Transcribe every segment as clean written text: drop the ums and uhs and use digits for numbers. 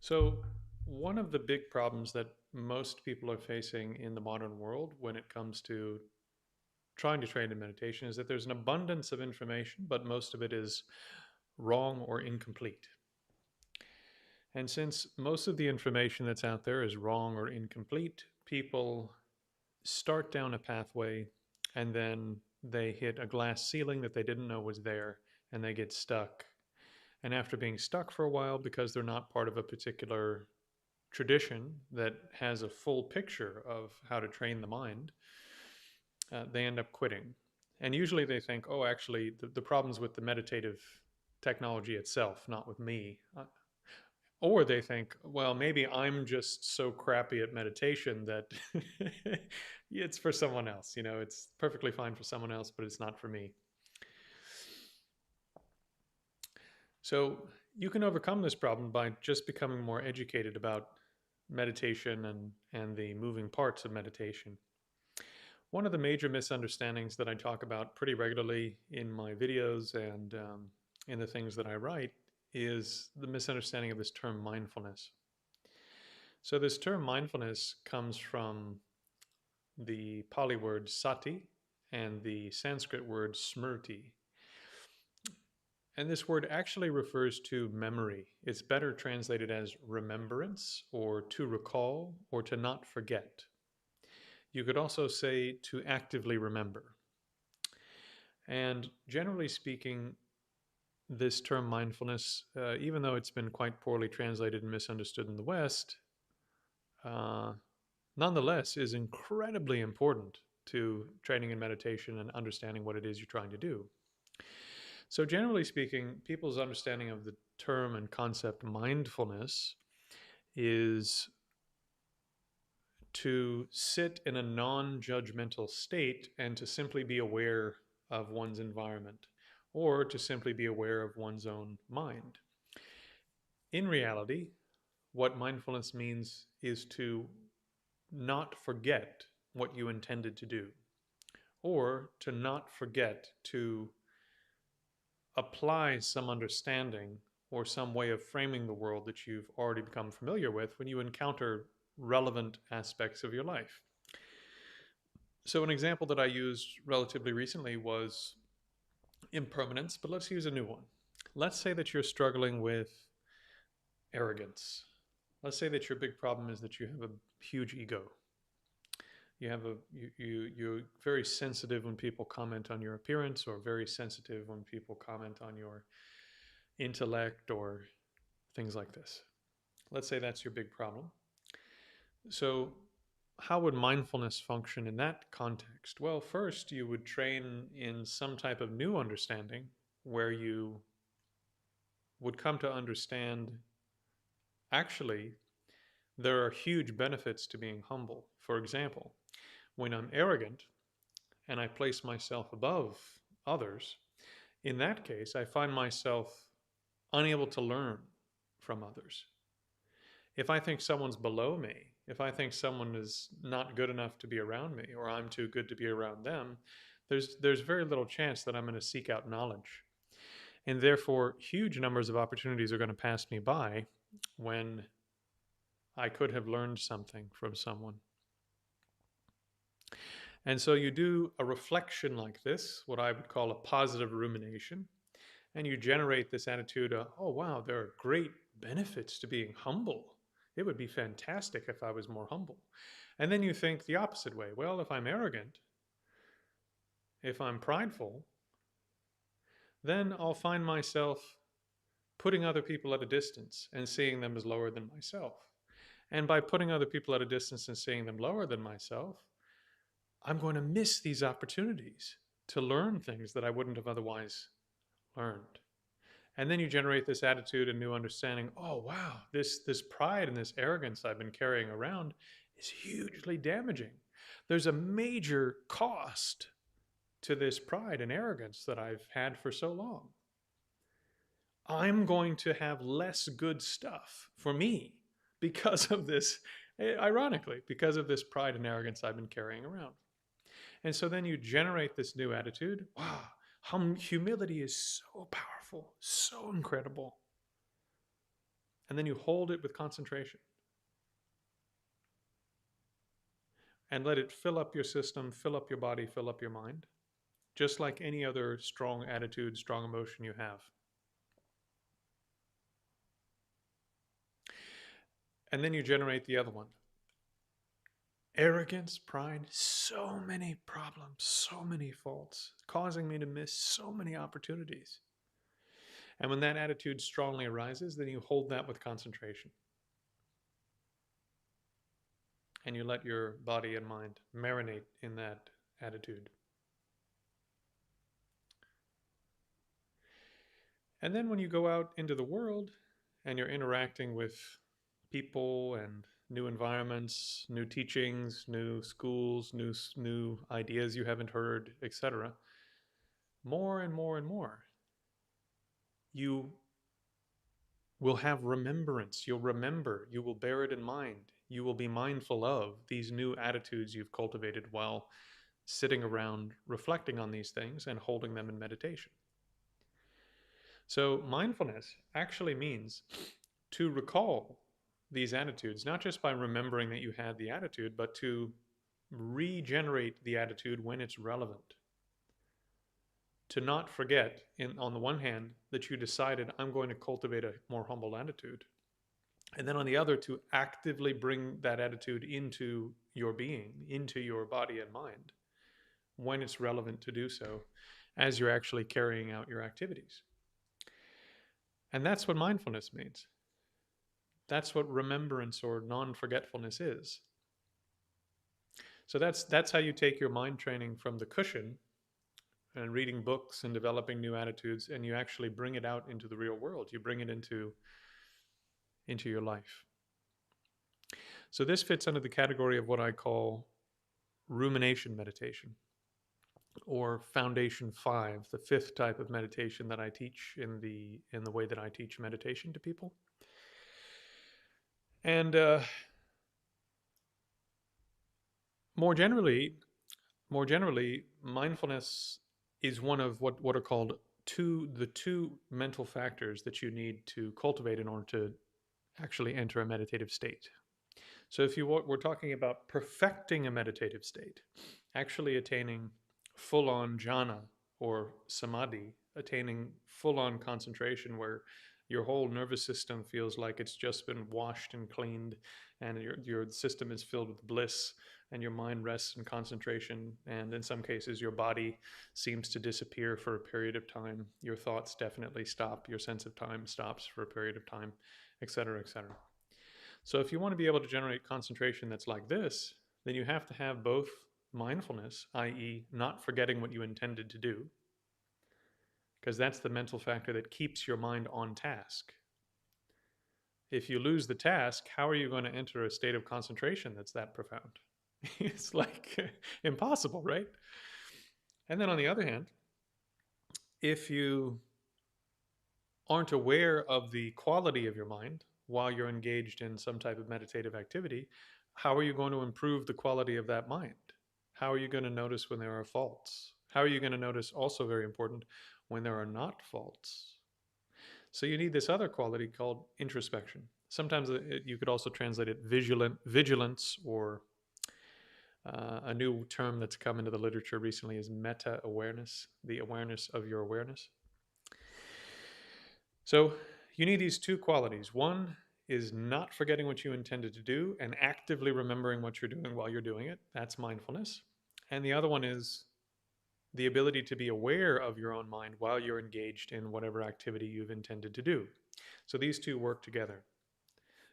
So, one of the big problems that most people are facing in the modern world when it comes to trying to train in meditation is that there's an abundance of information, but most of it is wrong or incomplete. And since most of the information that's out there is wrong or incomplete, people start down a pathway and then they hit a glass ceiling that they didn't know was there and they get stuck. And after being stuck for a while because they're not part of a particular tradition that has a full picture of how to train the mind, they end up quitting. And usually they think, oh, actually, the problem's with the meditative technology itself, not with me. Or they think, well, maybe I'm just so crappy at meditation that it's for someone else. You know, it's perfectly fine for someone else, but it's not for me. So you can overcome this problem by just becoming more educated about meditation and the moving parts of meditation. One of the major misunderstandings that I talk about pretty regularly in my videos and in the things that I write is the misunderstanding of this term mindfulness. So, this term mindfulness comes from the Pali word sati and the Sanskrit word smrti. And this word actually refers to memory. It's better translated as remembrance or to recall or to not forget. You could also say to actively remember. And generally speaking, this term mindfulness, even though it's been quite poorly translated and misunderstood in the West, uh, nonetheless is incredibly important to training in meditation and understanding what it is you're trying to do. So, generally speaking, people's understanding of the term and concept mindfulness is to sit in a non judgmental state and to simply be aware of one's environment or to simply be aware of one's own mind. In reality, what mindfulness means is to not forget what you intended to do or to not forget to apply some understanding or some way of framing the world that you've already become familiar with when you encounter relevant aspects of your life. So, an example that I used relatively recently was impermanence, but let's use a new one. Let's say that you're struggling with arrogance. Let's say that your big problem is that you have a huge ego. You're very sensitive when people comment on your appearance, or very sensitive when people comment on your intellect or things like this. Let's say that's your big problem. So, how would mindfulness function in that context? Well, first, you would train in some type of new understanding where you would come to understand actually, there are huge benefits to being humble. For example, when I'm arrogant and I place myself above others, in that case, I find myself unable to learn from others. If I think someone's below me, if I think someone is not good enough to be around me, or I'm too good to be around them, there's very little chance that I'm going to seek out knowledge. And therefore, huge numbers of opportunities are going to pass me by when I could have learned something from someone. And so you do a reflection like this, what I would call a positive rumination, and you generate this attitude of, oh, wow, there are great benefits to being humble. It would be fantastic if I was more humble. And then you think the opposite way. Well, if I'm arrogant, if I'm prideful, then I'll find myself putting other people at a distance and seeing them as lower than myself. And by putting other people at a distance and seeing them lower than myself, I'm going to miss these opportunities to learn things that I wouldn't have otherwise learned. And then you generate this attitude and new understanding. Oh, wow, this pride and this arrogance I've been carrying around is hugely damaging. There's a major cost to this pride and arrogance that I've had for so long. I'm going to have less good stuff for me because of this, ironically, because of this pride and arrogance I've been carrying around. And so then you generate this new attitude. Wow, humility is so powerful, so incredible. And then you hold it with concentration and let it fill up your system, fill up your body, fill up your mind, just like any other strong attitude, strong emotion you have. And then you generate the other one. Arrogance, pride, so many problems, so many faults, causing me to miss so many opportunities. And when that attitude strongly arises, then you hold that with concentration. And you let your body and mind marinate in that attitude. And then when you go out into the world and you're interacting with people and new environments, new teachings, new schools, new ideas you haven't heard, etc., more and more and more, you will have remembrance. You'll remember. You will bear it in mind. You will be mindful of these new attitudes you've cultivated while sitting around reflecting on these things and holding them in meditation. So mindfulness actually means to recall these attitudes, not just by remembering that you had the attitude, but to regenerate the attitude when it's relevant. To not forget, on the one hand, that you decided, I'm going to cultivate a more humble attitude. And then on the other, to actively bring that attitude into your being, into your body and mind, when it's relevant to do so, as you're actually carrying out your activities. And that's what mindfulness means. That's what remembrance or non-forgetfulness is. So that's how you take your mind training from the cushion and reading books and developing new attitudes, and you actually bring it out into the real world. You bring it into your life. So this fits under the category of what I call rumination meditation, or Foundation 5, the fifth type of meditation that I teach in the way that I teach meditation to people. And more generally, mindfulness is one of what are called the two mental factors that you need to cultivate in order to actually enter a meditative state. So if we're talking about perfecting a meditative state, actually attaining full-on jhana or samadhi, attaining full-on concentration where your whole nervous system feels like it's just been washed and cleaned, and your system is filled with bliss, and your mind rests in concentration, and in some cases your body seems to disappear for a period of time. Your thoughts definitely stop. Your sense of time stops for a period of time, etc., etc. So if you want to be able to generate concentration that's like this, then you have to have both mindfulness, i.e. not forgetting what you intended to do, because that's the mental factor that keeps your mind on task. If you lose the task, how are you going to enter a state of concentration that's that profound? It's like impossible, right? And then on the other hand, if you aren't aware of the quality of your mind while you're engaged in some type of meditative activity, how are you going to improve the quality of that mind? How are you going to notice when there are faults? How are you going to notice, also very important, when there are not faults? So you need this other quality called introspection. Sometimes you could also translate it vigilance, or a new term that's come into the literature recently is meta-awareness, the awareness of your awareness. So you need these two qualities. One is not forgetting what you intended to do and actively remembering what you're doing while you're doing it. That's mindfulness. And the other one is the ability to be aware of your own mind while you're engaged in whatever activity you've intended to do. So these two work together.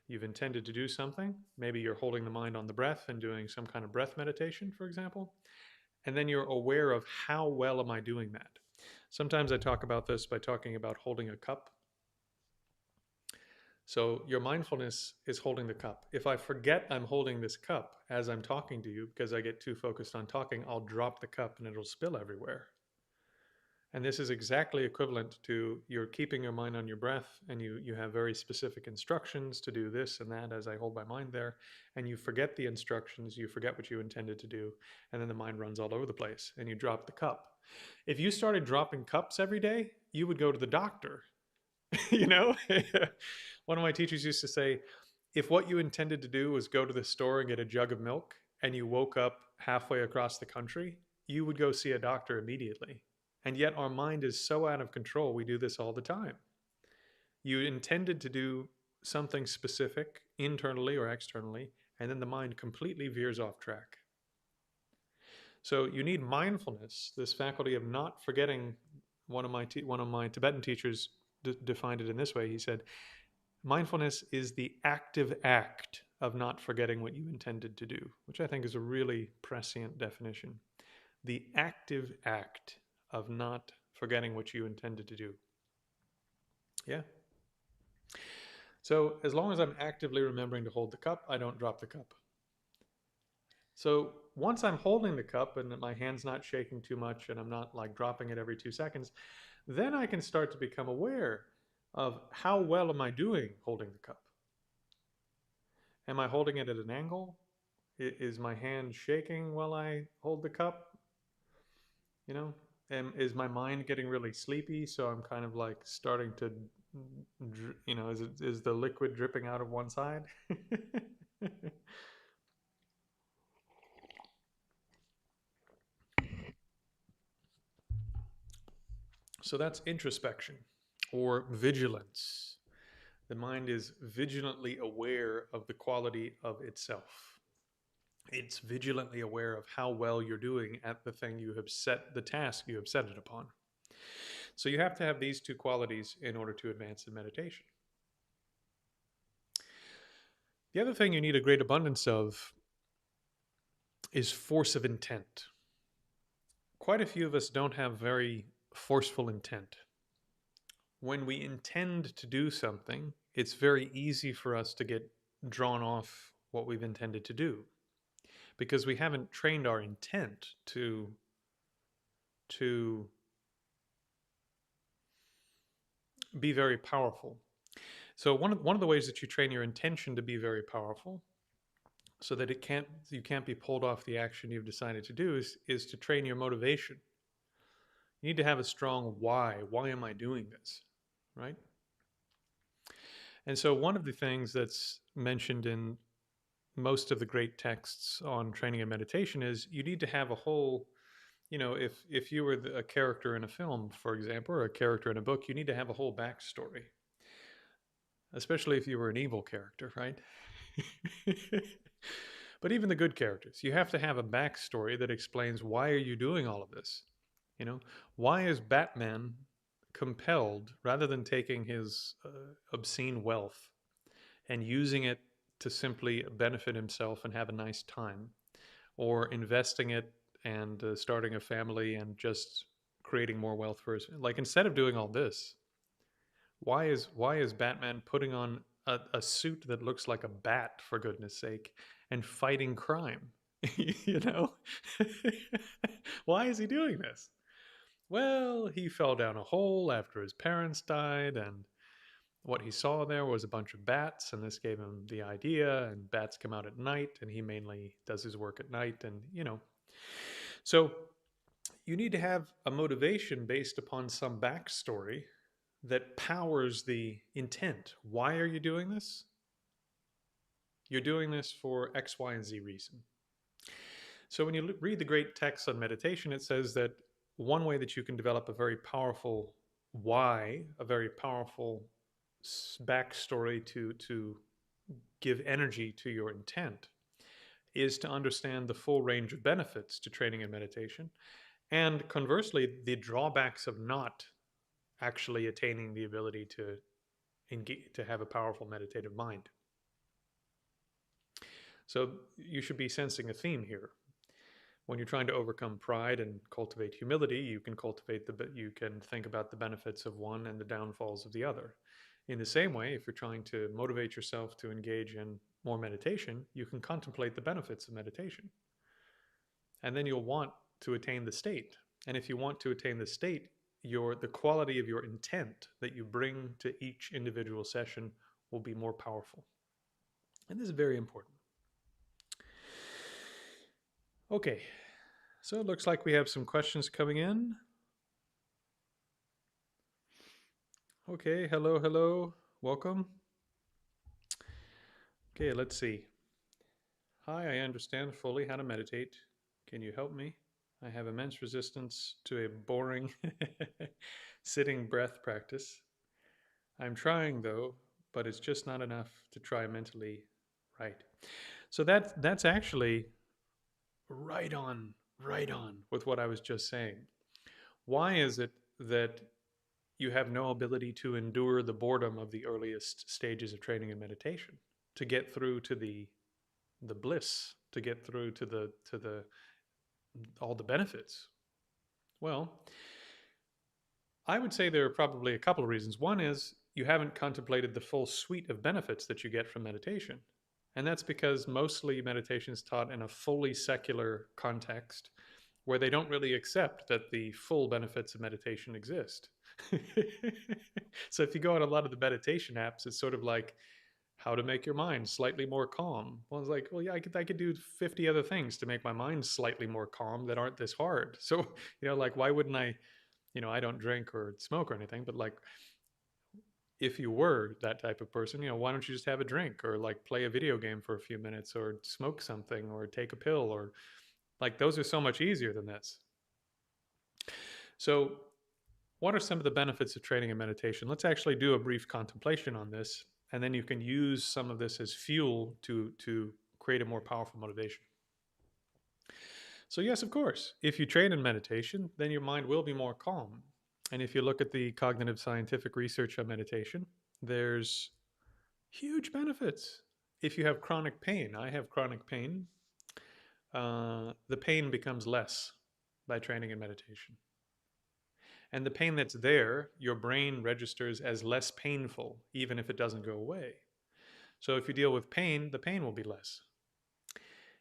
You've intended to do something. Maybe you're holding the mind on the breath and doing some kind of breath meditation, for example. And then you're aware of how well am I doing that. Sometimes I talk about this by talking about holding a cup. So your mindfulness is holding the cup. If I forget I'm holding this cup as I'm talking to you because I get too focused on talking, I'll drop the cup and it'll spill everywhere. And this is exactly equivalent to you're keeping your mind on your breath, and you have very specific instructions to do this and that as I hold my mind there, and you forget the instructions, you forget what you intended to do, and then the mind runs all over the place and you drop the cup. If you started dropping cups every day, you would go to the doctor You know, one of my teachers used to say, if what you intended to do was go to the store and get a jug of milk, and you woke up halfway across the country, you would go see a doctor immediately. And yet our mind is so out of control, we do this all the time. You intended to do something specific internally or externally, and then the mind completely veers off track. So you need mindfulness, this faculty of not forgetting. One of my Tibetan teachers defined it in this way. He said, mindfulness is the active act of not forgetting what you intended to do, which I think is a really prescient definition. The active act of not forgetting what you intended to do. Yeah. So as long as I'm actively remembering to hold the cup, I don't drop the cup. So once I'm holding the cup and my hand's not shaking too much and I'm not like dropping it every 2 seconds, then I can start to become aware of how well am I doing holding the cup. Am I holding it at an angle? Is my hand shaking while I hold the cup? You know, is my mind getting really sleepy? So I'm kind of like starting to, is the liquid dripping out of one side? So that's introspection or vigilance. The mind is vigilantly aware of the quality of itself. It's vigilantly aware of how well you're doing at the thing you have set, the task you have set it upon. So you have to have these two qualities in order to advance in meditation. The other thing you need a great abundance of is force of intent. Quite a few of us don't have very forceful intent. When we intend to do something, it's very easy for us to get drawn off what we've intended to do because we haven't trained our intent to be very powerful. So one of the ways that you train your intention to be very powerful so that you can't be pulled off the action you've decided to do is to train your motivation. You need to have a strong why. Why am I doing this? Right? And so one of the things that's mentioned in most of the great texts on training and meditation is you need to have a whole, if you were a character in a film, for example, or a character in a book, you need to have a whole backstory, especially if you were an evil character, right? But even the good characters, you have to have a backstory that explains why are you doing all of this? Why is Batman compelled, rather than taking his obscene wealth and using it to simply benefit himself and have a nice time, or investing it and starting a family and just creating more wealth for his, like, instead of doing all this, why is Batman putting on a suit that looks like a bat, for goodness sake, and fighting crime? you know Why is he doing this? Well, he fell down a hole after his parents died, and what he saw there was a bunch of bats, and this gave him the idea, and bats come out at night, and he mainly does his work at night, and so you need to have a motivation based upon some backstory that powers the intent. Why are you doing this? You're doing this for X, Y, and Z reason. So when you read the great texts on meditation, it says that one way that you can develop a very powerful why, a very powerful backstory to give energy to your intent, is to understand the full range of benefits to training and meditation, and conversely, the drawbacks of not actually attaining the ability to have a powerful meditative mind. So you should be sensing a theme here. When you're trying to overcome pride and cultivate humility, you can think about the benefits of one and the downfalls of the other. In the same way, if you're trying to motivate yourself to engage in more meditation, you can contemplate the benefits of meditation. And then you'll want to attain the state. And if you want to attain the state, the quality of your intent that you bring to each individual session will be more powerful. And this is very important. Okay, so it looks like we have some questions coming in. Okay, hello, hello. Welcome. Okay, let's see. Hi, I understand fully how to meditate. Can you help me? I have immense resistance to a boring sitting breath practice. I'm trying though, but it's just not enough to try mentally right. So that's actually right on, right on with what I was just saying. Why is it that you have no ability to endure the boredom of the earliest stages of training in meditation, to get through to the bliss, to get through to the all the benefits? Well, I would say there are probably a couple of reasons. One is you haven't contemplated the full suite of benefits that you get from meditation. And that's because mostly meditation is taught in a fully secular context where they don't really accept that the full benefits of meditation exist. So if you go on a lot of the meditation apps, it's sort of like how to make your mind slightly more calm. Well, it's like, well, yeah, I could do 50 other things to make my mind slightly more calm that aren't this hard. So, like, why wouldn't I? I don't drink or smoke or anything, but like, if you were that type of person, why don't you just have a drink or like play a video game for a few minutes or smoke something or take a pill or like those are so much easier than this. So, what are some of the benefits of training in meditation? Let's actually do a brief contemplation on this, and then you can use some of this as fuel to create a more powerful motivation. So, yes, of course, if you train in meditation, then your mind will be more calm. And if you look at the cognitive scientific research on meditation, there's huge benefits. If you have chronic pain, I have chronic pain, the pain becomes less by training in meditation. And the pain that's there, your brain registers as less painful, even if it doesn't go away. So if you deal with pain, the pain will be less.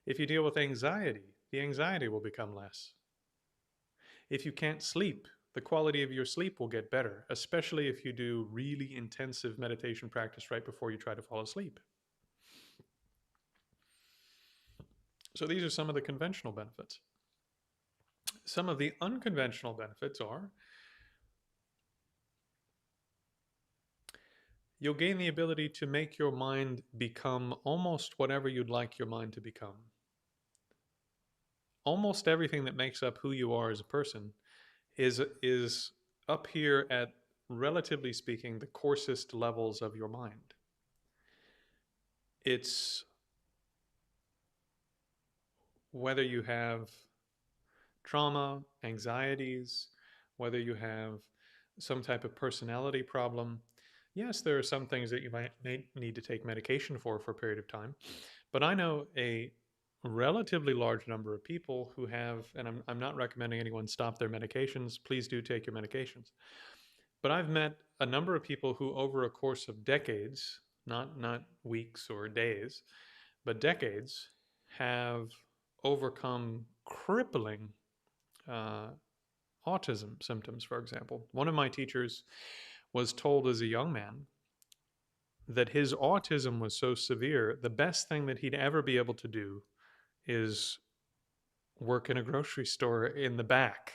If you deal with anxiety, the anxiety will become less. If you can't sleep, the quality of your sleep will get better, especially if you do really intensive meditation practice right before you try to fall asleep. So these are some of the conventional benefits. Some of the unconventional benefits are you'll gain the ability to make your mind become almost whatever you'd like your mind to become. Almost everything that makes up who you are as a person is up here at, relatively speaking, the coarsest levels of your mind. It's whether you have trauma, anxieties, whether you have some type of personality problem. Yes, there are some things that you might need to take medication for a period of time, but I know a relatively large number of people who have, and I'm not recommending anyone stop their medications. Please do take your medications. But I've met a number of people who, over a course of decades, not weeks or days, but decades, have overcome crippling uh, autism symptoms, for example. One of my teachers was told as a young man that his autism was so severe, the best thing that he'd ever be able to do is work in a grocery store in the back.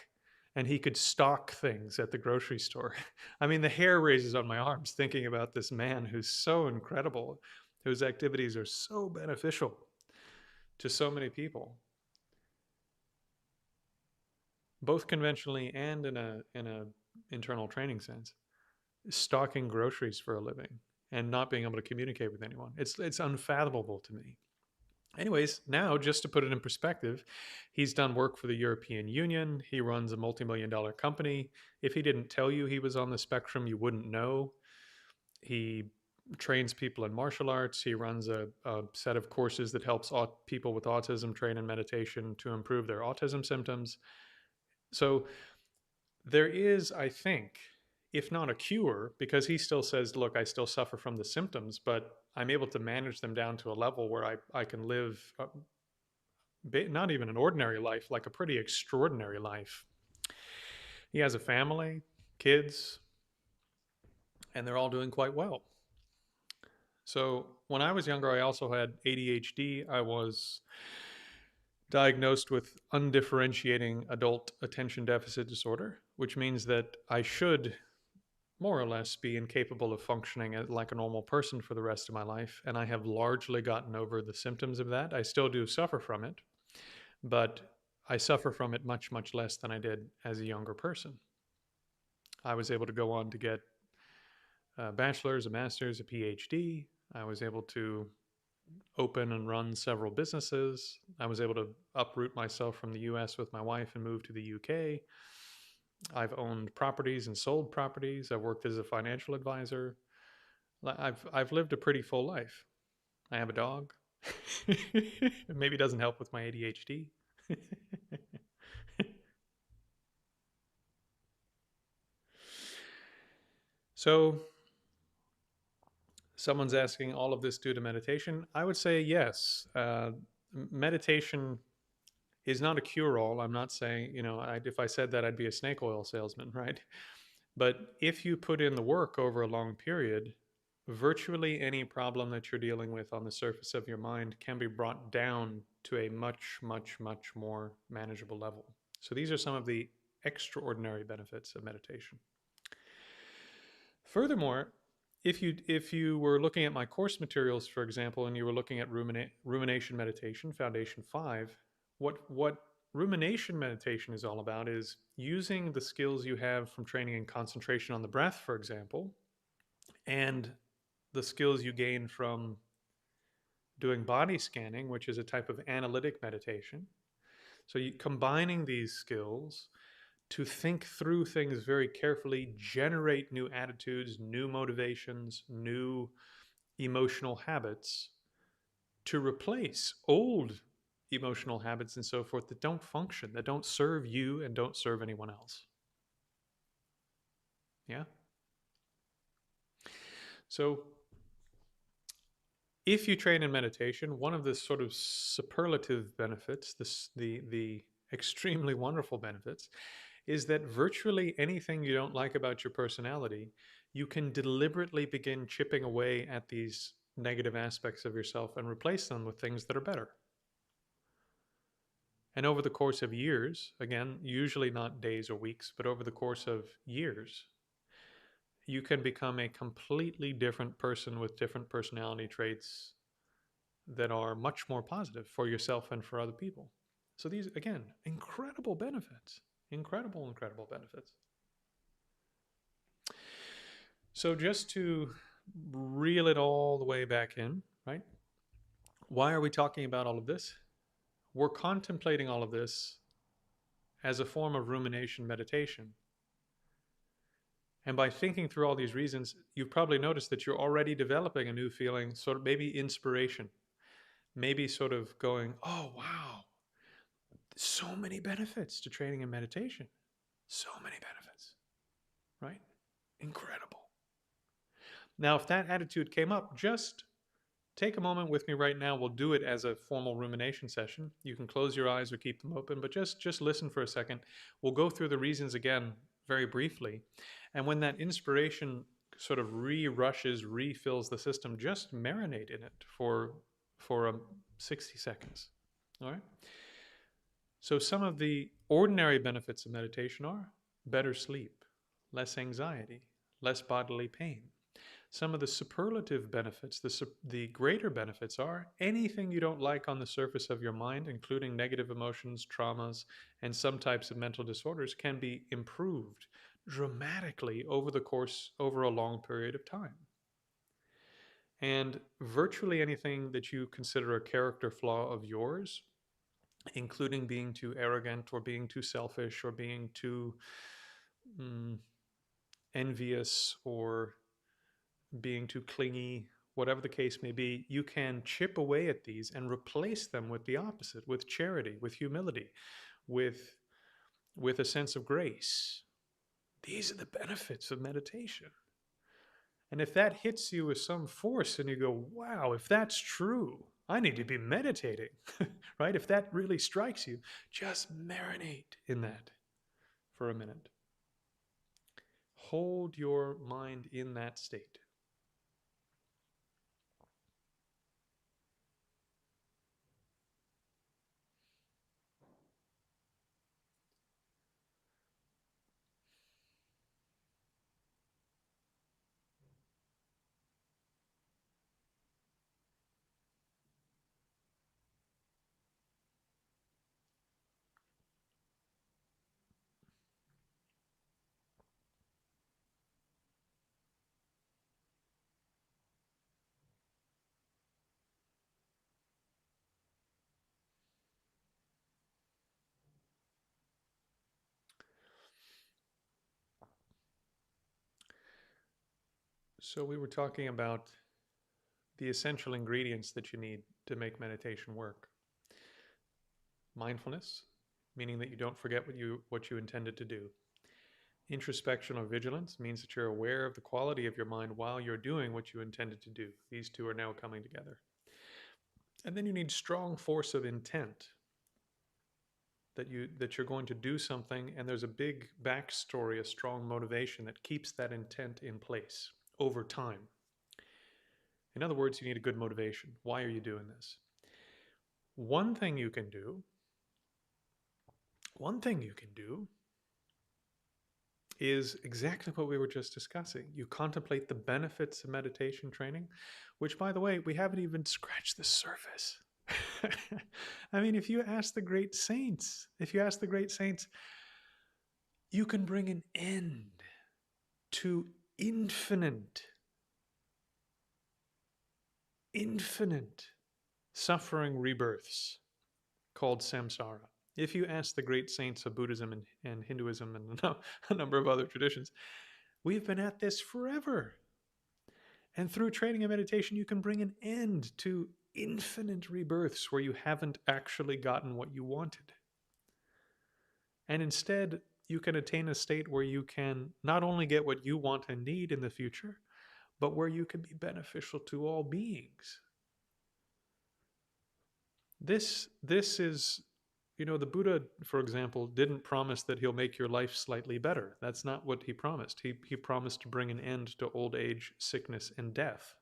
And he could stock things at the grocery store. I mean, the hair raises on my arms thinking about this man who's so incredible, whose activities are so beneficial to so many people, both conventionally and in a internal training sense. Stocking groceries for a living and not being able to communicate with anyone. It's unfathomable to me. Anyways, now just to put it in perspective, he's done work for the European Union. He runs a multi-million-dollar company. If he didn't tell you he was on the spectrum, you wouldn't know. He trains people in martial arts. He runs a set of courses that helps people with autism train in meditation to improve their autism symptoms. So there is, I think, if not a cure, because he still says, look, I still suffer from the symptoms, but I'm able to manage them down to a level where I can live not even an ordinary life, like a pretty extraordinary life. He has a family, kids, and they're all doing quite well. So when I was younger, I also had ADHD. I was diagnosed with undifferentiating adult attention deficit disorder, which means that I should more or less be incapable of functioning like a normal person for the rest of my life. And I have largely gotten over the symptoms of that. I still do suffer from it, but I suffer from it much, much less than I did as a younger person. I was able to go on to get a bachelor's, a master's, a PhD. I was able to open and run several businesses. I was able to uproot myself from the US with my wife and move to the UK. I've owned properties and sold properties. I've worked as a financial advisor. I've lived a pretty full life. I have a dog. Maybe it doesn't help with my ADHD. So, someone's asking all of this due to meditation. I would say yes. Meditation is not a cure-all. I'm not saying, if I said that, I'd be a snake oil salesman, right? But if you put in the work over a long period, virtually any problem that you're dealing with on the surface of your mind can be brought down to a much, much, much more manageable level. So these are some of the extraordinary benefits of meditation. Furthermore, if you were looking at my course materials, for example, and you were looking at rumination meditation, Foundation 5, what rumination meditation is all about is using the skills you have from training in concentration on the breath, for example, and the skills you gain from doing body scanning, which is a type of analytic meditation. So combining these skills to think through things very carefully, generate new attitudes, new motivations, new emotional habits to replace old emotional habits and so forth that don't function, that don't serve you and don't serve anyone else. Yeah? So, if you train in meditation, one of the sort of superlative benefits, the extremely wonderful benefits, is that virtually anything you don't like about your personality, you can deliberately begin chipping away at these negative aspects of yourself and replace them with things that are better. And over the course of years, again, usually not days or weeks, but over the course of years, you can become a completely different person with different personality traits that are much more positive for yourself and for other people. So these, again, incredible benefits. Incredible, incredible benefits. So just to reel it all the way back in, right? Why are we talking about all of this? We're contemplating all of this as a form of rumination meditation. And by thinking through all these reasons, you've probably noticed that you're already developing a new feeling, sort of maybe inspiration, maybe sort of going, oh, wow, so many benefits to training in meditation. So many benefits, right? Incredible. Now, if that attitude came up, just take a moment with me right now. We'll do it as a formal rumination session. You can close your eyes or keep them open, but just listen for a second. We'll go through the reasons again very briefly. And when that inspiration sort of re-rushes, refills the system, just marinate in it for 60 seconds. All right? So some of the ordinary benefits of meditation are better sleep, less anxiety, less bodily pain. Some of the superlative benefits, the greater benefits are anything you don't like on the surface of your mind, including negative emotions, traumas, and some types of mental disorders, can be improved dramatically over a long period of time. And virtually anything that you consider a character flaw of yours, including being too arrogant or being too selfish or being too envious or being too clingy, whatever the case may be, you can chip away at these and replace them with the opposite, with charity, with humility, with a sense of grace. These are the benefits of meditation. And if that hits you with some force and you go, wow, if that's true, I need to be meditating, right? If that really strikes you, just marinate in that for a minute. Hold your mind in that state. So we were talking about the essential ingredients that you need to make meditation work. Mindfulness, meaning that you don't forget what you intended to do. Introspection or vigilance means that you're aware of the quality of your mind while you're doing what you intended to do. These two are now coming together. And then you need strong force of intent, that you're going to do something, and there's a big backstory, a strong motivation that keeps that intent in place over time. In other words, you need a good motivation. Why are you doing this? One thing you can do is exactly what we were just discussing. You contemplate the benefits of meditation training, which, by the way, we haven't even scratched the surface. I mean, if you ask the great saints, you can bring an end to infinite suffering rebirths called samsara. If you ask the great saints of Buddhism and Hinduism and a number of other traditions, we've been at this forever. And through training and meditation, you can bring an end to infinite rebirths where you haven't actually gotten what you wanted. And instead, you can attain a state where you can not only get what you want and need in the future, but where you can be beneficial to all beings. This is, the Buddha, for example, didn't promise that he'll make your life slightly better. That's not what he promised. He promised to bring an end to old age, sickness, and death.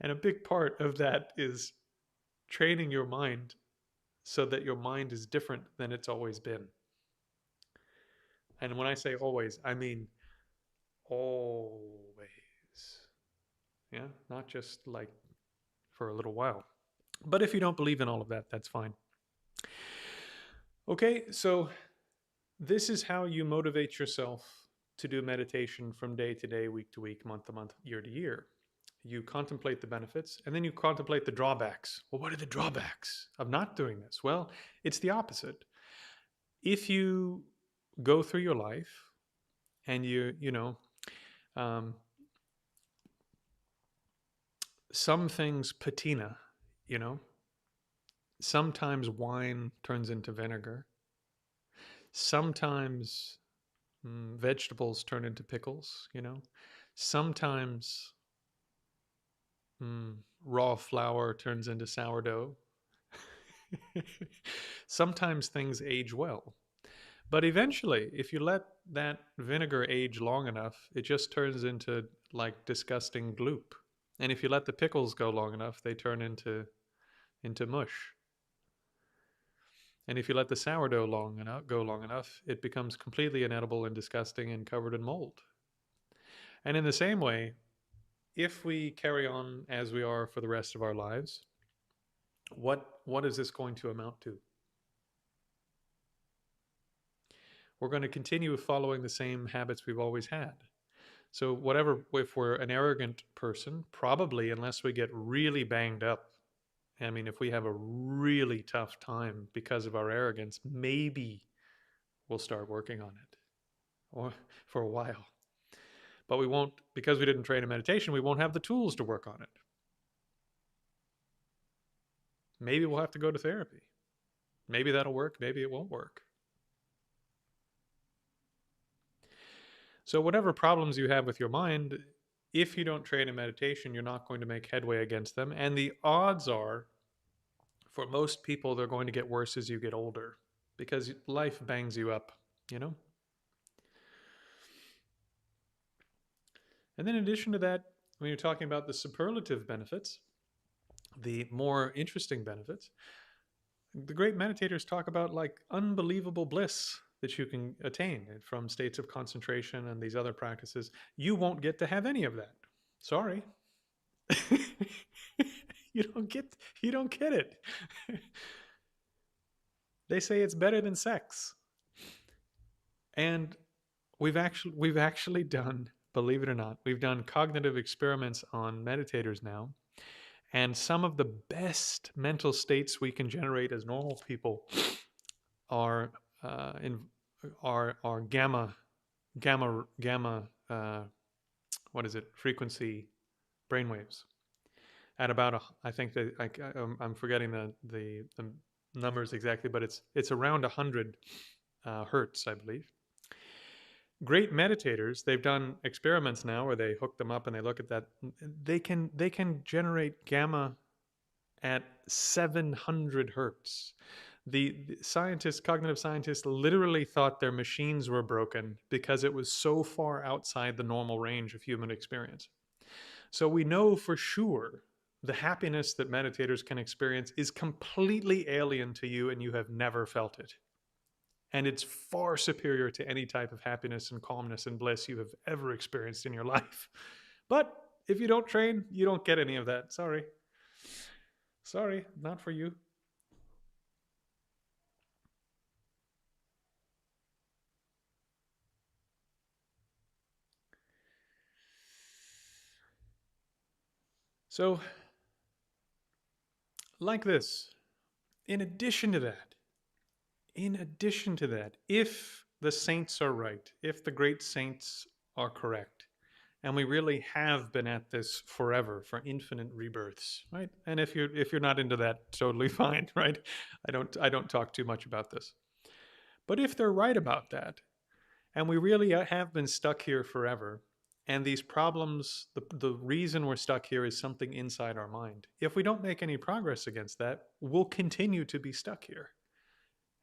And a big part of that is training your mind so that your mind is different than it's always been. And when I say always, I mean always. Yeah, not just like for a little while. But if you don't believe in all of that, that's fine. Okay, so this is how you motivate yourself to do meditation from day to day, week to week, month to month, year to year. You contemplate the benefits, and then you contemplate the drawbacks. Well, what are the drawbacks of not doing this? Well, it's the opposite. If you go through your life and some things patina, sometimes wine turns into vinegar. Sometimes vegetables turn into pickles, Sometimes raw flour turns into sourdough. Sometimes things age well. But eventually, if you let that vinegar age long enough, it just turns into like disgusting gloop. And if you let the pickles go long enough, they turn into mush. And if you let the sourdough go long enough, it becomes completely inedible and disgusting and covered in mold. And in the same way, if we carry on as we are for the rest of our lives, what is this going to amount to? We're going to continue following the same habits we've always had. So if we're an arrogant person, probably, unless we get really banged up, I mean, if we have a really tough time because of our arrogance, maybe we'll start working on it, or for a while. But we won't, because we didn't train in meditation, we won't have the tools to work on it. Maybe we'll have to go to therapy. Maybe that'll work, maybe it won't work. So whatever problems you have with your mind, if you don't train in meditation, you're not going to make headway against them. And the odds are, for most people, they're going to get worse as you get older, because life bangs you up, And then in addition to that, when you're talking about the superlative benefits, the more interesting benefits, the great meditators talk about like unbelievable bliss that you can attain from states of concentration and these other practices. You won't get to have any of that. Sorry. You don't get it. They say it's better than sex. And we've actually done, believe it or not, we've done cognitive experiments on meditators now. And some of the best mental states we can generate as normal people are gamma gamma what is it, frequency brainwaves at about I think that I'm forgetting the numbers exactly, but it's around 100 hertz, I believe. Great meditators, they've done experiments now where they hook them up and they look at that. They can generate gamma at 700 hertz. The scientists, cognitive scientists, literally thought their machines were broken because it was so far outside the normal range of human experience. So we know for sure the happiness that meditators can experience is completely alien to you and you have never felt it. And it's far superior to any type of happiness and calmness and bliss you have ever experienced in your life. But if you don't train, you don't get any of that. Sorry. Sorry, not for you. So, like this, in addition to that, if the saints are right, if the great saints are correct, and we really have been at this forever for infinite rebirths, right? And if you're not into that, totally fine, right? I don't talk too much about this. But if they're right about that, and we really have been stuck here forever, and these problems, the reason we're stuck here is something inside our mind. If we don't make any progress against that, we'll continue to be stuck here.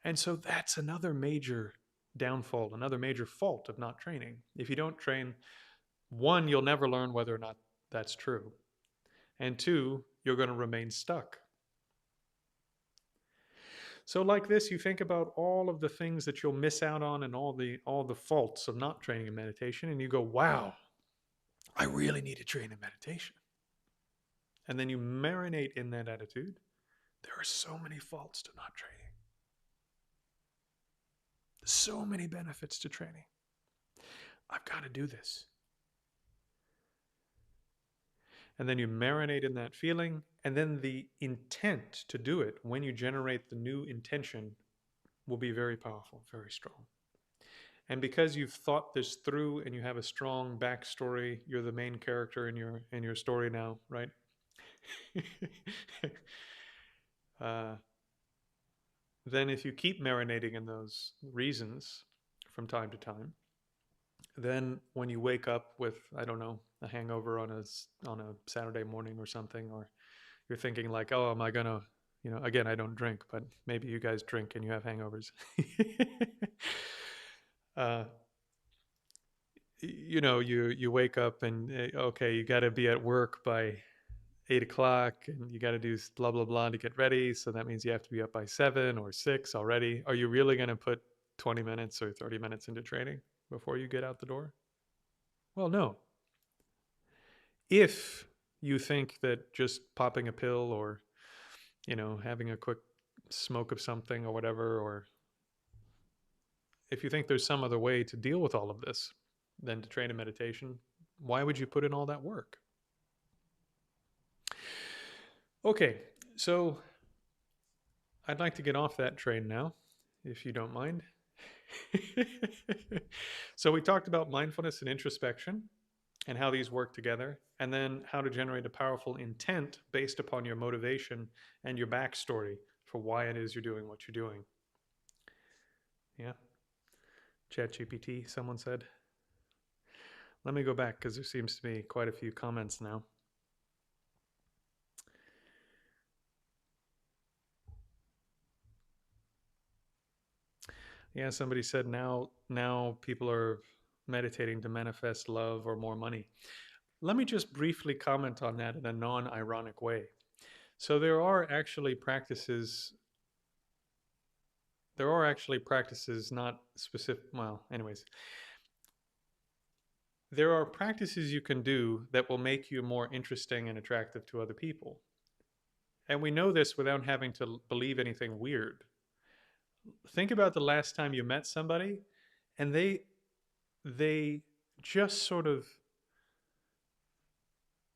And so that's another major downfall, another major fault of not training. If you don't train, one, you'll never learn whether or not that's true. And two, you're going to remain stuck. So like this, you think about all of the things that you'll miss out on and all the faults of not training in meditation, and you go, wow, I really need to train in meditation. And then you marinate in that attitude. There are so many faults to not training. So many benefits to training. I've got to do this. And then you marinate in that feeling, and then the intent to do it, when you generate the new intention, will be very powerful, very strong. And because you've thought this through and you have a strong backstory, you're the main character in your story now, right? Then if you keep marinating in those reasons from time to time, then when you wake up with, I don't know, a hangover on a Saturday morning or something, or you're thinking like, oh, am I gonna, again, I don't drink, but maybe you guys drink and you have hangovers. uh, you wake up and okay, you got to be at work by 8 o'clock, and you got to do blah blah blah to get ready. So that means you have to be up by 7 or 6 already. Are you really going to put 20 minutes or 30 minutes into training before you get out the door? Well, no. If you think that just popping a pill or having a quick smoke of something or whatever, or if you think there's some other way to deal with all of this than to train in meditation, why would you put in all that work? Okay, so I'd like to get off that train now, if you don't mind. So we talked about mindfulness and introspection and how these work together, and then how to generate a powerful intent based upon your motivation and your backstory for why it is you're doing what you're doing. Yeah. ChatGPT, someone said. Let me go back because there seems to be quite a few comments now. Yeah, somebody said now people are meditating to manifest love or more money. Let me just briefly comment on that in a non-ironic way. So there are actually practices not specific, well, anyways. There are practices you can do that will make you more interesting and attractive to other people. And we know this without having to believe anything weird. Think about the last time you met somebody and they just sort of,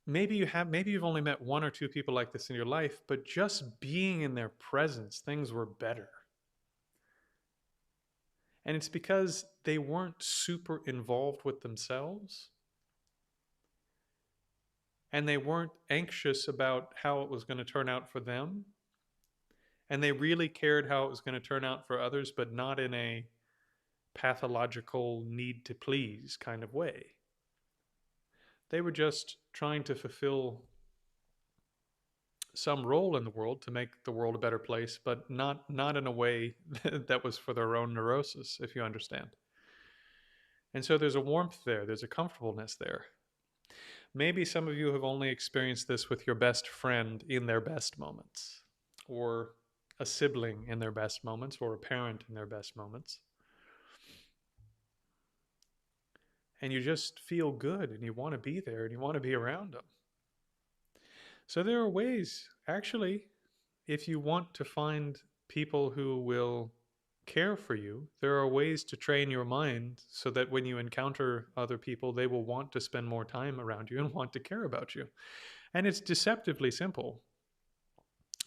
maybe you've only met one or two people like this in your life, but just being in their presence, things were better. And it's because they weren't super involved with themselves, and they weren't anxious about how it was going to turn out for them. And they really cared how it was going to turn out for others, but not in a pathological need to please kind of way. They were just trying to fulfill some role in the world to make the world a better place, but not in a way that was for their own neurosis, if you understand. And so there's a warmth there, there's a comfortableness there. Maybe some of you have only experienced this with your best friend in their best moments, or a sibling in their best moments, or a parent in their best moments. And you just feel good and you want to be there and you want to be around them. So there are ways, actually, if you want to find people who will care for you, there are ways to train your mind so that when you encounter other people, they will want to spend more time around you and want to care about you. And it's deceptively simple.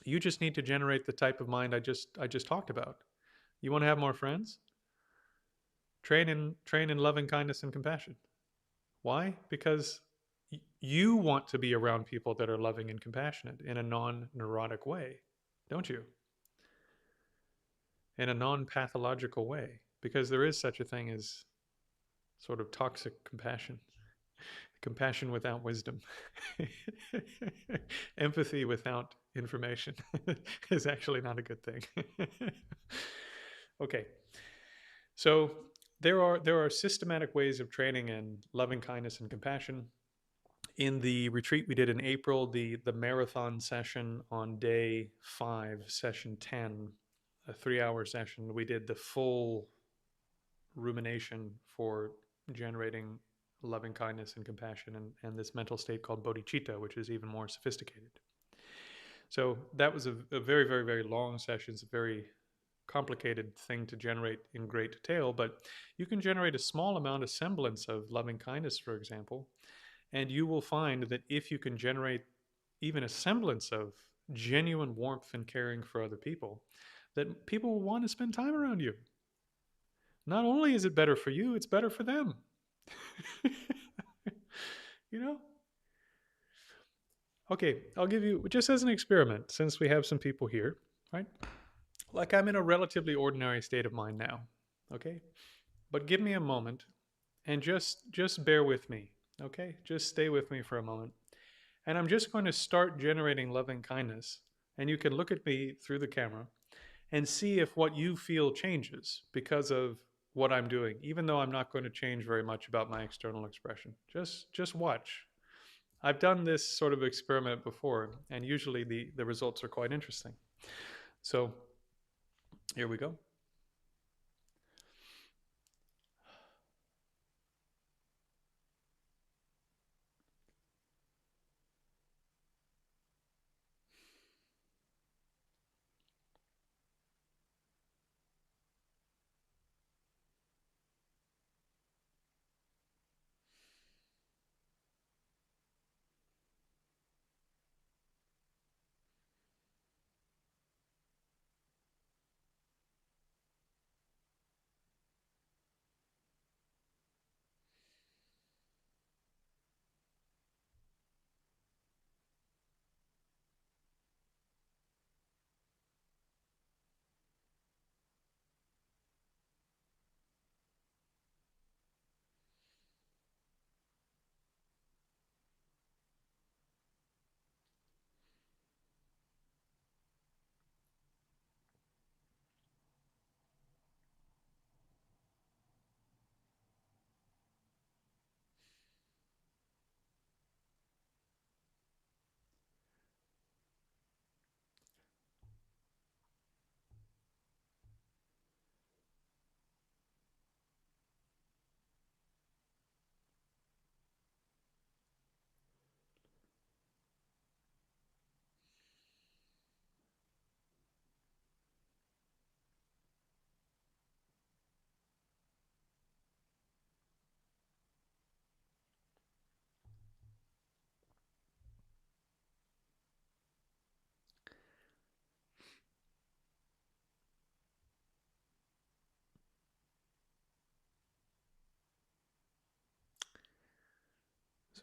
You just need to generate the type of mind I just talked about. You want to have more friends? Train in loving kindness and compassion. Why? Because you want to be around people that are loving and compassionate in a non-neurotic way, don't you? In a non-pathological way, because there is such a thing as sort of toxic compassion. Compassion without wisdom. Empathy without information is actually not a good thing. Okay. So there are systematic ways of training in loving kindness and compassion. In the retreat we did in April, the marathon session on day 5, session 10, a 3-hour session, we did the full rumination for generating loving kindness and compassion and this mental state called bodhicitta, which is even more sophisticated. So that was a very, very, very long session. It's a very complicated thing to generate in great detail, but you can generate a small amount of semblance of loving kindness, for example, and you will find that if you can generate even a semblance of genuine warmth and caring for other people, that people will want to spend time around you. Not only is it better for you, it's better for them. You know? Okay, I'll give you, just as an experiment, since we have some people here, right? Like I'm in a relatively ordinary state of mind now, okay? But give me a moment and just bear with me, okay? Just stay with me for a moment. And I'm just going to start generating loving kindness. And you can look at me through the camera and see if what you feel changes because of what I'm doing, even though I'm not going to change very much about my external expression. Just watch. I've done this sort of experiment before, and usually the results are quite interesting. So here we go.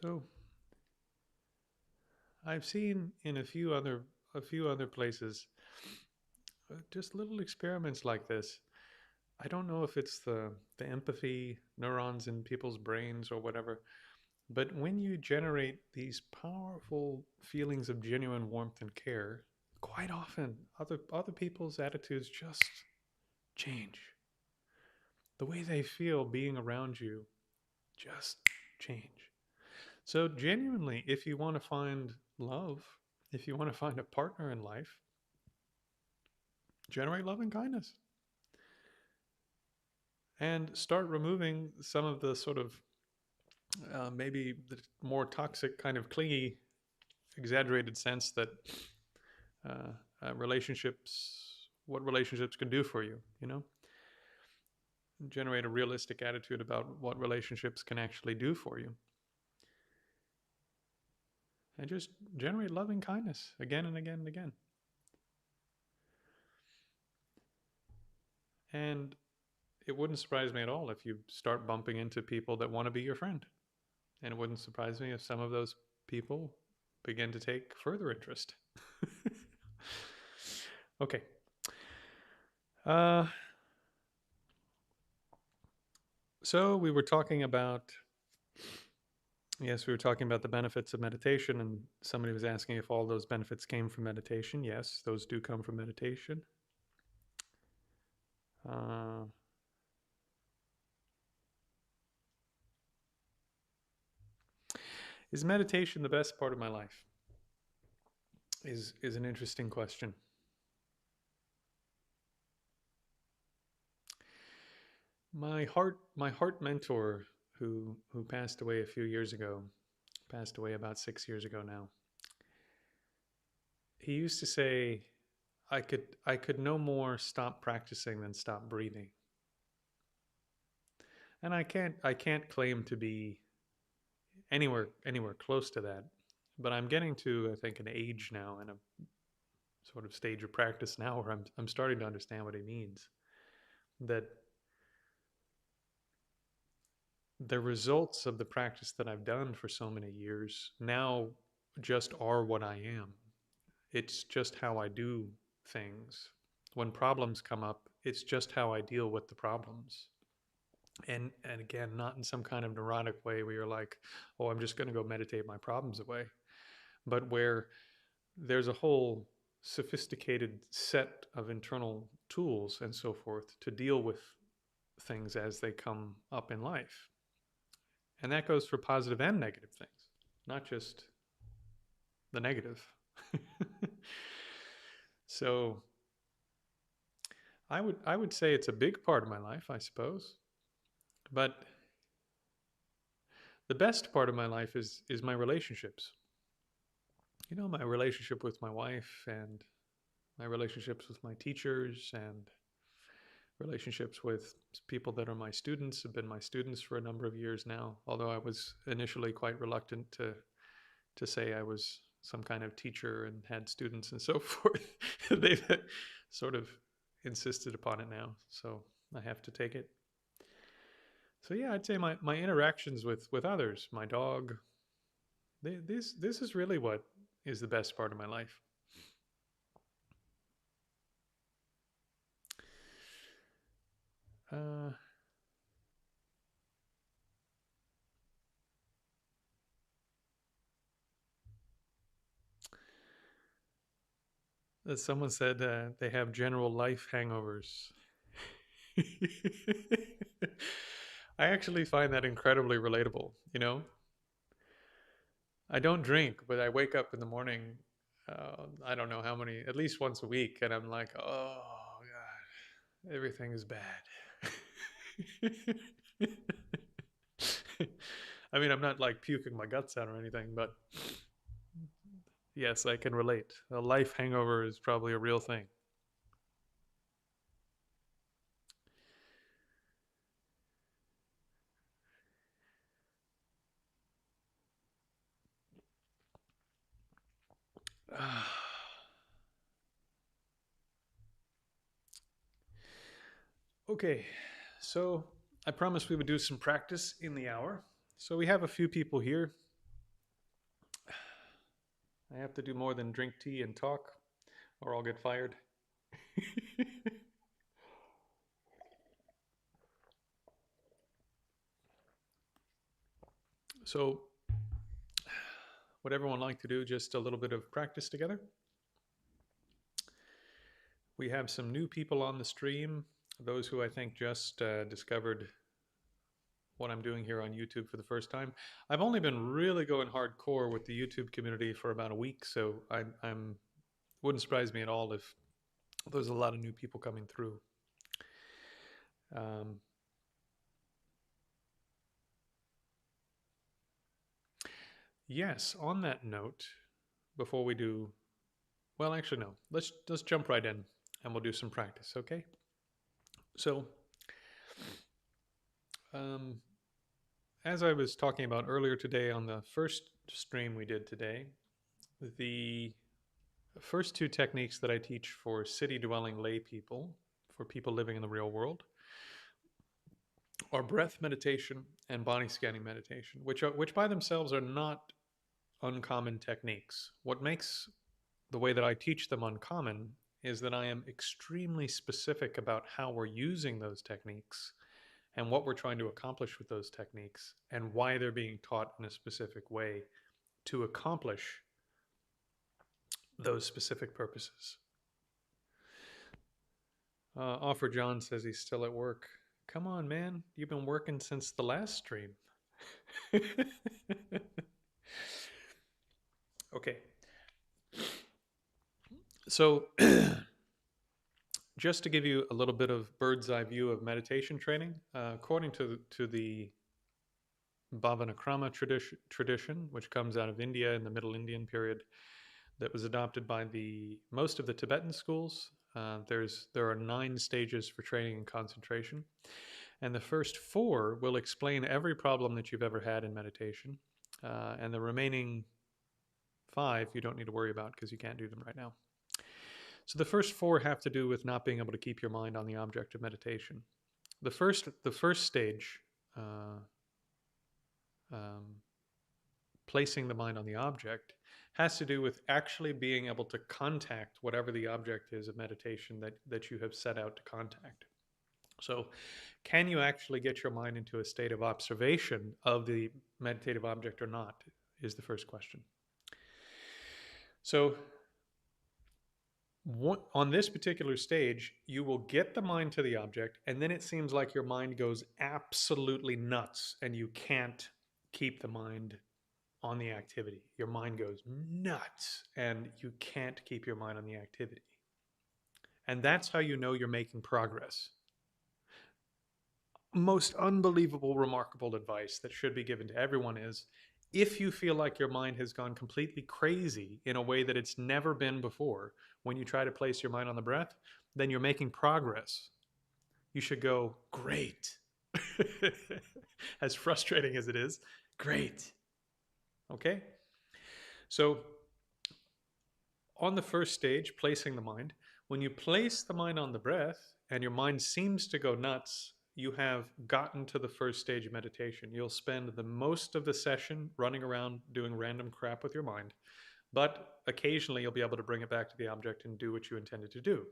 So I've seen in a few other places just little experiments like this. I don't know if it's the empathy neurons in people's brains or whatever, but when you generate these powerful feelings of genuine warmth and care, quite often other people's attitudes just change. The way they feel being around you just change. So genuinely, if you want to find love, if you want to find a partner in life, generate love and kindness and start removing some of the sort of maybe the more toxic kind of clingy exaggerated sense that uh, what relationships can do for you, generate a realistic attitude about what relationships can actually do for you, and just generate loving kindness again and again and again. And it wouldn't surprise me at all if you start bumping into people that want to be your friend. And it wouldn't surprise me if some of those people begin to take further interest. Okay. Uh, so we were talking about, yes, we were talking about the benefits of meditation, and somebody was asking if all those benefits came from meditation. Yes, those do come from meditation. Uh, is meditation the best part of my life? Is an interesting question. My heart mentor who passed away a few years ago, passed away about 6 years ago now. He used to say, I could no more stop practicing than stop breathing. And I can't claim to be anywhere close to that. But I'm getting to, I think, an age now and a sort of stage of practice now where I'm starting to understand what he means. That the results of the practice that I've done for so many years now just are what I am. It's just how I do things. When problems come up, it's just how I deal with the problems. And again, not in some kind of neurotic way where you're like, oh, I'm just going to go meditate my problems away, but where there's a whole sophisticated set of internal tools and so forth to deal with things as they come up in life. And that goes for positive and negative things, not just the negative. So I would say it's a big part of my life, I suppose. But the best part of my life is my relationships. My relationship with my wife and my relationships with my teachers and relationships with people that are my students, have been my students for a number of years now, although I was initially quite reluctant to say I was some kind of teacher and had students and so forth. They've sort of insisted upon it now, so I have to take it. So yeah, I'd say my interactions with others, my dog, this is really what is the best part of my life. Uh, Someone said they have general life hangovers. I actually find that incredibly relatable. I don't drink, but I wake up in the morning, I don't know how many, at least once a week, and I'm like, oh, God, everything is bad. I mean, I'm not like puking my guts out or anything, but yes, I can relate. A life hangover is probably a real thing. Okay, so I promised we would do some practice in the hour. So we have a few people here. I have to do more than drink tea and talk, or I'll get fired. So, would everyone like to do just a little bit of practice together? We have some new people on the stream, those who I think just discovered what I'm doing here on YouTube for the first time. I've only been really going hardcore with the YouTube community for about a week, so I'm wouldn't surprise me at all if there's a lot of new people coming through. Um, yes, on that note, before we do, well, actually no, let's jump right in and we'll do some practice, okay? So, um, as I was talking about earlier today on the first stream we did today, the first two techniques that I teach for city-dwelling lay people, for people living in the real world, are breath meditation and body scanning meditation, which by themselves are not uncommon techniques. What makes the way that I teach them uncommon is that I am extremely specific about how we're using those techniques and what we're trying to accomplish with those techniques and why they're being taught in a specific way to accomplish those specific purposes. Offer John says he's still at work. Come on, man. You've been working since the last stream. Okay. So, just to give you a little bit of bird's eye view of meditation training, according to the Bhavanakrama tradition, which comes out of India in the Middle Indian period, that was adopted by most of the Tibetan schools. There are 9 stages for training and concentration, and the first 4 will explain every problem that you've ever had in meditation, and the remaining 5 you don't need to worry about because you can't do them right now. So the first 4 have to do with not being able to keep your mind on the object of meditation. The first stage, placing the mind on the object, has to do with actually being able to contact whatever the object is of meditation that you have set out to contact. So, can you actually get your mind into a state of observation of the meditative object or not, is the first question. So, on this particular stage, you will get the mind to the object, and then it seems like your mind goes absolutely nuts and you can't keep the mind on the activity. Your mind goes nuts and you can't keep your mind on the activity. And that's how you know you're making progress. Most unbelievable, remarkable advice that should be given to everyone is, if you feel like your mind has gone completely crazy in a way that it's never been before when you try to place your mind on the breath, then you're making progress. You should go, great. As frustrating as it is, great. Okay? So, on the first stage, placing the mind, when you place the mind on the breath and your mind seems to go nuts, you have gotten to the first stage of meditation. You'll spend the most of the session running around doing random crap with your mind, but occasionally you'll be able to bring it back to the object and do what you intended to do.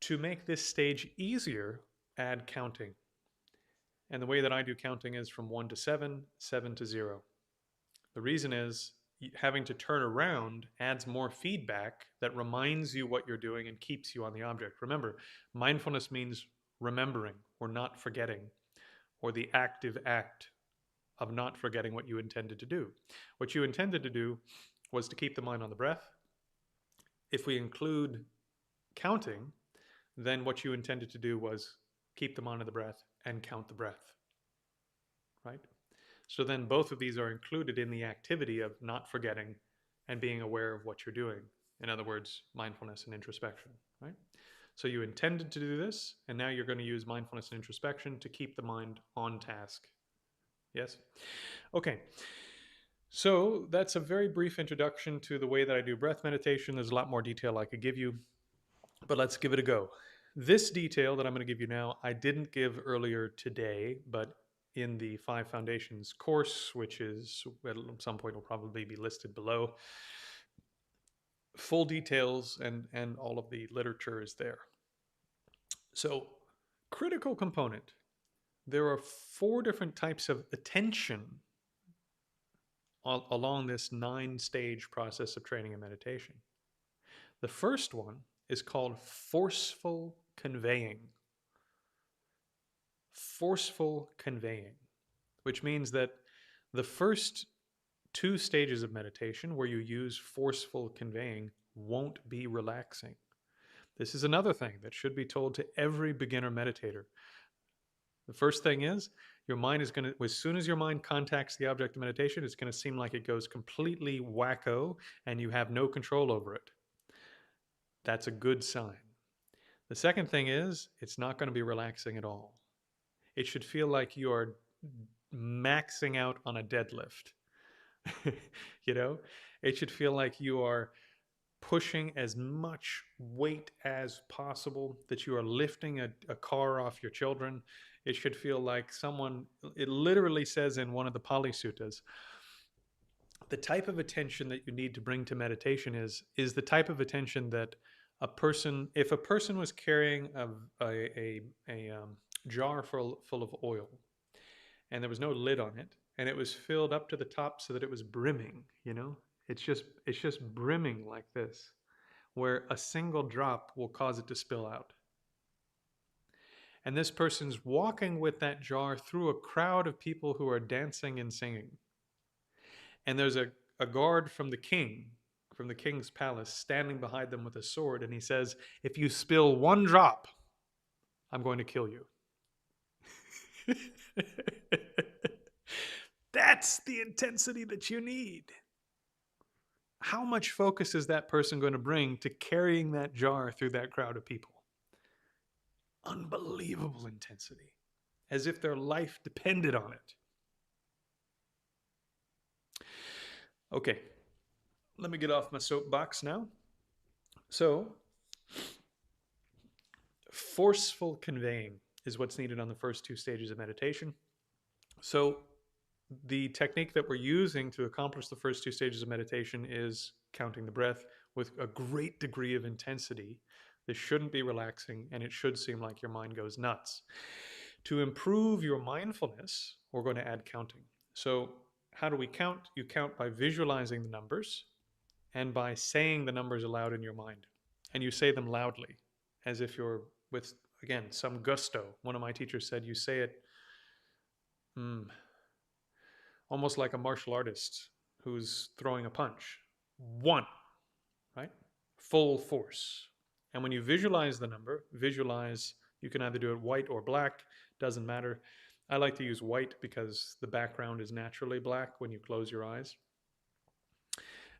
To make this stage easier, add counting. And the way that I do counting is from 1 to 7, 7 to 0. The reason is having to turn around adds more feedback that reminds you what you're doing and keeps you on the object. Remember, mindfulness means remembering or not forgetting, or the active act of not forgetting what you intended to do. What you intended to do was to keep the mind on the breath. If we include counting, then what you intended to do was keep the mind on the breath and count the breath, right? So then both of these are included in the activity of not forgetting and being aware of what you're doing. In other words, mindfulness and introspection, right? So you intended to do this, and now you're going to use mindfulness and introspection to keep the mind on task. Yes? Okay. So that's a very brief introduction to the way that I do breath meditation. There's a lot more detail I could give you, but let's give it a go. This detail that I'm going to give you now, I didn't give earlier today, but in the 5 Foundations course, which is at some point will probably be listed below, full details and all of the literature is there. So, critical component. There are 4 different types of attention along this 9-stage process of training and meditation. The first one is called forceful conveying. Forceful conveying, which means that the first 2 stages of meditation where you use forceful conveying won't be relaxing. This is another thing that should be told to every beginner meditator. The first thing is, your mind is going to, as soon as your mind contacts the object of meditation, it's going to seem like it goes completely wacko and you have no control over it. That's a good sign. The second thing is, it's not going to be relaxing at all. It should feel like you are maxing out on a deadlift. You know, it should feel like you are pushing as much weight as possible, that you are lifting a car off your children. It should feel like someone, it literally says in one of the Pali Suttas, the type of attention that you need to bring to meditation is the type of attention that a person, if a person was carrying a jar full of oil and there was no lid on it and it was filled up to the top so that it was brimming, you know, it's just brimming like this, where a single drop will cause it to spill out. And this person's walking with that jar through a crowd of people who are dancing and singing. And there's a guard from the king's palace, standing behind them with a sword, and he says, if you spill 1 drop, I'm going to kill you. That's the intensity that you need. How much focus is that person going to bring to carrying that jar through that crowd of people? Unbelievable intensity, as if their life depended on it. Okay, let me get off my soapbox now. So, forceful conveying is what's needed on the first 2 stages of meditation. So, the technique that we're using to accomplish the first 2 stages of meditation is counting the breath with a great degree of intensity. This shouldn't be relaxing, and it should seem like your mind goes nuts. To improve your mindfulness, we're going to add counting. So how do we count? You count by visualizing the numbers and by saying the numbers aloud in your mind. And you say them loudly, as if you're with, again, some gusto. One of my teachers said you say it almost like a martial artist who's throwing a punch. 1, right? Full force. And when you visualize the number, you can either do it white or black, doesn't matter. I like to use white because the background is naturally black when you close your eyes.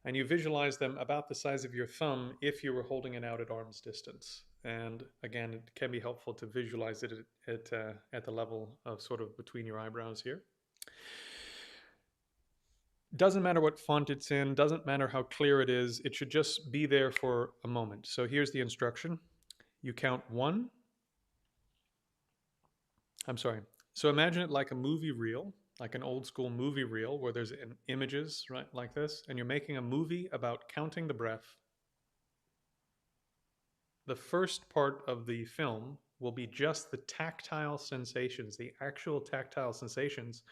And you visualize them about the size of your thumb if you were holding it out at arm's distance. And again, it can be helpful to visualize it at the level of sort of between your eyebrows here. Doesn't matter what font it's in, doesn't matter how clear it is, it should just be there for a moment. So here's the instruction. You count 1. So imagine it like a movie reel, like an old school movie reel where there's images, right, like this, and you're making a movie about counting the breath. The first part of the film will be just the tactile sensations, the actual tactile sensations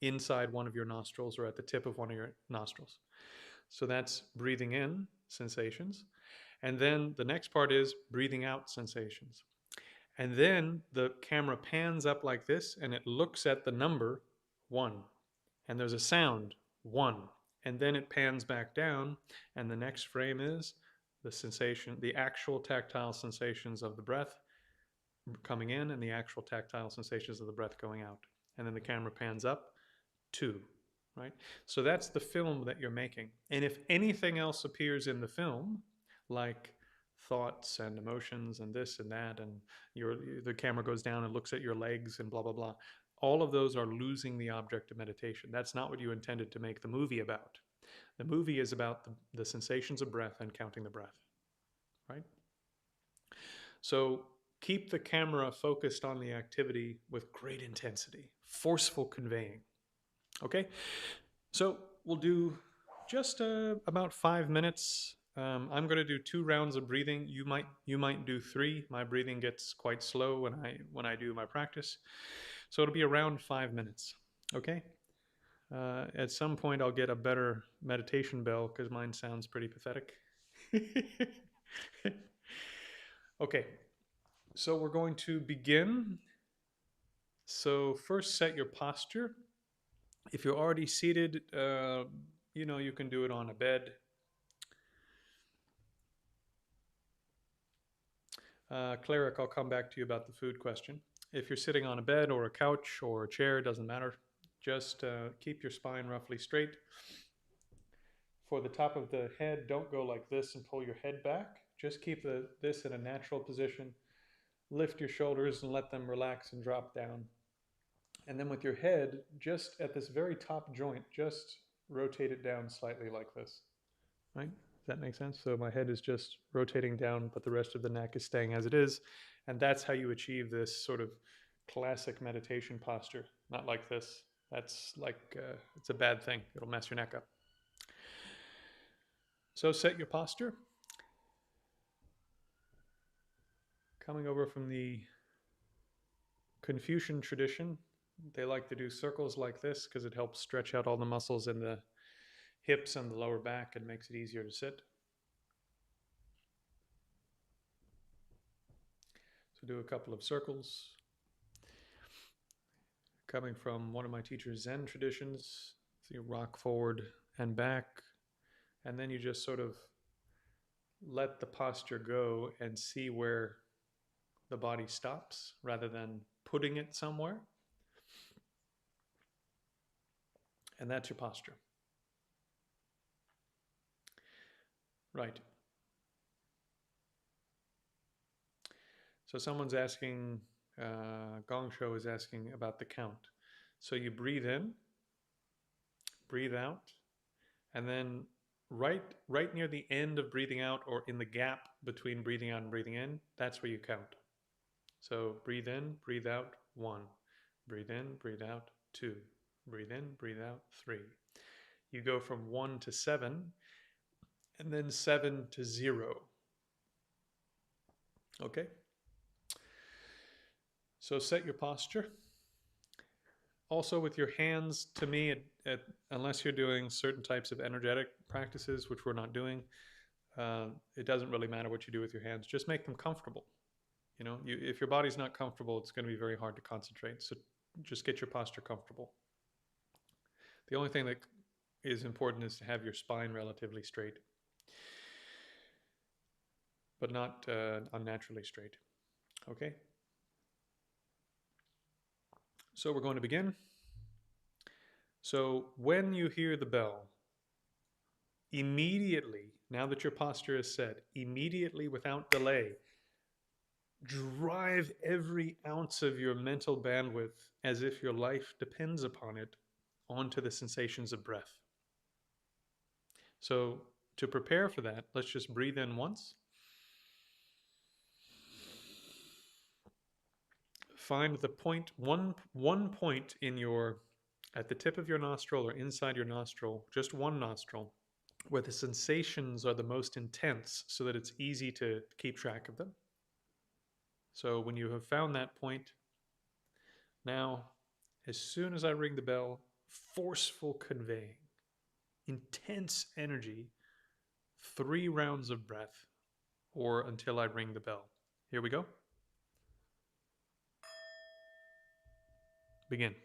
inside one of your nostrils or at the tip of one of your nostrils. So that's breathing in sensations. And then the next part is breathing out sensations. And then the camera pans up like this and it looks at the number 1. And there's a sound, 1. And then it pans back down and the next frame is the sensation, the actual tactile sensations of the breath coming in and the actual tactile sensations of the breath going out. And then the camera pans up, 2, right? So that's the film that you're making. And if anything else appears in the film, like thoughts and emotions and this and that, and the camera goes down and looks at your legs and blah, blah, blah, all of those are losing the object of meditation. That's not what you intended to make the movie about. The movie is about the sensations of breath and counting the breath, right? So keep the camera focused on the activity with great intensity, forceful conveying. Okay, so we'll do just about 5 minutes I'm going to do 2 rounds of breathing. You might do 3. My breathing gets quite slow when I do my practice, so it'll be around 5 minutes. Okay. At some point, I'll get a better meditation bell because mine sounds pretty pathetic. Okay, so we're going to begin. So first, set your posture. If you're already seated, you can do it on a bed. Cleric, I'll come back to you about the food question. If you're sitting on a bed or a couch or a chair, doesn't matter. Just keep your spine roughly straight. For the top of the head, don't go like this and pull your head back. Just keep this in a natural position. Lift your shoulders and let them relax and drop down. And then with your head, just at this very top joint, just rotate it down slightly like this. Right? Does that make sense? So my head is just rotating down, but the rest of the neck is staying as it is. And that's how you achieve this sort of classic meditation posture. Not like this. That's like, it's a bad thing. It'll mess your neck up. So set your posture. Coming over from the Confucian tradition, they like to do circles like this because it helps stretch out all the muscles in the hips and the lower back and makes it easier to sit. So do a couple of circles. Coming from one of my teacher's Zen traditions, so you rock forward and back, and then you just sort of let the posture go and see where the body stops rather than putting it somewhere. And that's your posture. Right. So someone's asking, Gong Show is asking about the count. So you breathe in, breathe out, and then right near the end of breathing out or in the gap between breathing out and breathing in, that's where you count. So breathe in, breathe out, 1. Breathe in, breathe out, 2. Breathe in, breathe out, 3. You go from 1 to 7, and then 7 to 0. Okay? So set your posture. Also with your hands, to me, unless you're doing certain types of energetic practices, which we're not doing, it doesn't really matter what you do with your hands. Just make them comfortable. If your body's not comfortable, it's going to be very hard to concentrate. So just get your posture comfortable. The only thing that is important is to have your spine relatively straight, but not unnaturally straight. Okay? So we're going to begin. So when you hear the bell, immediately, now that your posture is set, immediately without delay, drive every ounce of your mental bandwidth as if your life depends upon it onto the sensations of breath. So to prepare for that, let's just breathe in once. Find the point, one point at the tip of your nostril or inside your nostril, just one nostril, where the sensations are the most intense so that it's easy to keep track of them. So when you have found that point, now, as soon as I ring the bell, forceful conveying, intense energy, 3 rounds of breath, or until I ring the bell. Here we go. Begin.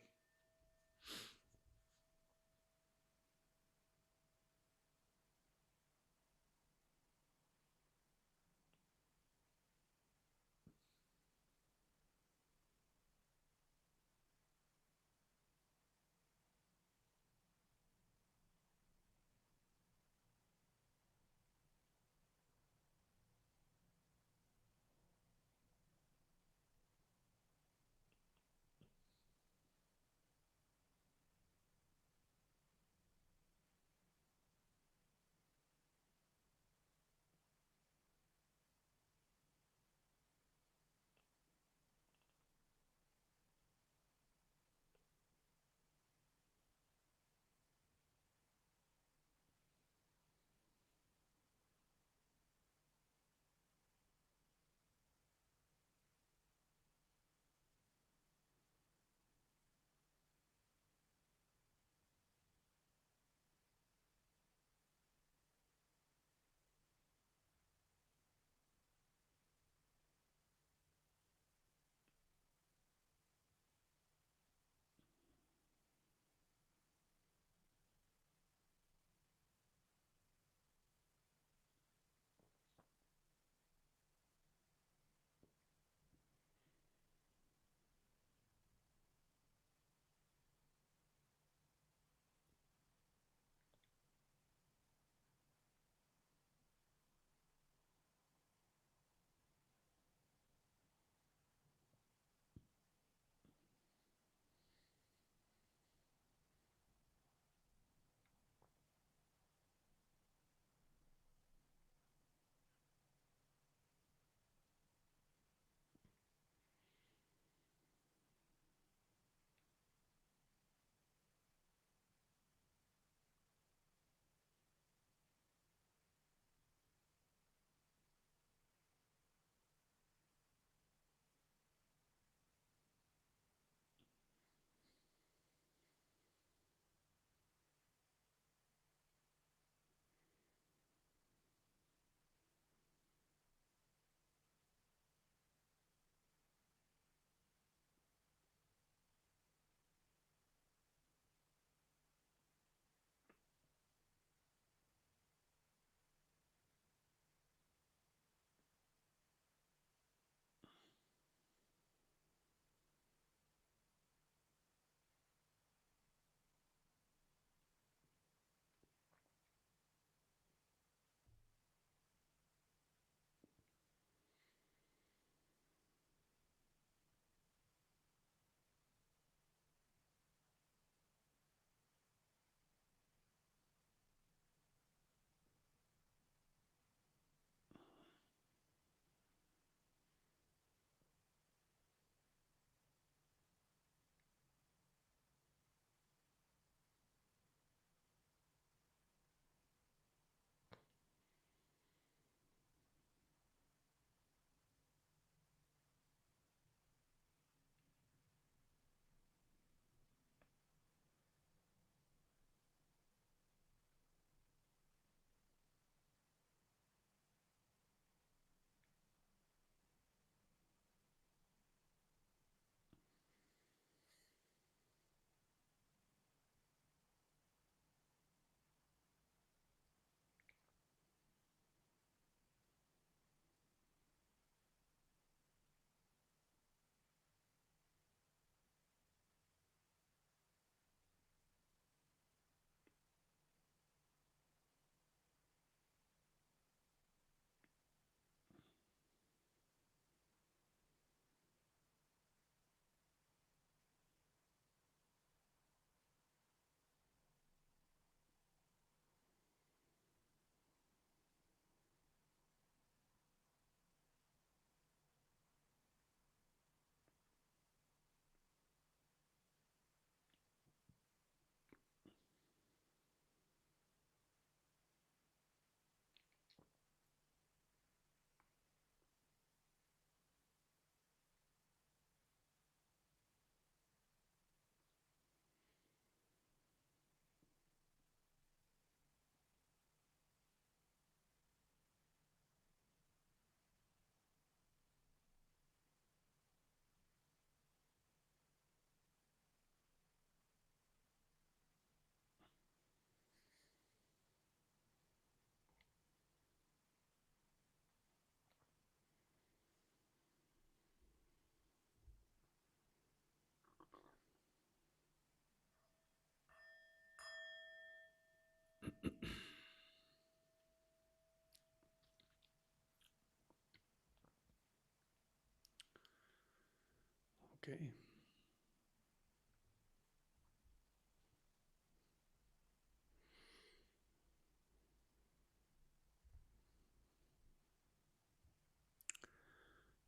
Okay.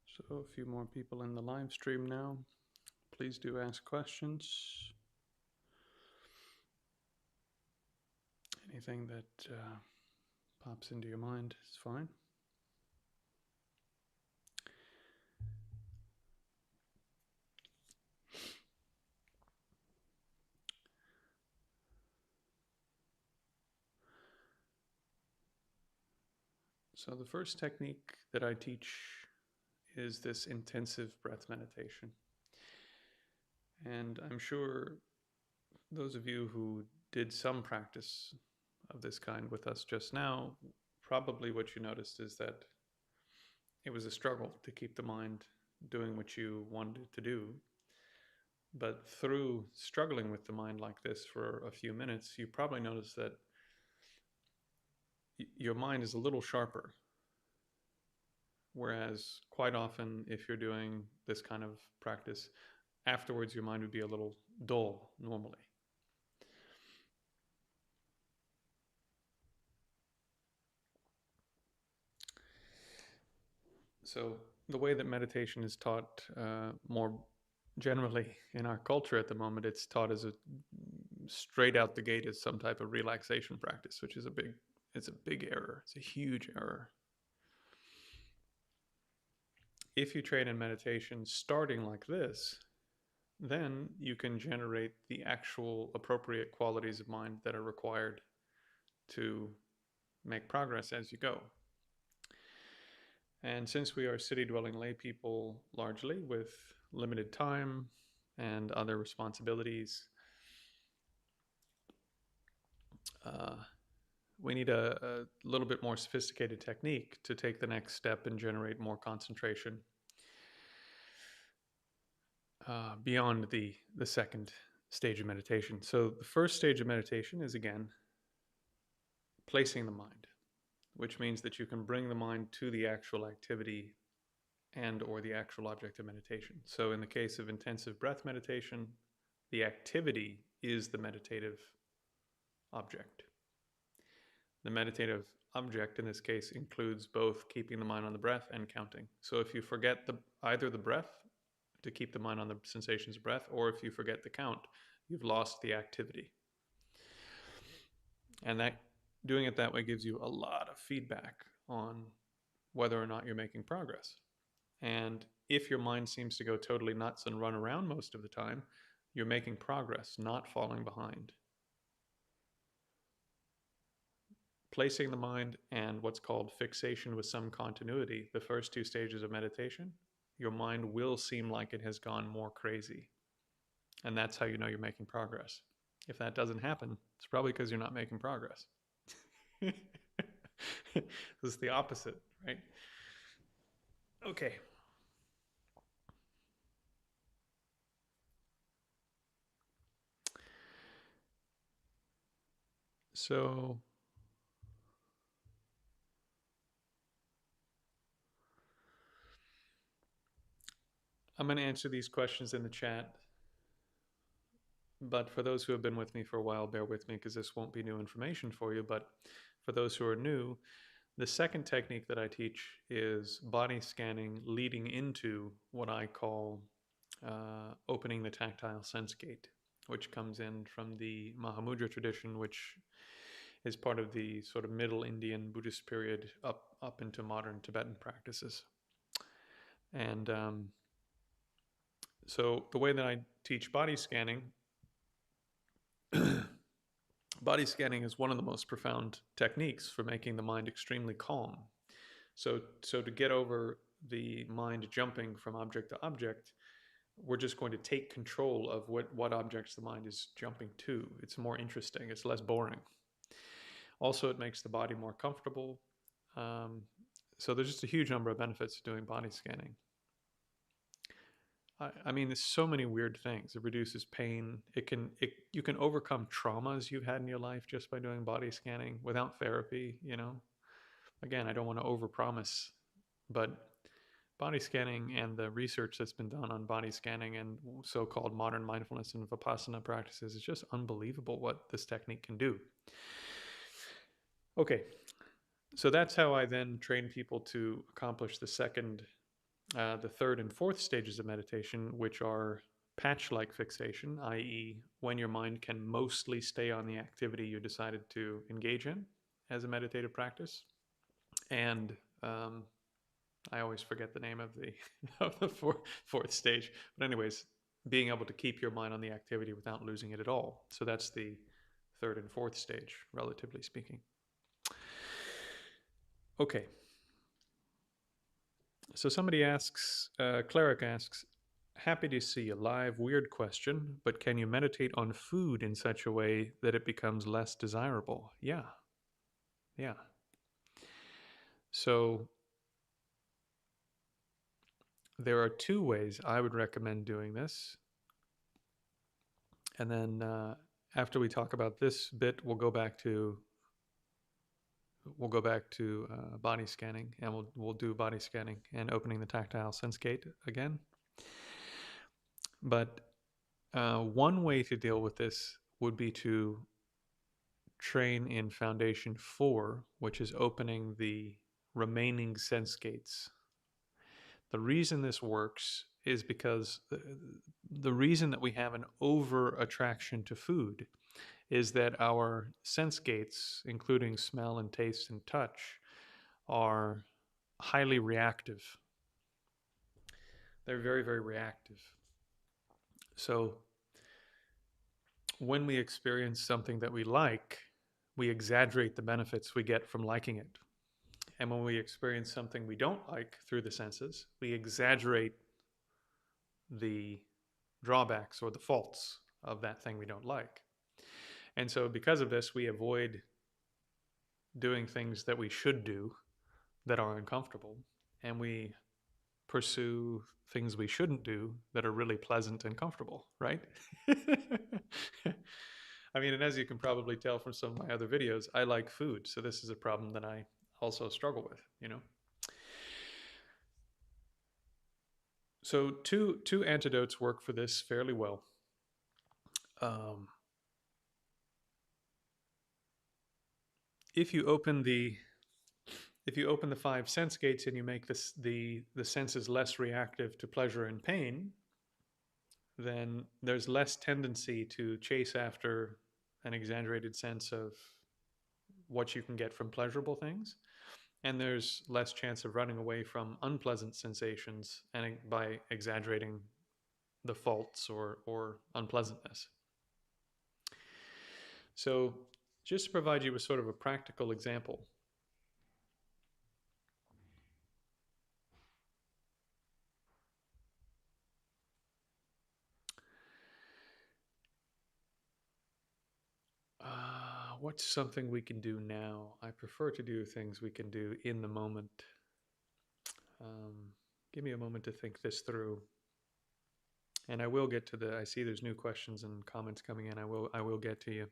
So a few more people in the live stream now. Please do ask questions. Anything that pops into your mind is fine. So the first technique that I teach is this intensive breath meditation. And I'm sure those of you who did some practice of this kind with us just now, probably what you noticed is that it was a struggle to keep the mind doing what you wanted it to do. But through struggling with the mind like this for a few minutes, you probably notice that your mind is a little sharper. Whereas quite often, if you're doing this kind of practice, afterwards your mind would be a little dull normally. So the way that meditation is taught more generally in our culture at the moment, it's taught as a straight out the gate as some type of relaxation practice, which is it's a big error. It's a huge error. If you train in meditation starting like this, then you can generate the actual appropriate qualities of mind that are required to make progress as you go. And since we are city-dwelling lay people largely with limited time and other responsibilities, we need a little bit more sophisticated technique to take the next step and generate more concentration beyond the second stage of meditation. So the first stage of meditation is, again, placing the mind, which means that you can bring the mind to the actual activity and or the actual object of meditation. So in the case of intensive breath meditation, the activity is the meditative object. The meditative object in this case includes both keeping the mind on the breath and counting. So if you forget either the breath to keep the mind on the sensations of breath, or if you forget the count, you've lost the activity. And that doing it that way gives you a lot of feedback on whether or not you're making progress. And if your mind seems to go totally nuts and run around most of the time, you're making progress, not falling behind. Placing the mind and what's called fixation with some continuity, the first two stages of meditation, your mind will seem like it has gone more crazy. And that's how you know you're making progress. If that doesn't happen, it's probably because you're not making progress. This is the opposite, right? Okay. So I'm going to answer these questions in the chat. But for those who have been with me for a while, bear with me because this won't be new information for you. But for those who are new, the second technique that I teach is body scanning leading into what I call opening the tactile sense gate, which comes in from the Mahamudra tradition, which is part of the sort of Middle Indian Buddhist period up into modern Tibetan practices. And so the way that I teach body scanning, body scanning is one of the most profound techniques for making the mind extremely calm. So to get over the mind jumping from object to object, we're just going to take control of what objects the mind is jumping to. It's more interesting. It's less boring. Also, it makes the body more comfortable. So there's just a huge number of benefits to doing body scanning. I mean, there's so many weird things. It reduces pain. You can overcome traumas you've had in your life just by doing body scanning without therapy, you know. Again, I don't want to overpromise, but body scanning and the research that's been done on body scanning and so-called modern mindfulness and Vipassana practices is just unbelievable what this technique can do. Okay, so that's how I then train people to accomplish the third and fourth stages of meditation, which are patch-like fixation, i.e., when your mind can mostly stay on the activity you decided to engage in as a meditative practice, and I always forget the name of the of the fourth stage. But anyways, being able to keep your mind on the activity without losing it at all. So that's the third and fourth stage, relatively speaking. Okay. So somebody asks, Cleric asks, happy to see you live. Weird question, but can you meditate on food in such a way that it becomes less desirable? Yeah. Yeah. So there are two ways I would recommend doing this. And then after we talk about this bit, we'll go back to body scanning, and we'll do body scanning and opening the tactile sense gate again. But one way to deal with this would be to train in Foundation 4, which is opening the remaining sense gates. The reason this works is because the reason that we have an over attraction to food is that our sense gates, including smell and taste and touch, are highly reactive. They're very, very reactive. So when we experience something that we like, we exaggerate the benefits we get from liking it. And when we experience something we don't like through the senses, we exaggerate the drawbacks or the faults of that thing we don't like. And so because of this, we avoid doing things that we should do that are uncomfortable, and we pursue things we shouldn't do that are really pleasant and comfortable, right? I mean, and as you can probably tell from some of my other videos, I like food, so this is a problem that I also struggle with, you know? So two antidotes work for this fairly well. If you open the five sense gates and you make the senses less reactive to pleasure and pain, then there's less tendency to chase after an exaggerated sense of what you can get from pleasurable things, and there's less chance of running away from unpleasant sensations and by exaggerating the faults or unpleasantness. So just to provide you with sort of a practical example, what's something we can do now? I prefer to do things we can do in the moment. Give me a moment to think this through. And I will get to I see there's new questions and comments coming in. I will get to you.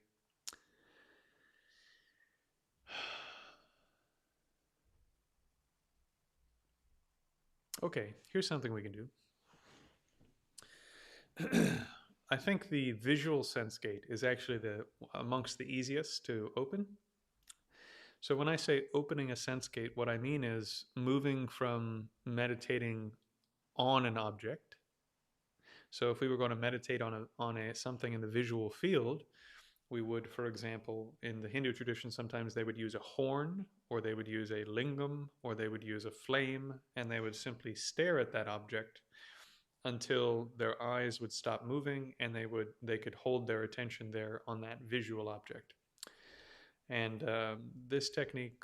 Okay, here's something we can do. I think the visual sense gate is actually amongst the easiest to open. So when I say opening a sense gate, what I mean is moving from meditating on an object. So if we were going to meditate on something in the visual field, we would, for example, in the Hindu tradition, sometimes they would use a horn, or they would use a lingam, or they would use a flame, and they would simply stare at that object until their eyes would stop moving and they could hold their attention there on that visual object. And this technique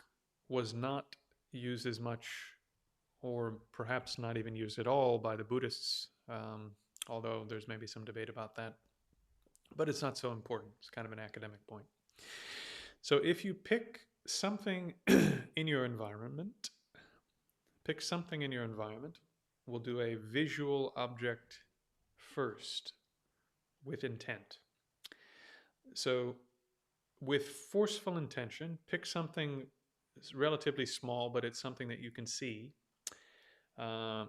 was not used as much, or perhaps not even used at all, by the Buddhists, although there's maybe some debate about that. But it's not so important. It's kind of an academic point. So if you pick something in your environment, we'll do a visual object first with intent. So with forceful intention, pick something relatively small, but it's something that you can see. Uh,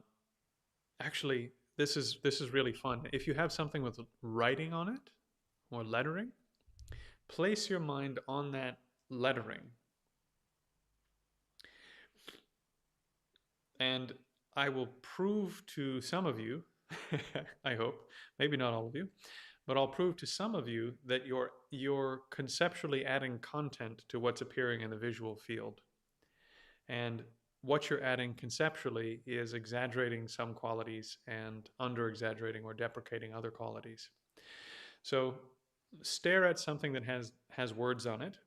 Actually, this is really fun. If you have something with writing on it or lettering, place your mind on that lettering. And I will prove to some of you, I hope, maybe not all of you, but I'll prove to some of you that you're conceptually adding content to what's appearing in the visual field. And what you're adding conceptually is exaggerating some qualities and under exaggerating or deprecating other qualities. So stare at something that has words on it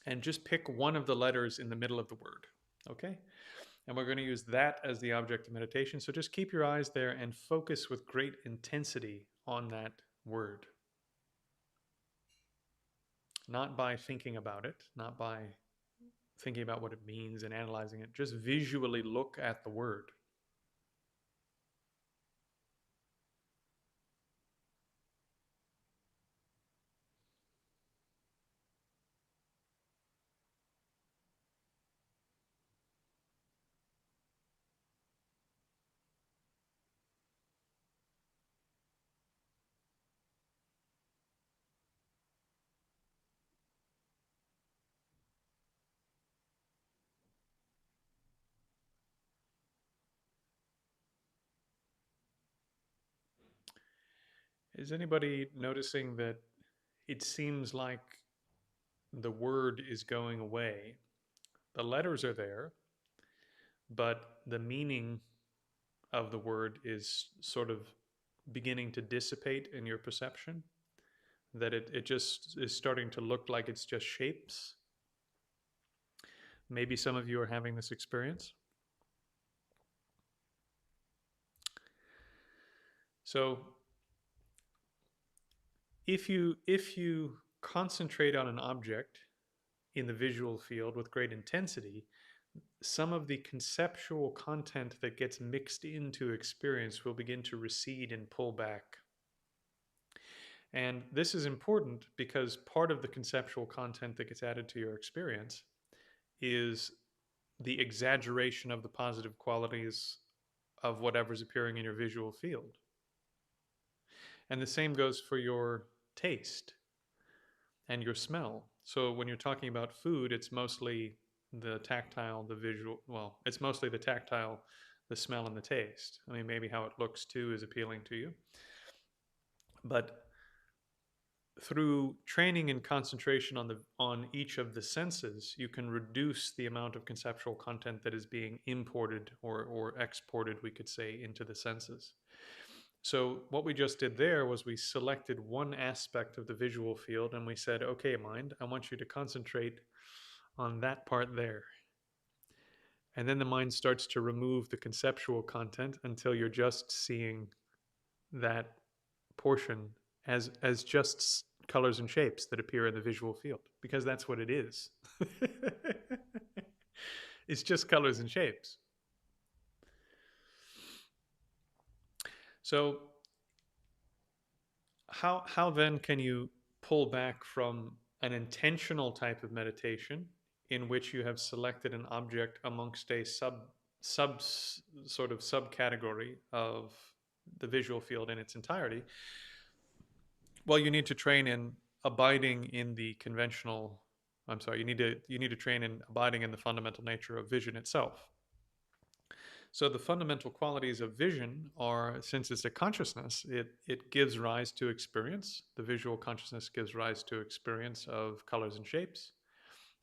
and just pick one of the letters in the middle of the word. Okay? And we're going to use that as the object of meditation. So just keep your eyes there and focus with great intensity on that word. Not by thinking about it, not by thinking about what it means and analyzing it. Just visually look at the word. Is anybody noticing that it seems like the word is going away? The letters are there, but the meaning of the word is sort of beginning to dissipate in your perception? That it just is starting to look like it's just shapes? Maybe some of you are having this experience. So if you concentrate on an object in the visual field with great intensity, some of the conceptual content that gets mixed into experience will begin to recede and pull back. And this is important because part of the conceptual content that gets added to your experience is the exaggeration of the positive qualities of whatever's appearing in your visual field. And the same goes for your taste and your smell. So when you're talking about food, it's mostly the tactile, the visual, well, it's mostly the tactile, the smell, and the taste. I mean, maybe how it looks too is appealing to you. But through training and concentration on each of the senses, you can reduce the amount of conceptual content that is being imported or exported, we could say, into the senses. So what we just did there was we selected one aspect of the visual field and we said, okay, mind, I want you to concentrate on that part there. And then the mind starts to remove the conceptual content until you're just seeing that portion as just colors and shapes that appear in the visual field, because that's what it is. It's just colors and shapes. So how then can you pull back from an intentional type of meditation in which you have selected an object amongst a sub sort of subcategory of the visual field in its entirety? Well, you need to train in abiding in the conventional. I'm sorry. You need to train in abiding in the fundamental nature of vision itself. So the fundamental qualities of vision are, since it's a consciousness, it gives rise to experience. The visual consciousness gives rise to experience of colors and shapes,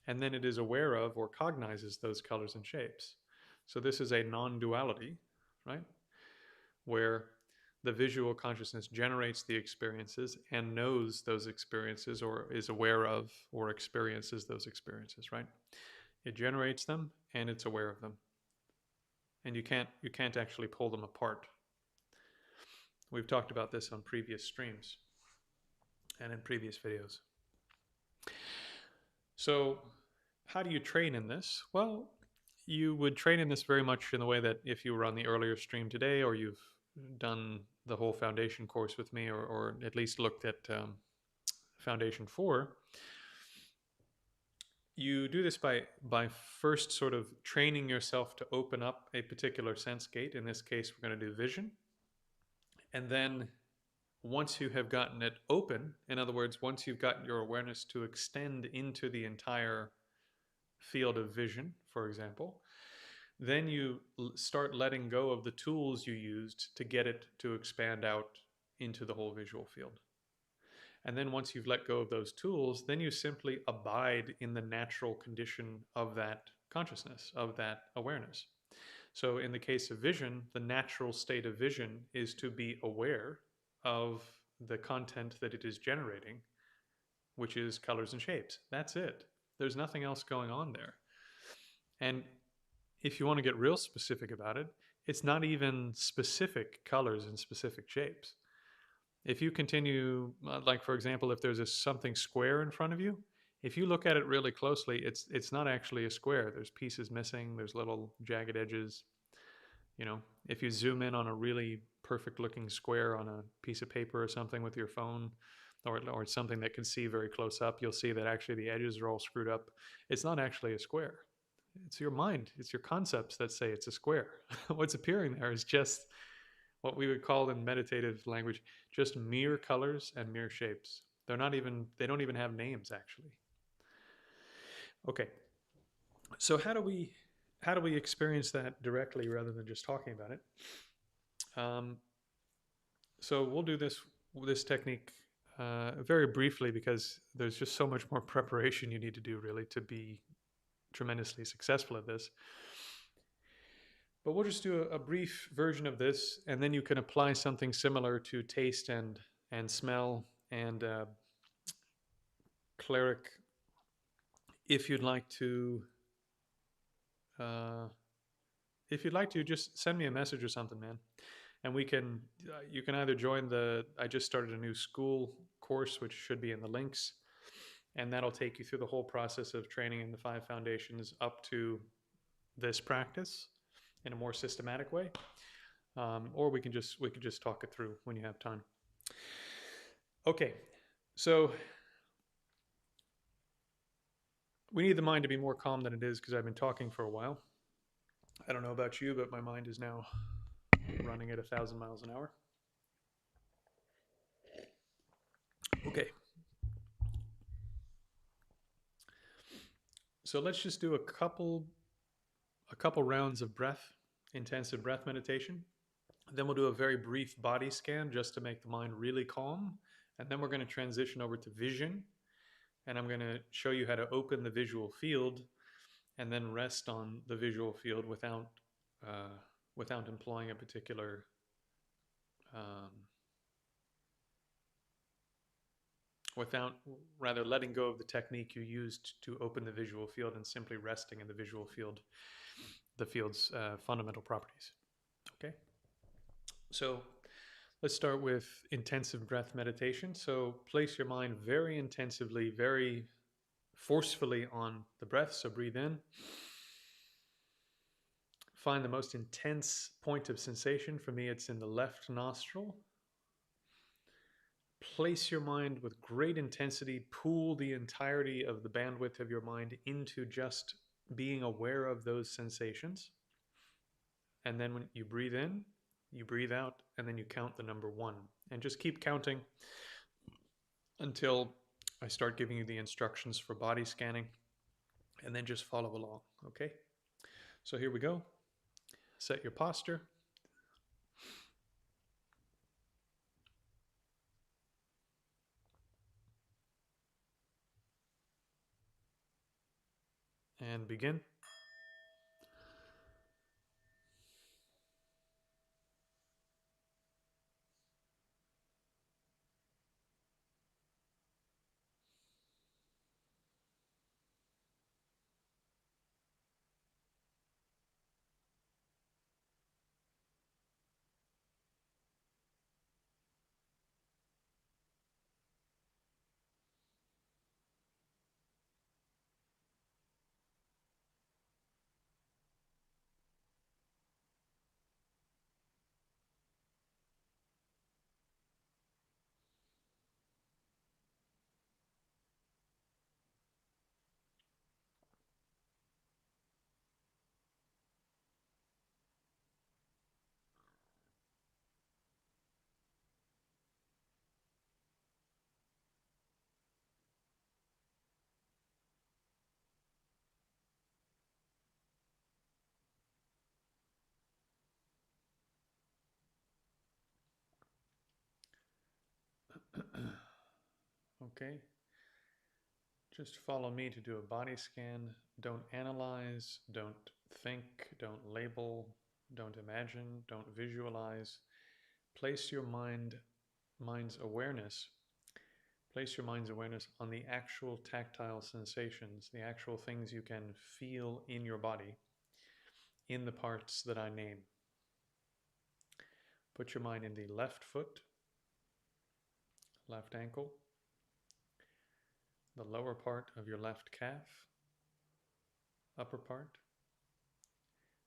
and then it is aware of or cognizes those colors and shapes. So this is a non-duality, right? Where the visual consciousness generates the experiences and knows those experiences or is aware of or experiences those experiences, right? It generates them and it's aware of them. And you can't actually pull them apart. We've talked about this on previous streams and in previous videos. So how do you train in this? Well, you would train in this very much in the way that if you were on the earlier stream today, or you've done the whole foundation course with me, or at least looked at Foundation 4, you do this by first sort of training yourself to open up a particular sense gate. In this case, we're going to do vision. And then once you have gotten it open, in other words, once you've gotten your awareness to extend into the entire field of vision, for example, then you start letting go of the tools you used to get it to expand out into the whole visual field. And then once you've let go of those tools, then you simply abide in the natural condition of that consciousness, of that awareness. So in the case of vision, the natural state of vision is to be aware of the content that it is generating, which is colors and shapes. That's it. There's nothing else going on there. And if you want to get real specific about it, it's not even specific colors and specific shapes. If you continue, like for example, if there's something square in front of you, if you look at it really closely, it's not actually a square. There's pieces missing. There's little jagged edges. You know, if you zoom in on a really perfect looking square on a piece of paper or something with your phone, or something that can see very close up, you'll see that actually the edges are all screwed up. It's not actually a square. It's your mind. It's your concepts that say it's a square. What's appearing there is just what we would call in meditative language just mere colors and mere shapes. They don't even have names actually. Okay. So how do we experience that directly rather than just talking about it? So we'll do this technique very briefly because there's just so much more preparation you need to do really to be tremendously successful at this. But we'll just do a brief version of this, and then you can apply something similar to taste and smell and cleric if you'd like to. If you'd like to, just send me a message or something, man, and we can. You can either join the. I just started a new school course, which should be in the links, and that'll take you through the whole process of training in the 5 foundations up to this practice in a more systematic way. Or we could just talk it through when you have time. Okay, so we need the mind to be more calm than it is because I've been talking for a while. I don't know about you, but my mind is now running at 1,000 miles an hour. Okay. So let's just do a couple rounds of intensive breath meditation. Then we'll do a very brief body scan just to make the mind really calm. And then we're going to transition over to vision. And I'm going to show you how to open the visual field and then rest on the visual field without employing a particular without rather letting go of the technique you used to open the visual field and simply resting in the visual field, the field's fundamental properties. Okay, so let's start with intensive breath meditation. So place your mind very intensively, very forcefully on the breath. So breathe in. Find the most intense point of sensation. For me, it's in the left nostril. Place your mind with great intensity, pool the entirety of the bandwidth of your mind into just being aware of those sensations. And then when you breathe in, you breathe out, and then you count the number 1. And just keep counting until I start giving you the instructions for body scanning, and then just follow along, okay? So here we go. Set your posture. And begin. Okay. Just follow me to do a body scan. Don't analyze, don't think, don't label, don't imagine, don't visualize. Place your mind's awareness. Place your mind's awareness on the actual tactile sensations, the actual things you can feel in your body, in the parts that I name. Put your mind in the left foot, left ankle, the lower part of your left calf, upper part,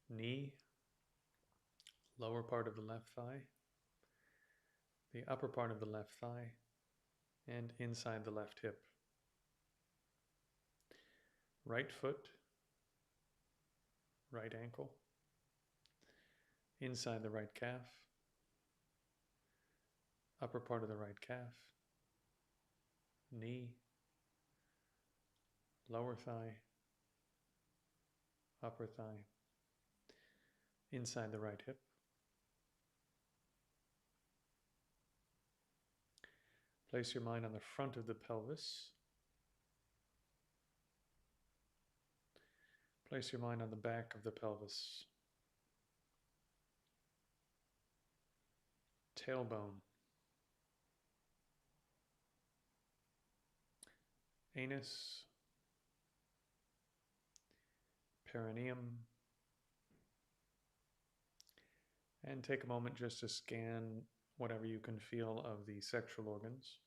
knee, lower part of the left thigh, the upper part of the left thigh, and inside the left hip. Right foot, right ankle, inside the right calf, upper part of the right calf, knee, lower thigh, upper thigh, inside the right hip. Place your mind on the front of the pelvis. Place your mind on the back of the pelvis. Tailbone. Anus. Perineum. And take a moment just to scan whatever you can feel of the sexual organs.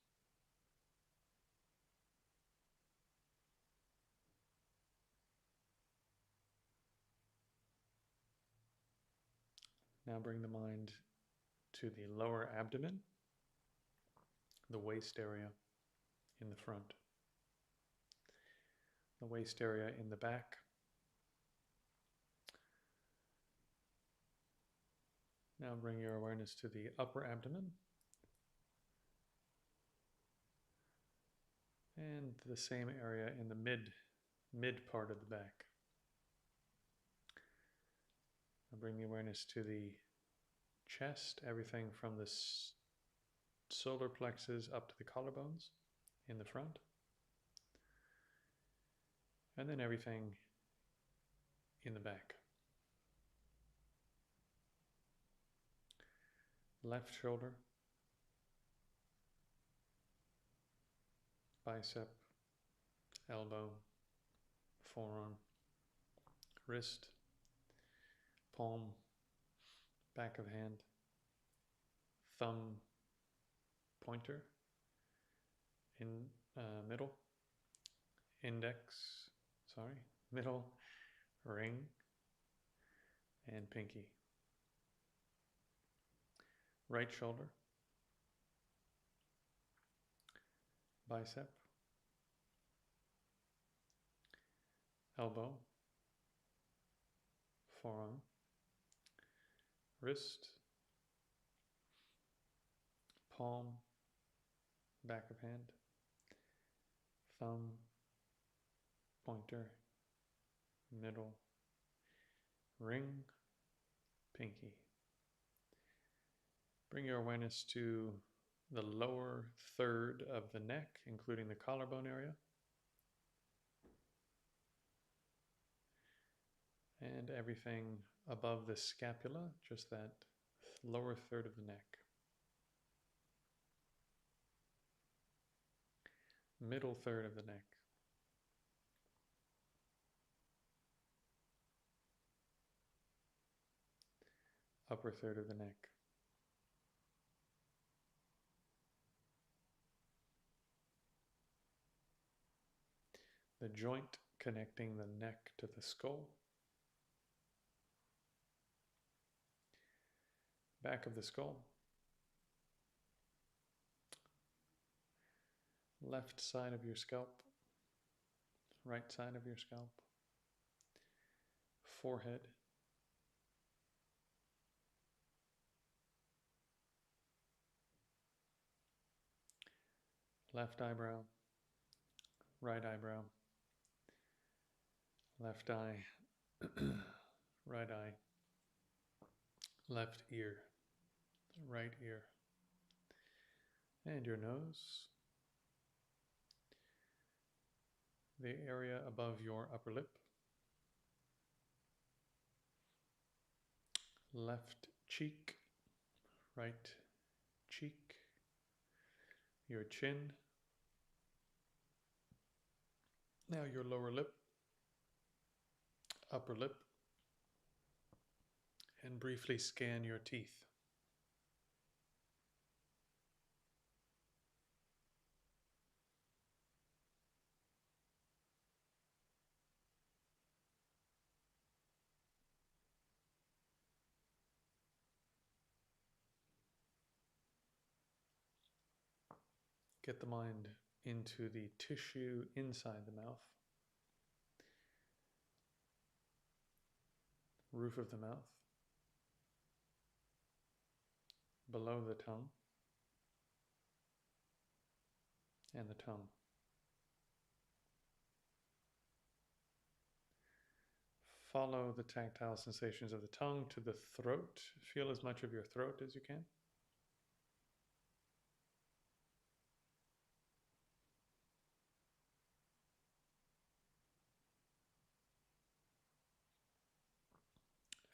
Now bring the mind to the lower abdomen, the waist area in the front, the waist area in the back, now bring your awareness to the upper abdomen and the same area in the mid part of the back. Now bring the awareness to the chest, everything from the solar plexus up to the collarbones in the front, and then everything in the back. Left shoulder, bicep, elbow, forearm, wrist, palm, back of hand, thumb, pointer, in middle, middle, ring, and pinky. Right shoulder, bicep, elbow, forearm, wrist, palm, back of hand, thumb, pointer, middle, ring, pinky. Bring your awareness to the lower third of the neck, including the collarbone area, and everything above the scapula, just that lower third of the neck. Middle third of the neck. Upper third of the neck. The joint connecting the neck to the skull. Back of the skull. Left side of your scalp. Right side of your scalp. Forehead. Left eyebrow. Right eyebrow. Left eye. Right eye. Left ear. Right ear. And your nose. the area above your upper lip, left cheek, right cheek, your chin, now your lower lip, upper lip, and briefly scan your teeth. Get the mind into the tissue inside the mouth, roof of the mouth, below the tongue, and the tongue. Follow the tactile sensations of the tongue to the throat. Feel as much of your throat as you can.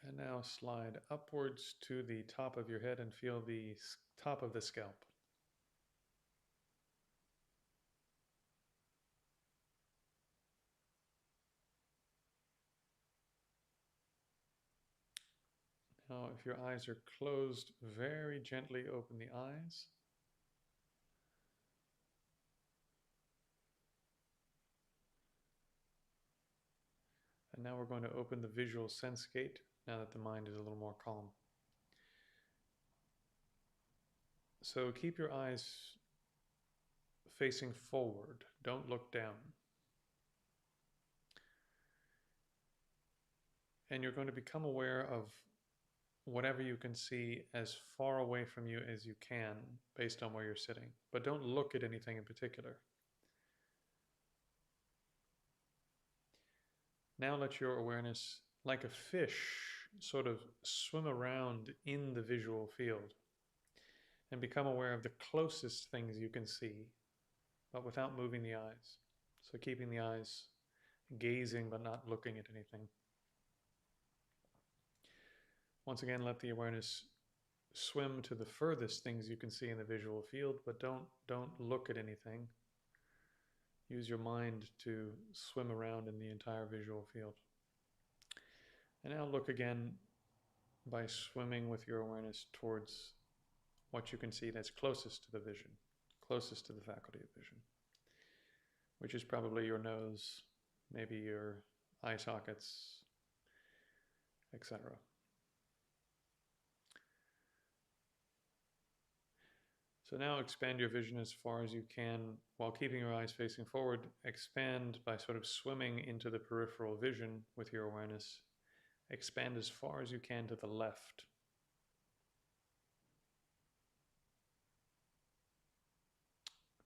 And now slide upwards to the top of your head and feel the top of the scalp. Now, if your eyes are closed, very gently open the eyes. And now we're going to open the visual sense gate now that the mind is a little more calm. So keep your eyes facing forward. Don't look down. And you're going to become aware of whatever you can see as far away from you as you can based on where you're sitting. But don't look at anything in particular. Now let your awareness, like a fish, sort of swim around in the visual field and become aware of the closest things you can see, but without moving the eyes. So keeping the eyes gazing but not looking at anything. Once again, let the awareness swim to the furthest things you can see in the visual field, but don't look at anything. Use your mind to swim around in the entire visual field. And now look again by swimming with your awareness towards what you can see that's closest to the vision, closest to the faculty of vision, which is probably your nose, maybe your eye sockets, etc. So now expand your vision as far as you can while keeping your eyes facing forward. Expand by sort of swimming into the peripheral vision with your awareness. Expand as far as you can to the left.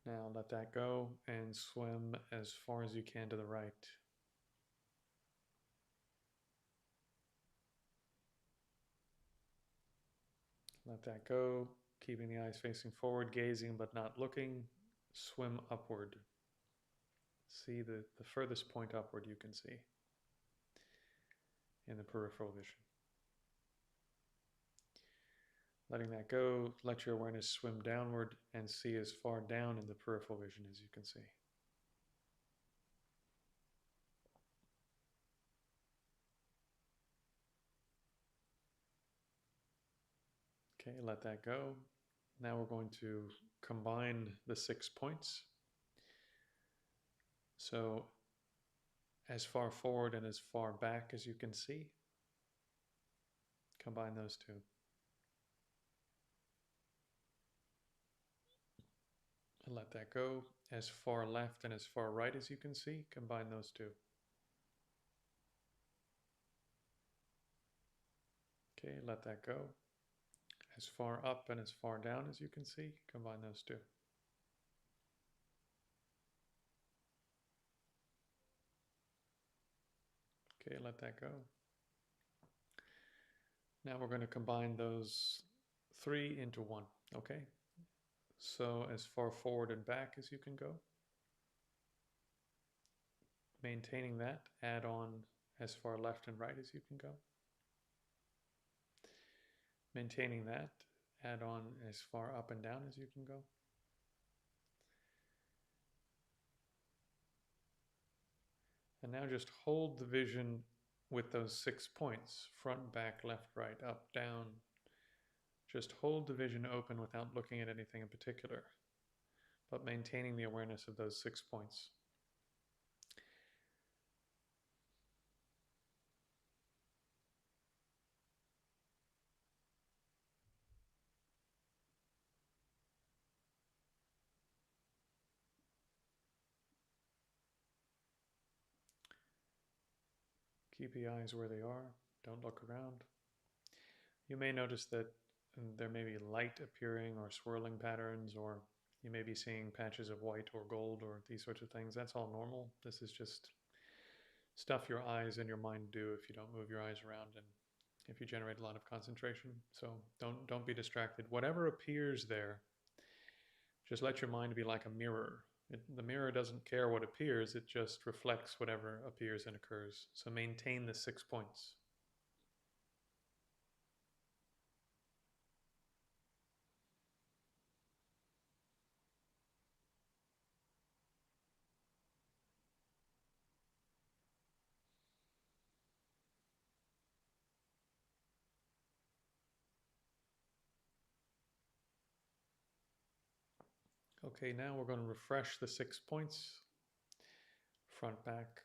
Now let that go and swim as far as you can to the right. Let that go, keeping the eyes facing forward, gazing but not looking. Swim upward. See the furthest point upward you can see in the peripheral vision. Letting that go, let your awareness swim downward and see as far down in the peripheral vision as you can see. Okay, let that go. Now we're going to combine the 6 points. So as far forward and as far back as you can see, combine those two. And let that go. As far left and as far right as you can see, combine those two. Okay, let that go. As far up and as far down as you can see, combine those two. Okay, let that go. Now we're going to combine those 3 into 1, okay? So as far forward and back as you can go. Maintaining that, add on as far left and right as you can go. Maintaining that, add on as far up and down as you can go. And now just hold the vision with those 6 points, front, back, left, right, up, down. Just hold the vision open without looking at anything in particular, but maintaining the awareness of those 6 points. Keep the eyes where they are. Don't look around. You may notice that there may be light appearing or swirling patterns, or you may be seeing patches of white or gold or these sorts of things. That's all normal. This is just stuff your eyes and your mind do if you don't move your eyes around and if you generate a lot of concentration. So don't be distracted. Whatever appears there, just let your mind be like a mirror. The mirror doesn't care what appears, it just reflects whatever appears and occurs. So maintain the 6 points. Okay, now we're going to refresh the 6 points, front, back,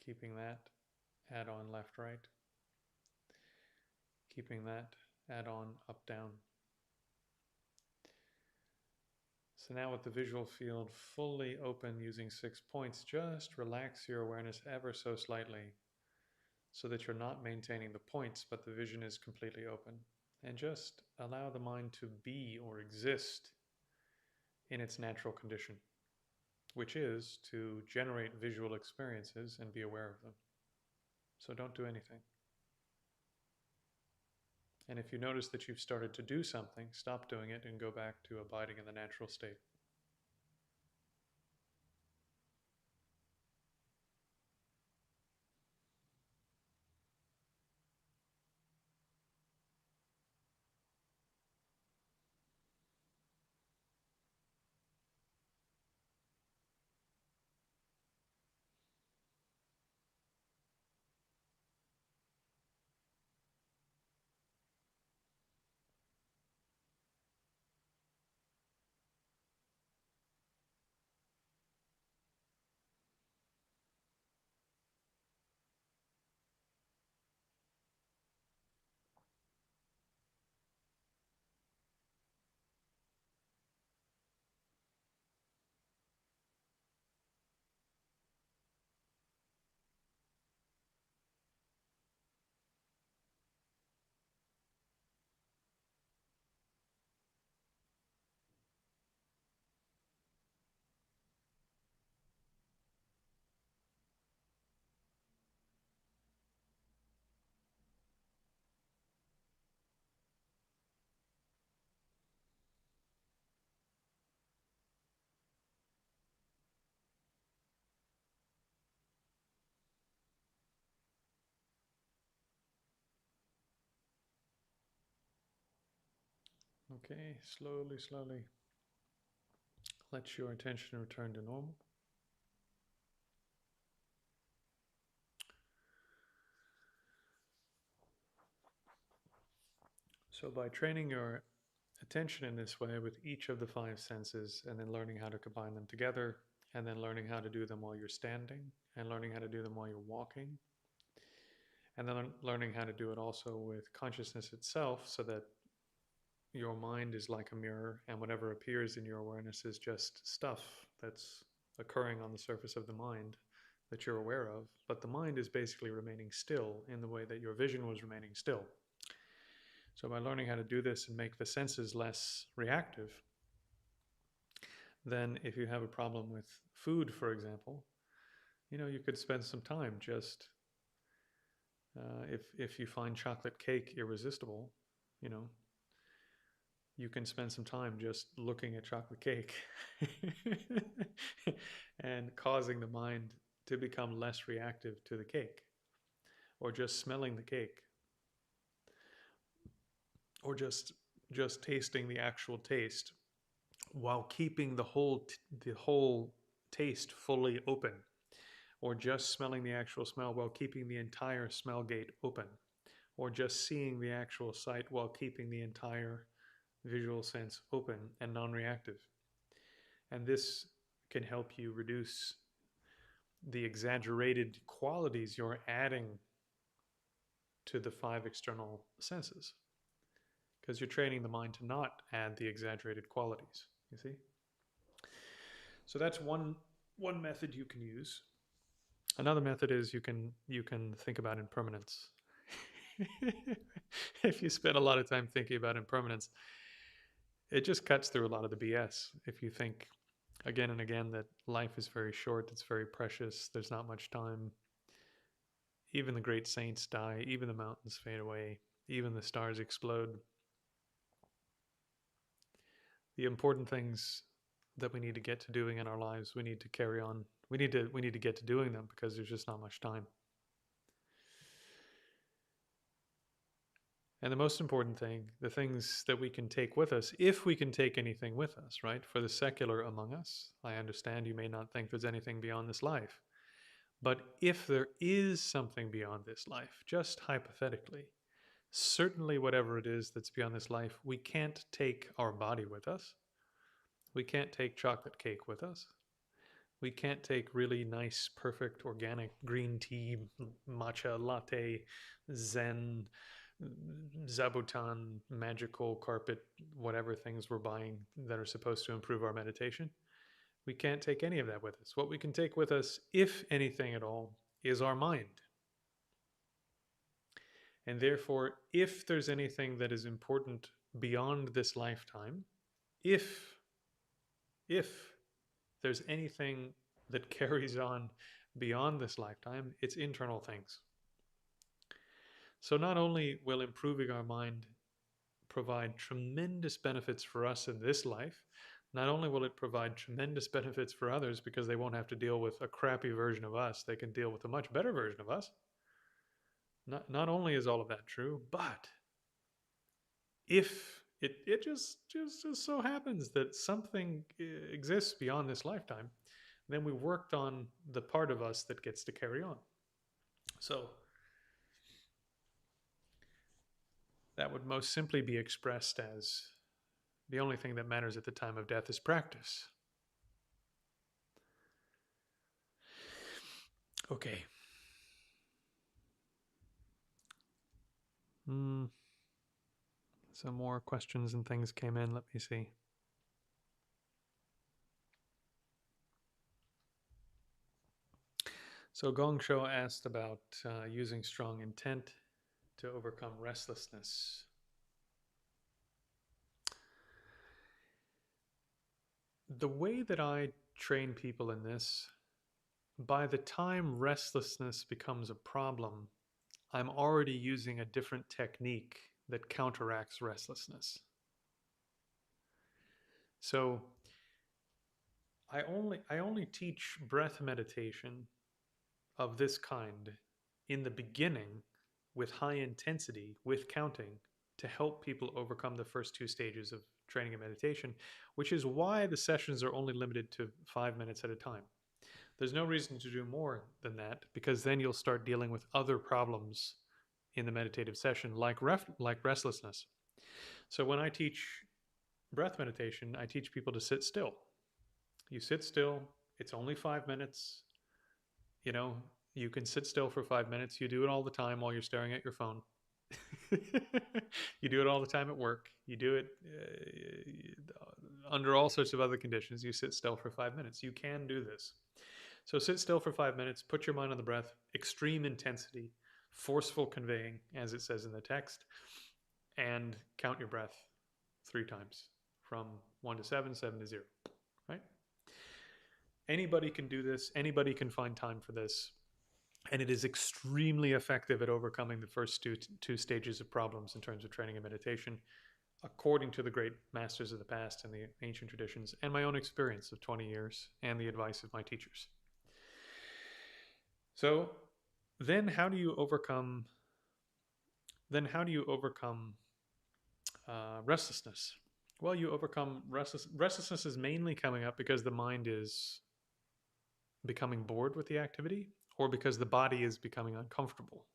keeping that, add on left, right, keeping that, add on up, down. So now with the visual field fully open using 6 points, just relax your awareness ever so slightly so that you're not maintaining the points, but the vision is completely open. And just allow the mind to be or exist in its natural condition, which is to generate visual experiences and be aware of them. So don't do anything. And if you notice that you've started to do something, stop doing it and go back to abiding in the natural state. Okay, slowly, slowly let your attention return to normal. So by training your attention in this way with each of the 5 senses and then learning how to combine them together and then learning how to do them while you're standing and learning how to do them while you're walking and then learning how to do it also with consciousness itself so that your mind is like a mirror and whatever appears in your awareness is just stuff that's occurring on the surface of the mind that you're aware of, but the mind is basically remaining still in the way that your vision was remaining still. So by learning how to do this and make the senses less reactive, then if you have a problem with food, for example, you could spend some time just, if you find chocolate cake irresistible, you know, you can spend some time just looking at chocolate cake and causing the mind to become less reactive to the cake, or just smelling the cake, or just tasting the actual taste while keeping the whole taste fully open, or just smelling the actual smell while keeping the entire smell gate open, or just seeing the actual sight while keeping the entire visual sense open and non-reactive. And this can help you reduce the exaggerated qualities you're adding to the five external senses, because you're training the mind to not add the exaggerated qualities, you see? So that's one method you can use. Another method is you can think about impermanence. If you spend a lot of time thinking about impermanence, it just cuts through a lot of the BS. If you think again and again that life is very short, it's very precious, there's not much time. Even the great saints die, even the mountains fade away, even the stars explode. The important things that we need to get to doing in our lives, we need to carry on. We need to get to doing them because there's just not much time. And the most important thing, the things that we can take with us, if we can take anything with us, right? For the secular among us, I understand you may not think there's anything beyond this life. But if there is something beyond this life, just hypothetically, certainly whatever it is that's beyond this life, we can't take our body with us. We can't take chocolate cake with us. We can't take really nice, perfect, organic green tea, matcha latte, zen, zabuton, magical carpet, whatever things we're buying that are supposed to improve our meditation. We can't take any of that with us. What we can take with us, if anything at all, is our mind. And therefore, if there's anything that is important beyond this lifetime, if there's anything that carries on beyond this lifetime, it's internal things. So not only will improving our mind provide tremendous benefits for us in this life, not only will it provide tremendous benefits for others because they won't have to deal with a crappy version of us, they can deal with a much better version of us. Not only is all of that true, but if it just so happens that something exists beyond this lifetime, then we worked on the part of us that gets to carry on. So that would most simply be expressed as the only thing that matters at the time of death is practice. Okay. Some more questions and things came in. Let me see. So Gong Shou asked about using strong intent to overcome restlessness. The way that I train people in this, by the time restlessness becomes a problem, I'm already using a different technique that counteracts restlessness. So I only teach breath meditation of this kind in the beginning with high intensity, with counting, to help people overcome the first two stages of training and meditation, which is why the sessions are only limited to 5 minutes at a time. There's no reason to do more than that, because then you'll start dealing with other problems in the meditative session, like restlessness. So when I teach breath meditation, I teach people to sit still. You sit still, it's only 5 minutes. You know, you can sit still for 5 minutes. You do it all the time while you're staring at your phone. You do it all the time at work. You do it under all sorts of other conditions. You sit still for 5 minutes. You can do this. So sit still for 5 minutes, put your mind on the breath, extreme intensity, forceful conveying, as it says in the text, and count your breath 3 times from 1 to 7, 7 to 0, right? Anybody can do this. Anybody can find time for this. And it is extremely effective at overcoming the first two stages of problems in terms of training and meditation. according to the great masters of the past and the ancient traditions, and my own experience of 20 years and the advice of my teachers. So then how do you overcome restlessness? Well, you overcome restlessness is mainly coming up because the mind is becoming bored with the activity, or because the body is becoming uncomfortable.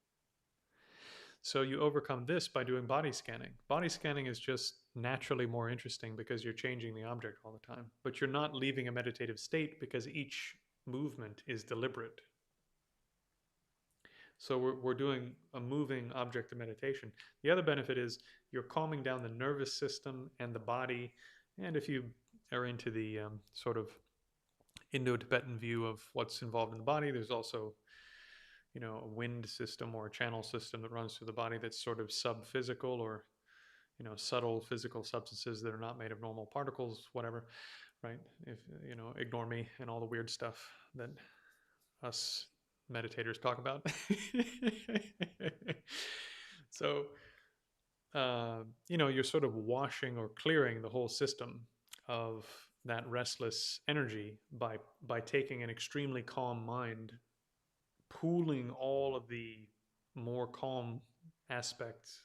So you overcome this by doing body scanning. Body scanning is just naturally more interesting because you're changing the object all the time, but you're not leaving a meditative state because each movement is deliberate. So we're doing a moving object of meditation. The other benefit is you're calming down the nervous system and the body. And if you are into the sort of Indo-Tibetan view of what's involved in the body, there's also, a wind system or a channel system that runs through the body that's sort of sub-physical, or, subtle physical substances that are not made of normal particles, whatever, right? If, ignore me and all the weird stuff that us meditators talk about. So, you're sort of washing or clearing the whole system of that restless energy by taking an extremely calm mind, pooling all of the more calm aspects,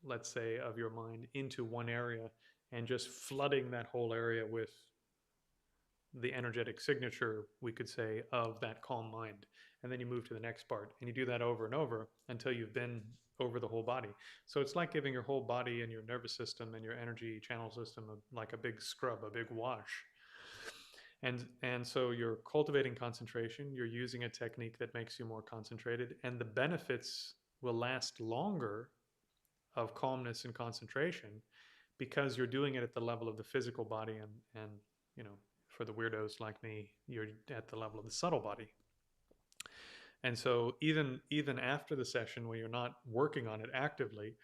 let's say, of your mind into one area, and just flooding that whole area with the energetic signature, we could say, of that calm mind. And then you move to the next part, and you do that over and over until you've been over the whole body. So it's like giving your whole body and your nervous system and your energy channel system like a big scrub, a big wash. And so you're cultivating concentration, you're using a technique that makes you more concentrated, and the benefits will last longer of calmness and concentration because you're doing it at the level of the physical body, and for the weirdos like me, you're at the level of the subtle body. And so even after the session, when you're not working on it actively,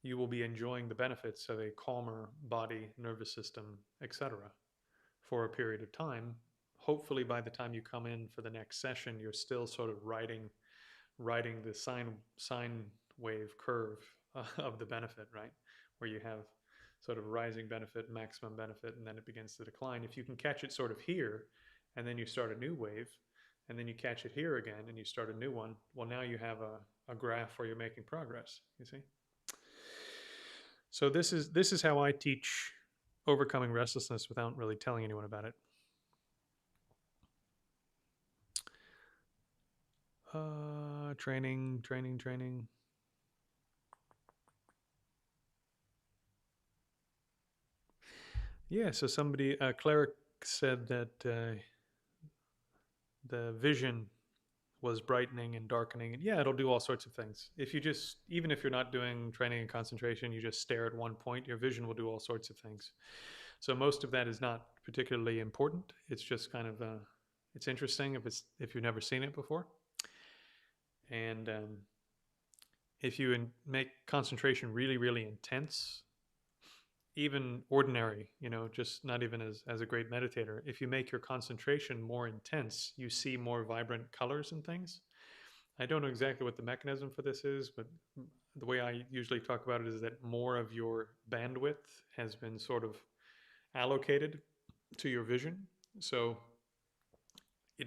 you will be enjoying the benefits of a calmer body, nervous system, etc. for a period of time. Hopefully by the time you come in for the next session, you're still sort of riding the sine wave curve of the benefit, right? Where you have sort of rising benefit, maximum benefit, and then it begins to decline. If you can catch it sort of here, and then you start a new wave, and then you catch it here again, and you start a new one, well, now you have a graph where you're making progress, you see? So this is how I teach overcoming restlessness without really telling anyone about it. Training. Yeah, so somebody, Cleric said that the vision was brightening and darkening. And yeah, it'll do all sorts of things. If you just, even if you're not doing training and concentration, you just stare at one point, your vision will do all sorts of things. So most of that is not particularly important. It's just kind of, it's interesting if you've never seen it before. And if you make concentration really, really intense, even ordinary, just not even as a great meditator, if you make your concentration more intense, you see more vibrant colors and things. I don't know exactly what the mechanism for this is, but the way I usually talk about it is that more of your bandwidth has been sort of allocated to your vision. So,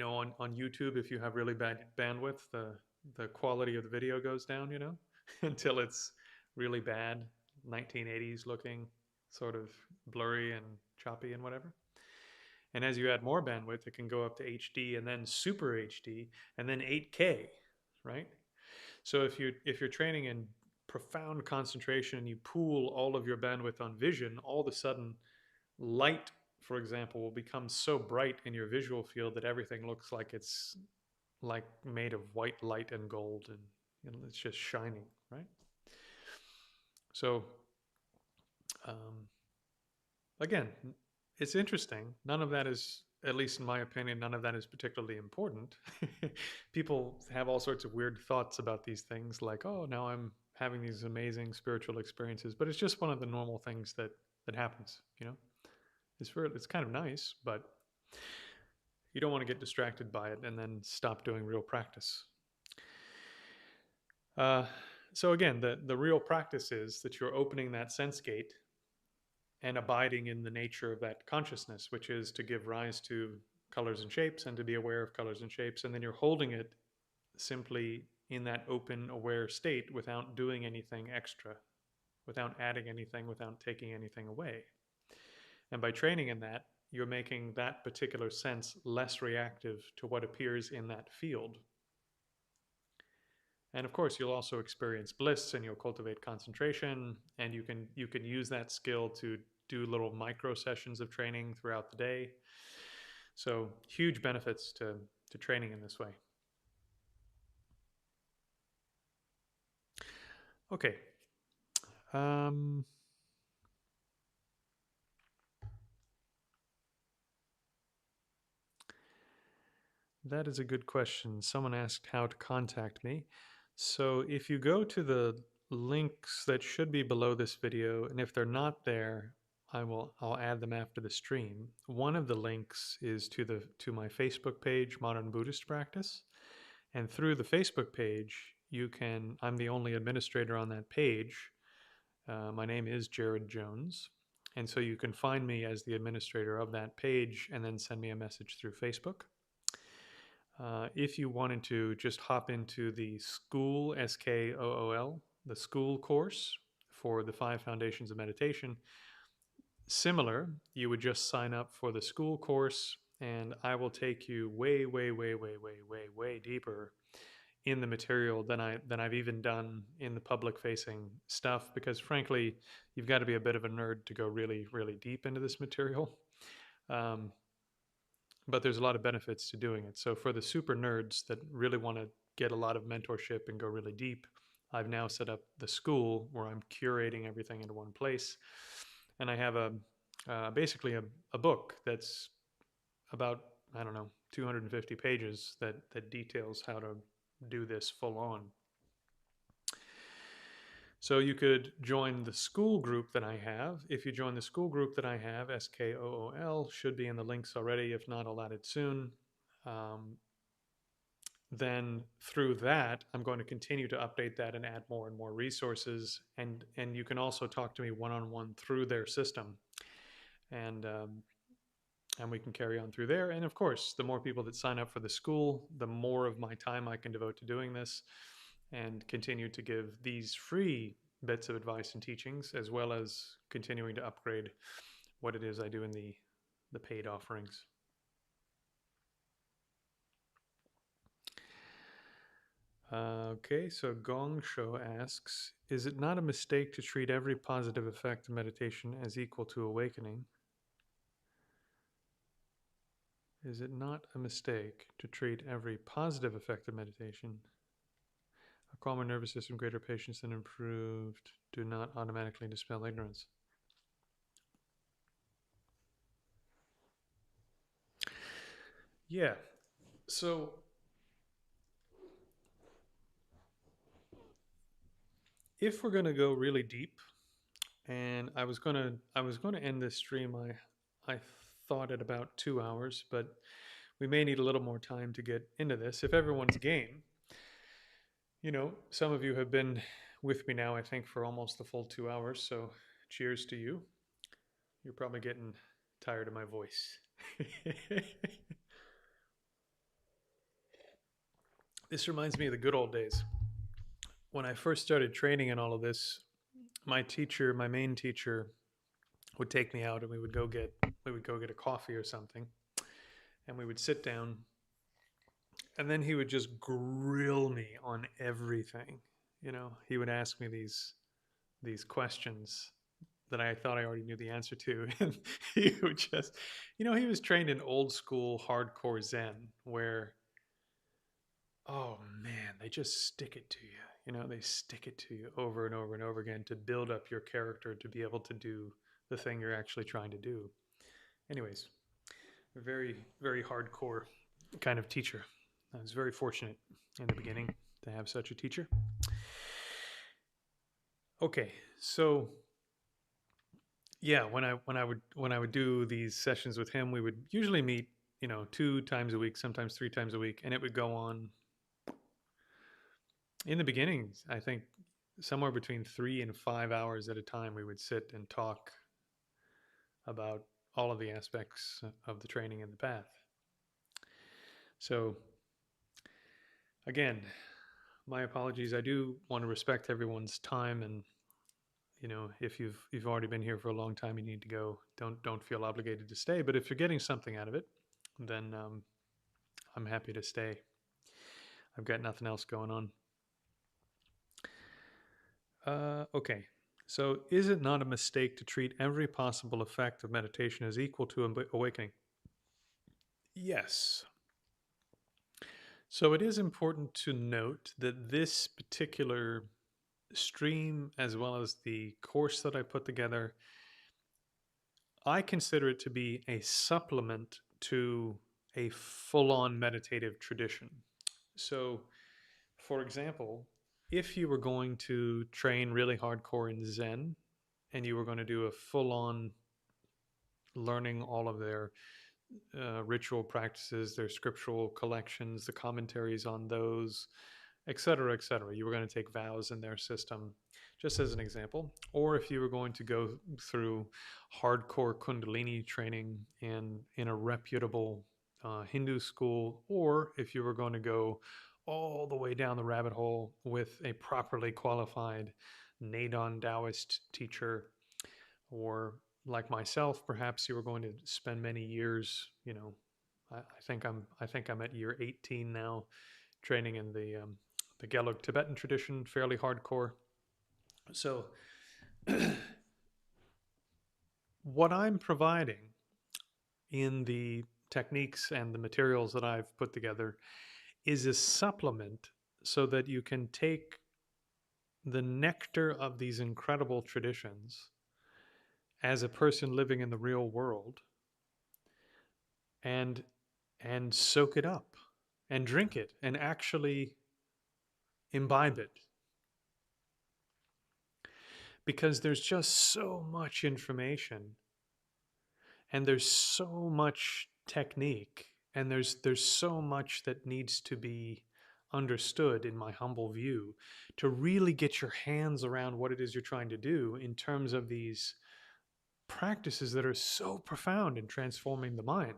on YouTube, if you have really bad bandwidth, the quality of the video goes down, until it's really bad, 1980s looking, sort of blurry and choppy and whatever. And as you add more bandwidth, it can go up to HD and then super HD and then 8K, right? So if you're training in profound concentration and you pool all of your bandwidth on vision, all of a sudden light, for example, will become so bright in your visual field that everything looks like it's like made of white light and gold, and it's just shining, right? So again, it's interesting. None of that is, at least in my opinion, none of that is particularly important. People have all sorts of weird thoughts about these things, like, oh, now I'm having these amazing spiritual experiences, but it's just one of the normal things that happens, It's kind of nice, but you don't want to get distracted by it and then stop doing real practice. So again, the real practice is that you're opening that sense gate and abiding in the nature of that consciousness, which is to give rise to colors and shapes and to be aware of colors and shapes. And then you're holding it simply in that open, aware state without doing anything extra, without adding anything, without taking anything away. And by training in that, you're making that particular sense less reactive to what appears in that field. And of course, you'll also experience bliss and you'll cultivate concentration, and you can use that skill to do little micro sessions of training throughout the day. So huge benefits to training in this way. Okay. That is a good question. Someone asked how to contact me. So if you go to the links that should be below this video, and if they're not there, I'll add them after the stream. One of the links is to my Facebook page, Modern Buddhist Practice. And through the Facebook page, I'm the only administrator on that page. My name is Jared Jones. And so you can find me as the administrator of that page and then send me a message through Facebook. If you wanted to just hop into the school, SKOOL, the school course for the 5 Foundations of Meditation, similar, you would just sign up for the school course and I will take you way, way, way, way, way, way, way deeper in the material than I've even done in the public facing stuff, because frankly, you've got to be a bit of a nerd to go really, really deep into this material. But there's a lot of benefits to doing it. So for the super nerds that really want to get a lot of mentorship and go really deep, I've now set up the school where I'm curating everything into one place. And I have basically a book that's about, I don't know, 250 pages that details how to do this full on. So you could join the school group that I have. If you join the school group that I have, SKOOL, should be in the links already. If not, I'll add it soon. Then through that, I'm going to continue to update that and add more and more resources. And you can also talk to me one-on-one through their system. And we can carry on through there. And of course, the more people that sign up for the school, the more of my time I can devote to doing this and continue to give these free bits of advice and teachings, as well as continuing to upgrade what it is I do in the paid offerings. Okay, so Gong Shou asks, is it not a mistake to treat every positive effect of meditation as equal to awakening? Is it not a mistake to treat every positive effect of meditation? A calmer nervous system, greater patience, and improved do not automatically dispel ignorance. Yeah, so if we're going to go really deep, and I was going to end this stream, I thought at about 2 hours, but we may need a little more time to get into this if everyone's game. You know, some of you have been with me now, I think, for almost the full 2 hours, so cheers to you. You're probably getting tired of my voice. This reminds me of the good old days. When I first started training in all of this, my main teacher, would take me out and we would go get a coffee or something, and we would sit down, and then he would just grill me on everything. You know, he would ask me these questions that I thought I already knew the answer to, and he would just, he was trained in old school hardcore Zen, where, oh man, they just stick it to you. They stick it to you over and over and over again to build up your character to be able to do the thing you're actually trying to do. Anyways, a very, very hardcore kind of teacher. I was very fortunate in the beginning to have such a teacher. Okay, so yeah, when I would do these sessions with him, we would usually meet, 2 times a week, sometimes 3 times a week, and it would go on. In the beginning, I think somewhere between 3 and 5 hours at a time, we would sit and talk about all of the aspects of the training and the path. So, again, my apologies. I do want to respect everyone's time, and if you've already been here for a long time, you need to go. Don't feel obligated to stay. But if you're getting something out of it, then I'm happy to stay. I've got nothing else going on. Okay. So, is it not a mistake to treat every possible effect of meditation as equal to awakening? Yes. So, it is important to note that this particular stream, as well as the course that I put together, I consider it to be a supplement to a full on meditative tradition. So, for example, if you were going to train really hardcore in Zen and you were going to do a full on learning all of their ritual practices, their scriptural collections, the commentaries on those, etc., etc., you were going to take vows in their system, just as an example. Or if you were going to go through hardcore Kundalini training in a reputable Hindu school, or if you were going to go all the way down the rabbit hole with a properly qualified Nadon Taoist teacher, or like myself, perhaps you were going to spend many years. I think I'm at year 18 now, training in the Gelug Tibetan tradition, fairly hardcore. So, what I'm providing in the techniques and the materials that I've put together is a supplement so that you can take the nectar of these incredible traditions as a person living in the real world and soak it up and drink it and actually imbibe it, because there's just so much information and there's so much technique and there's so much that needs to be understood, in my humble view, to really get your hands around what it is you're trying to do in terms of these practices that are so profound in transforming the mind.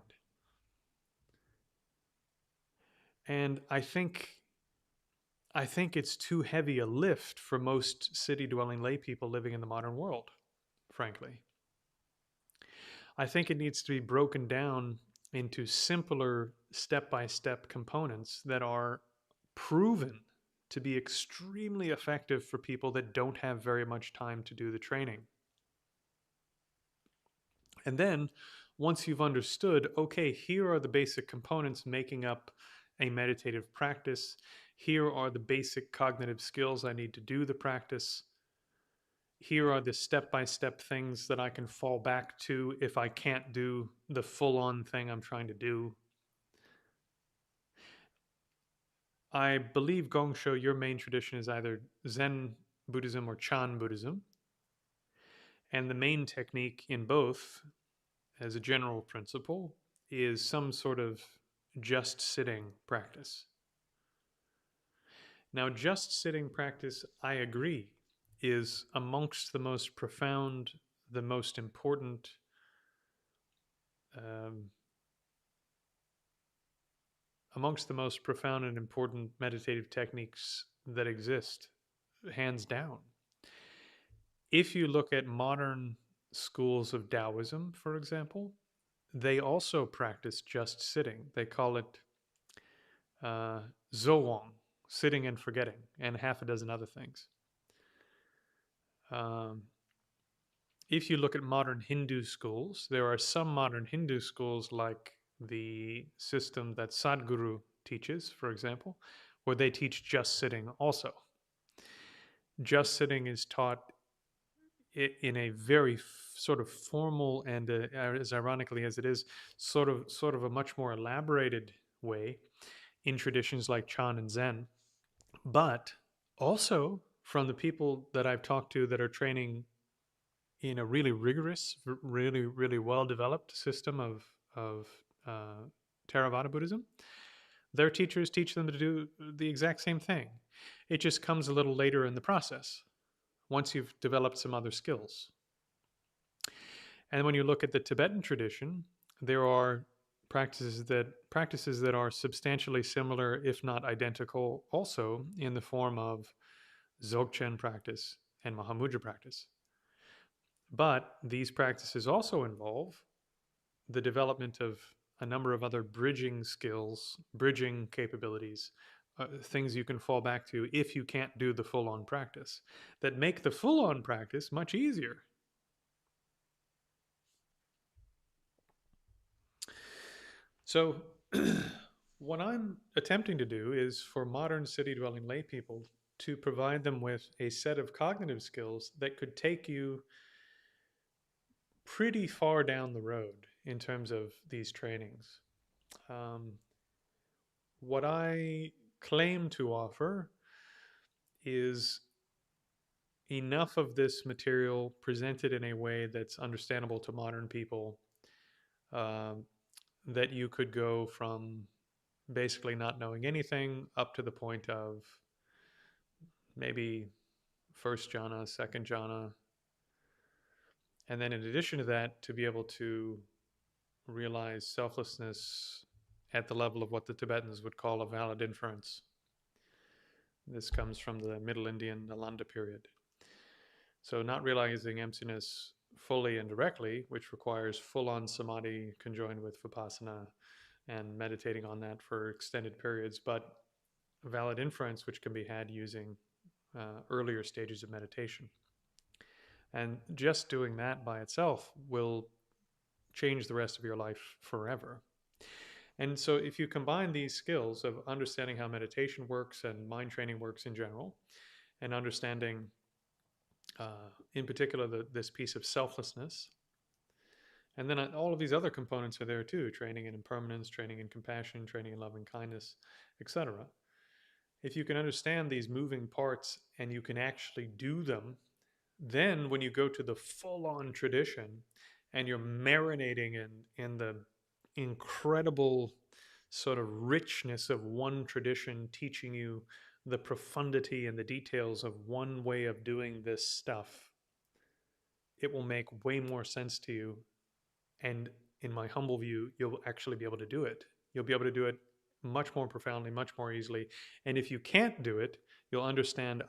And I think it's too heavy a lift for most city-dwelling lay people living in the modern world, frankly. I think it needs to be broken down into simpler step-by-step components that are proven to be extremely effective for people that don't have very much time to do the training. And then once you've understood, okay, here are the basic components making up a meditative practice. Here are the basic cognitive skills I need to do the practice. Here are the step-by-step things that I can fall back to if I can't do the full-on thing I'm trying to do. I believe, Gongsho, your main tradition is either Zen Buddhism or Chan Buddhism. And the main technique in both, as a general principle, is some sort of just sitting practice. Now, just sitting practice, I agree, is amongst the most profound, the most important amongst the most profound and important meditative techniques that exist, hands down. If you look at modern schools of Taoism, for example, they also practice just sitting. They call it Zhuang, sitting and forgetting, and half a dozen other things. If you look at modern Hindu schools, there are some modern Hindu schools, like the system that Sadhguru teaches, for example, where they teach just sitting also. Just sitting is taught in a very sort of formal and, as ironically as it is, sort of a much more elaborated way in traditions like Chan and Zen. But also from the people that I've talked to that are training in a really rigorous, really, really well-developed system of Theravada Buddhism, their teachers teach them to do the exact same thing. It just comes a little later in the process, once you've developed some other skills. And when you look at the Tibetan tradition, there are practices that are substantially similar, if not identical, also in the form of Dzogchen practice and Mahamudra practice. But these practices also involve the development of a number of other bridging skills, bridging capabilities, things you can fall back to if you can't do the full on practice, that make the full on practice much easier. So, what I'm attempting to do is for modern city dwelling lay people to provide them with a set of cognitive skills that could take you pretty far down the road in terms of these trainings. Um, what I claim to offer is enough of this material presented in a way that's understandable to modern people, um, that you could go from basically not knowing anything up to the point of maybe first jhana, second jhana. And then in addition to that, to be able to realize selflessness at the level of what the Tibetans would call a valid inference. This comes from the Middle Indian Nalanda period. So, not realizing emptiness fully and directly, which requires full on samadhi conjoined with vipassana and meditating on that for extended periods, but valid inference, which can be had using earlier stages of meditation. And just doing that by itself will change the rest of your life forever. And so, if you combine these skills of understanding how meditation works and mind training works in general, and understanding, in particular, this piece of selflessness, and then all of these other components are there too: training in impermanence, training in compassion, training in loving kindness, etc. If you can understand these moving parts and you can actually do them, then when you go to the full on tradition and you're marinating in the incredible sort of richness of one tradition teaching you the profundity and the details of one way of doing this stuff, it will make way more sense to you. And in my humble view, you'll actually be able to do it. You'll be able to do it much more profoundly, much more easily. And if you can't do it, you'll understand,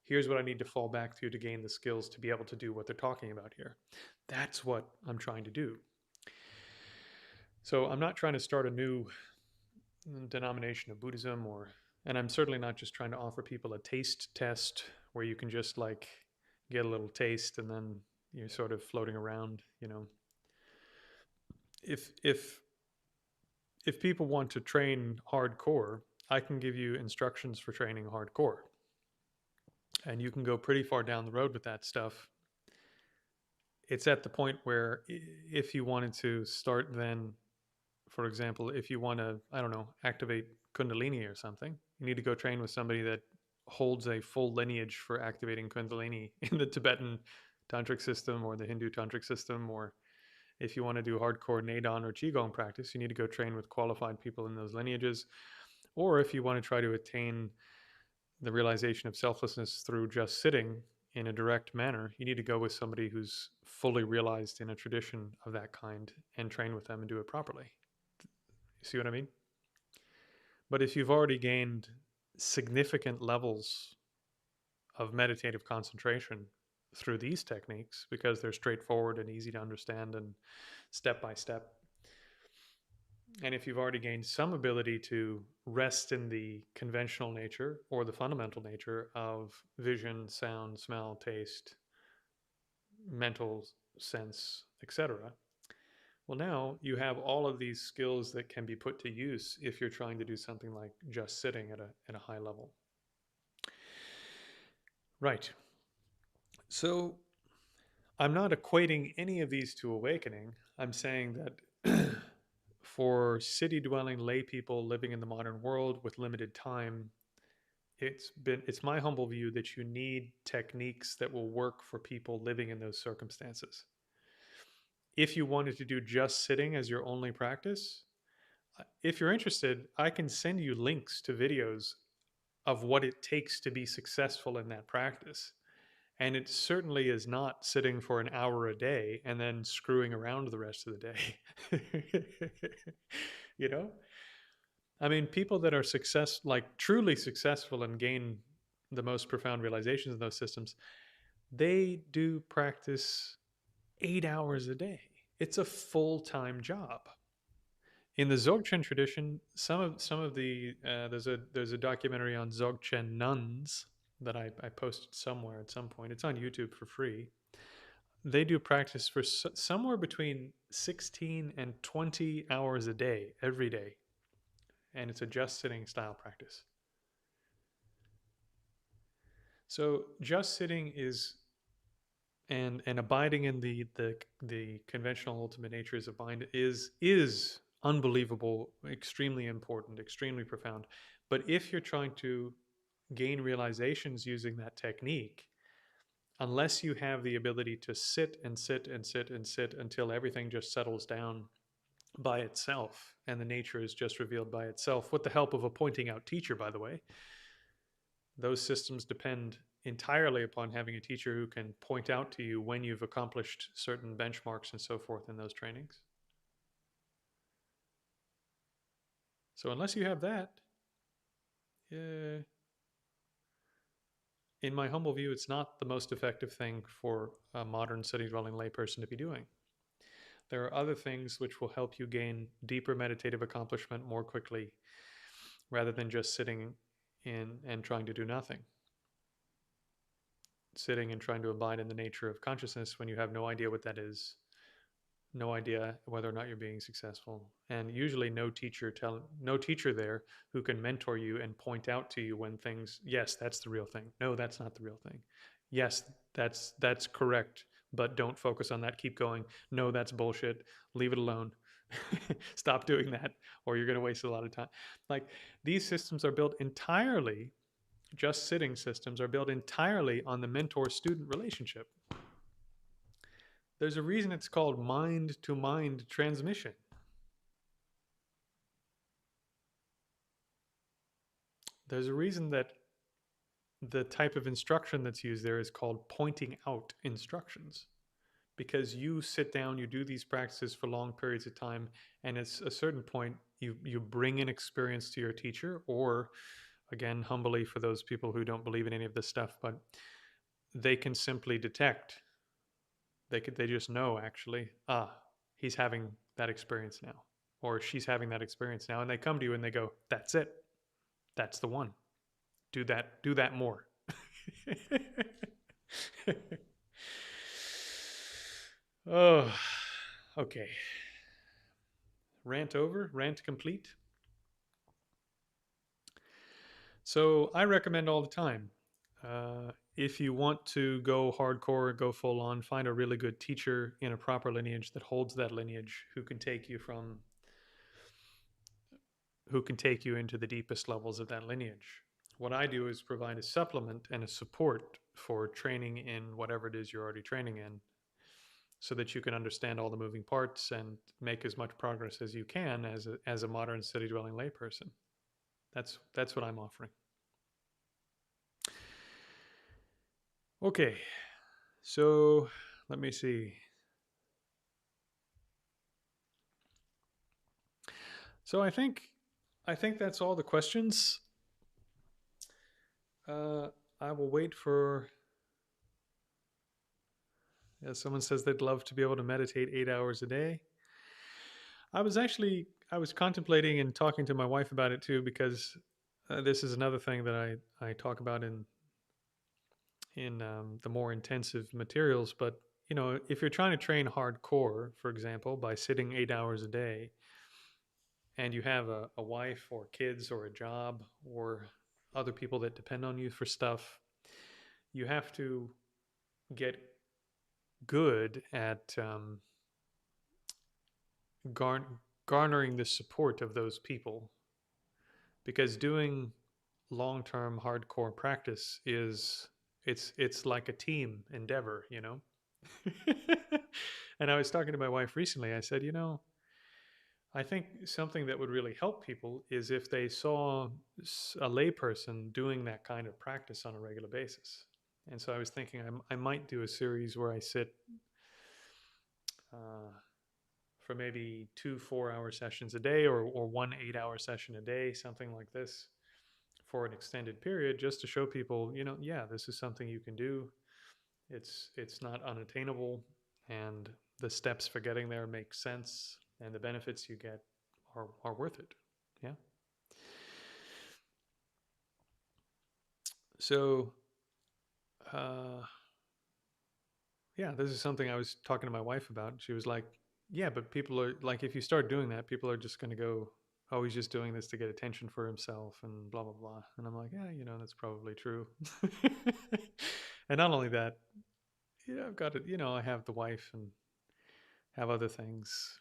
here's what I need to fall back to gain the skills to be able to do what they're talking about here. That's what I'm trying to do. So I'm not trying to start a new denomination of Buddhism, and I'm certainly not just trying to offer people a taste test where you can just like get a little taste and then you're sort of floating around, you know. If people want to train hardcore, I can give you instructions for training hardcore. And you can go pretty far down the road with that stuff. It's at the point where if you wanted to start then, for example, if you want to, I don't know, activate Kundalini or something, you need to go train with somebody that holds a full lineage for activating Kundalini in the Tibetan tantric system or the Hindu tantric system. Or if you want to do hardcore Neidan or Qigong practice, you need to go train with qualified people in those lineages. Or if you want to try to attain the realization of selflessness through just sitting in a direct manner, you need to go with somebody who's fully realized in a tradition of that kind and train with them and do it properly. You see what I mean? But if you've already gained significant levels of meditative concentration through these techniques, because they're straightforward and easy to understand and step by step, and if you've already gained some ability to rest in the conventional nature or the fundamental nature of vision, sound, smell, taste, mental sense, etc., well, now you have all of these skills that can be put to use if you're trying to do something like just sitting at a high level. Right. So I'm not equating any of these to awakening. I'm saying that for city dwelling lay people living in the modern world with limited time, it's my humble view that you need techniques that will work for people living in those circumstances. If you wanted to do just sitting as your only practice, if you're interested, I can send you links to videos of what it takes to be successful in that practice. And it certainly is not sitting for an hour a day and then screwing around the rest of the day. You know? I mean, people that are like truly successful and gain the most profound realizations in those systems, they do practice 8 hours a day. It's a full-time job. In the Dzogchen tradition, some of the there's a documentary on Dzogchen nuns that I posted somewhere at some point. It's on YouTube for free. They do practice for somewhere between 16 and 20 hours a day every day, and it's a just sitting style practice. So just sitting is and abiding in the conventional ultimate natures of mind is unbelievable, extremely important, extremely profound. But if you're trying to gain realizations using that technique, unless you have the ability to sit and sit and sit and sit until everything just settles down by itself and the nature is just revealed by itself, with the help of a pointing out teacher, by the way, those systems depend entirely upon having a teacher who can point out to you when you've accomplished certain benchmarks and so forth in those trainings. So unless you have that, in my humble view, it's not the most effective thing for a modern city-dwelling layperson to be doing. There are other things which will help you gain deeper meditative accomplishment more quickly rather than just sitting in and trying to do nothing. Sitting and trying to abide in the nature of consciousness when you have no idea what that is, no idea whether or not you're being successful, and usually no teacher there who can mentor you and point out to you when things, yes, that's the real thing, no, that's not the real thing, yes, that's correct, but don't focus on that, keep going, no, that's bullshit, leave it alone. Stop doing that or you're going to waste a lot of time. Like, these systems are built entirely, just sitting systems are built entirely on the mentor-student relationship. There's a reason it's called mind-to-mind transmission. There's a reason that the type of instruction that's used there is called pointing out instructions, because you sit down, you do these practices for long periods of time, and at a certain point, you bring an experience to your teacher, or again, humbly for those people who don't believe in any of this stuff, but they can simply detect. They just know, actually, he's having that experience now, or she's having that experience now, and they come to you and they go, that's it, that's the one, do that more. Oh, okay, rant over, rant complete. So I recommend all the time, if you want to go hardcore, go full on, find a really good teacher in a proper lineage that holds that lineage, who can take you into the deepest levels of that lineage. What I do is provide a supplement and a support for training in whatever it is you're already training in, so that you can understand all the moving parts and make as much progress as you can as a modern city-dwelling layperson. That's what I'm offering. Okay, so let me see. So I think that's all the questions. I will wait for. Yeah, someone says they'd love to be able to meditate 8 hours a day. I was contemplating and talking to my wife about it too, because this is another thing that I talk about in the more intensive materials. But if you're trying to train hardcore, for example, by sitting 8 hours a day, and you have a wife or kids or a job or other people that depend on you for stuff, you have to get good at garnering the support of those people, because doing long-term hardcore practice it's like a team endeavor. And I was talking to my wife recently. I said, I think something that would really help people is if they saw a layperson doing that kind of practice on a regular basis. And so I was thinking I might do a series where I sit uh, for maybe 2 4-hour sessions a day, or 1 8-hour session a day, something like this, for an extended period, just to show people, yeah, this is something you can do. It's not unattainable, and the steps for getting there make sense, and the benefits you get are worth it. Yeah. So, uh, yeah, this is something I was talking to my wife about. She was like, yeah, but people are like, if you start doing that, people are just going to go, oh, he's just doing this to get attention for himself and blah, blah, blah. And I'm like, yeah, that's probably true. And not only that, I've got it, I have the wife and have other things,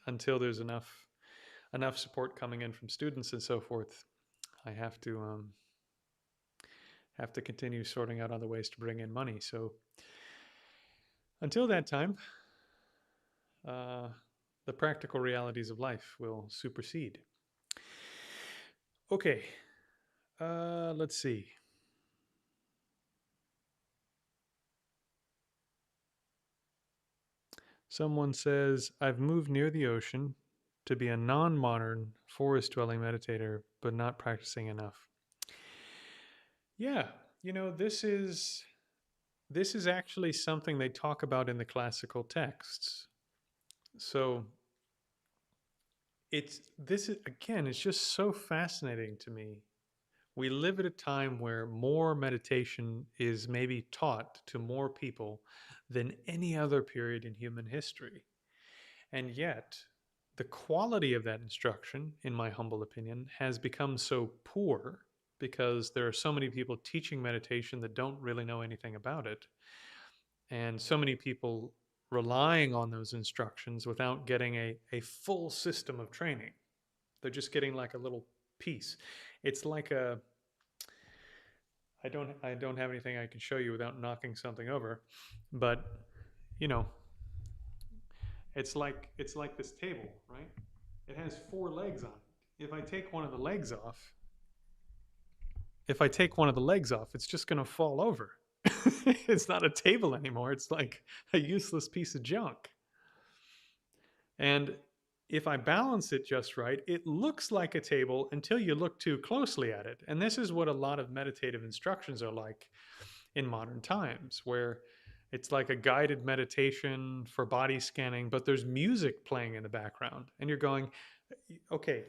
until there's enough support coming in from students and so forth. I have to continue sorting out other ways to bring in money. So until that time, uh, the practical realities of life will supersede. Okay, let's see. Someone says, I've moved near the ocean to be a non modern forest dwelling meditator, but not practicing enough. Yeah, this is actually something they talk about in the classical texts. So it's just so fascinating to me. We live at a time where more meditation is maybe taught to more people than any other period in human history. And yet, the quality of that instruction, in my humble opinion, has become so poor because there are so many people teaching meditation that don't really know anything about it, and so many people relying on those instructions without getting a full system of training. They're just getting like a little piece. It's like I don't have anything I can show you without knocking something over, but you know, it's like this table, right? It has 4 legs on it. If I take one of the legs off, it's just going to fall over. It's not a table anymore. It's like a useless piece of junk. And if I balance it just right, it looks like a table until you look too closely at it. And this is what a lot of meditative instructions are like in modern times, where it's like a guided meditation for body scanning, but there's music playing in the background. And you're going, okay,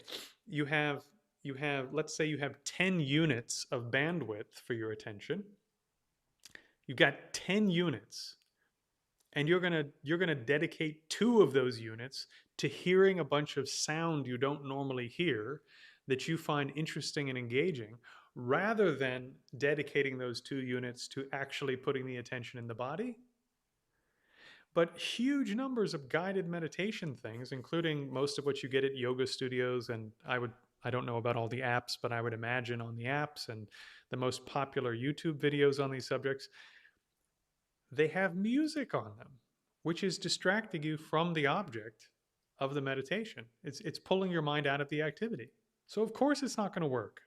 you have let's say you have 10 units of bandwidth for your attention. You've got 10 units, and you're going to dedicate 2 of those units to hearing a bunch of sound you don't normally hear that you find interesting and engaging, rather than dedicating those 2 units to actually putting the attention in the body. But huge numbers of guided meditation things, including most of what you get at yoga studios, and I don't know about all the apps, but I would imagine on the apps and the most popular YouTube videos on these subjects, they have music on them, which is distracting you from the object of the meditation. It's pulling your mind out of the activity. So of course it's not going to work.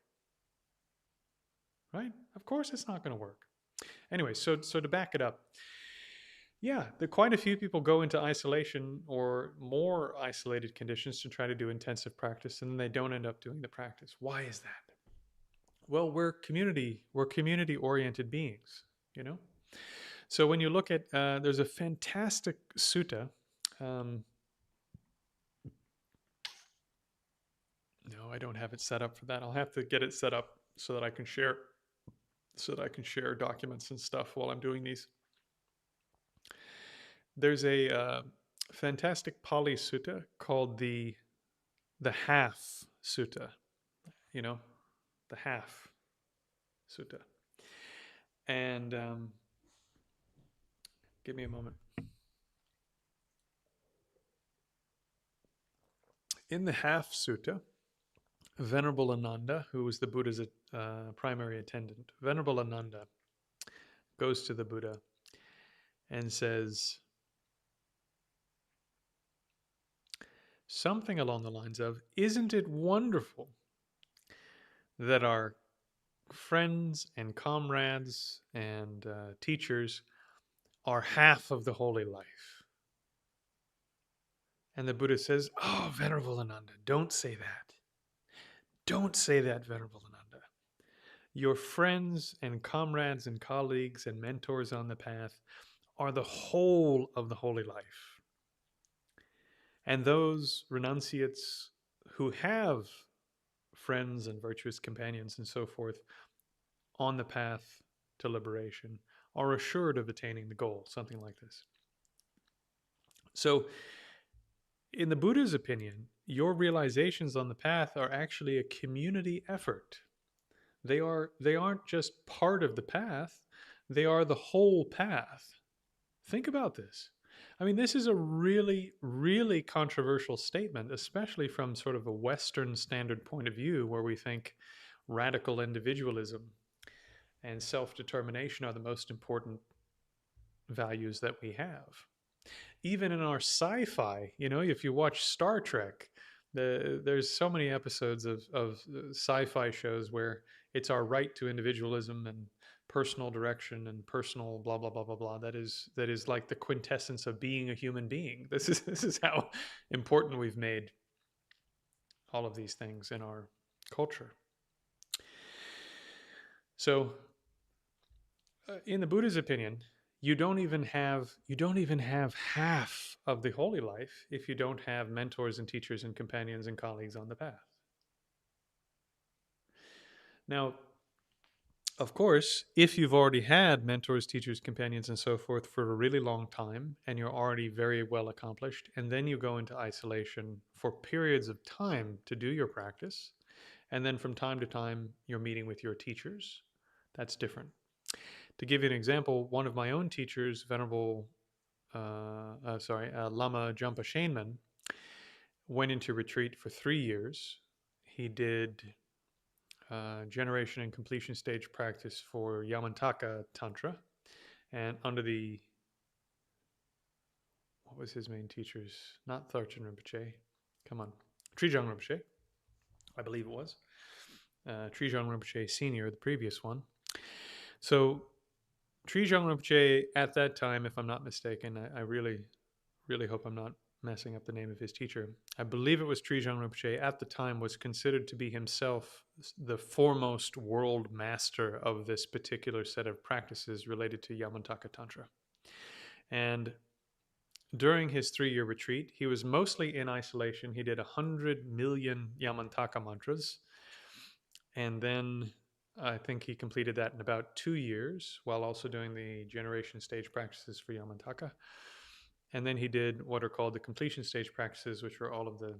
Right? Of course it's not going to work. Anyway, so to back it up, yeah, quite a few people go into isolation or more isolated conditions to try to do intensive practice, and they don't end up doing the practice. Why is that? Well, we're community oriented beings, you know. So when you look at, there's a fantastic sutta. No, I don't have it set up for that. I'll have to get it set up so that I can share documents and stuff while I'm doing these. There's a fantastic Pali Sutta called the Half Sutta. You know, the Half Sutta. And give me a moment. In the Half Sutta, Venerable Ananda, who was the Buddha's primary attendant, Venerable Ananda goes to the Buddha and says something along the lines of, isn't it wonderful that our friends and comrades and teachers are half of the holy life. And the Buddha says, "Oh, Venerable Ananda, don't say that. Don't say that, Venerable Ananda. Your friends and comrades and colleagues and mentors on the path are the whole of the holy life. And those renunciates who have friends and virtuous companions and so forth on the path to liberation are assured of attaining the goal," something like this. So, in the Buddha's opinion, your realizations on the path are actually a community effort. They aren't just part of the path, they are the whole path. Think about this. I mean, this is a really, really controversial statement, especially from sort of a Western standard point of view where we think radical individualism and self-determination are the most important values that we have. Even in our sci-fi, if you watch Star Trek, there's so many episodes of sci-fi shows where it's our right to individualism and personal direction and personal blah blah blah blah blah. That is like the quintessence of being a human being. This is how important we've made all of these things in our culture. So, in the Buddha's opinion, you don't even have half of the holy life if you don't have mentors and teachers and companions and colleagues on the path. Now, of course, if you've already had mentors, teachers, companions, and so forth for a really long time, and you're already very well accomplished, and then you go into isolation for periods of time to do your practice, and then from time to time you're meeting with your teachers, that's different. To give you an example, one of my own teachers, Venerable Lama Jampa Shainman, went into retreat for 3 years. He did generation and completion stage practice for Yamantaka Tantra, and under the, what was his main teachers? Not Tharchan Rinpoche. Come on. Trijang Rinpoche, I believe it was. Trijang Rinpoche Senior, the previous one. So Trijang Rinpoche at that time, if I'm not mistaken, I really, really hope I'm not messing up the name of his teacher. I believe it was Trijang Rinpoche at the time was considered to be himself the foremost world master of this particular set of practices related to Yamantaka Tantra. And during his 3-year retreat, he was mostly in isolation. He did 100 million Yamantaka mantras. And then I think he completed that in about 2 years while also doing the generation stage practices for Yamantaka. And then he did what are called the completion stage practices, which are all of the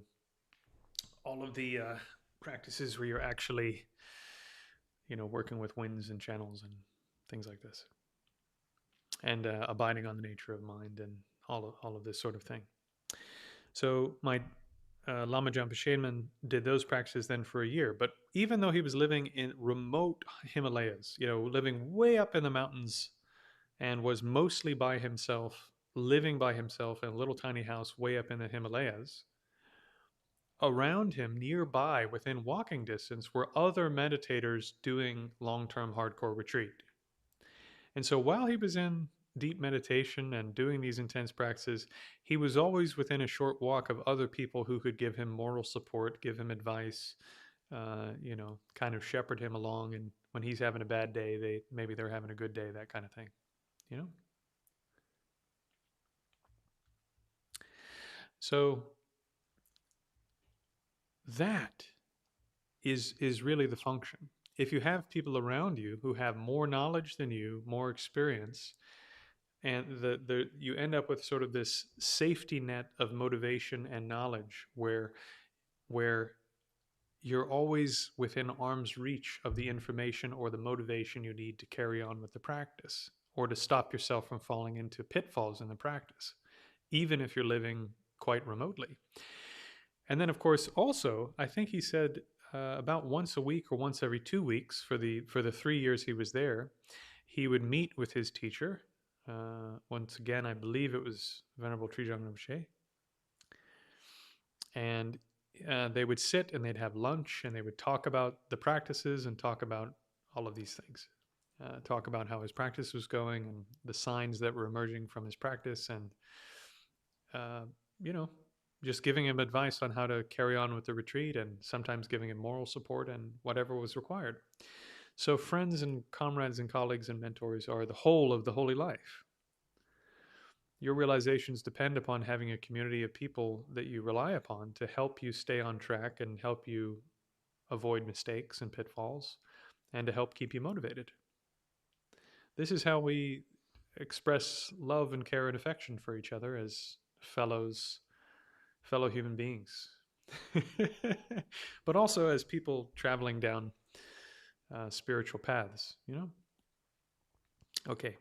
practices where you're actually, working with winds and channels and things like this, and abiding on the nature of mind and all of this sort of thing. So my Lama Jampa Shainman did those practices then for a year. But even though he was living in remote Himalayas, living way up in the mountains, and was mostly by himself, living by himself in a little tiny house way up in the Himalayas, around him, nearby, within walking distance, were other meditators doing long-term hardcore retreat. And so while he was in deep meditation and doing these intense practices, he was always within a short walk of other people who could give him moral support, give him advice, kind of shepherd him along. And when he's having a bad day, maybe they're having a good day, that kind of thing, So that is really the function. If you have people around you who have more knowledge than you, more experience, and you end up with sort of this safety net of motivation and knowledge where you're always within arm's reach of the information or the motivation you need to carry on with the practice or to stop yourself from falling into pitfalls in the practice, even if you're living quite remotely. And then, of course, also, I think he said about once a week or once every 2 weeks for the 3 years he was there, he would meet with his teacher. Once again, I believe it was Venerable Trijang Rinpoche. And they would sit and they'd have lunch and they would talk about the practices and talk about all of these things. Talk about how his practice was going and the signs that were emerging from his practice, and uh, you know, just giving him advice on how to carry on with the retreat, and sometimes giving him moral support and whatever was required. So, friends and comrades and colleagues and mentors are the whole of the holy life. Your realizations depend upon having a community of people that you rely upon to help you stay on track and help you avoid mistakes and pitfalls and to help keep you motivated. This is how we express love and care and affection for each other as fellow human beings. But also as people traveling down spiritual paths, you know? Okay.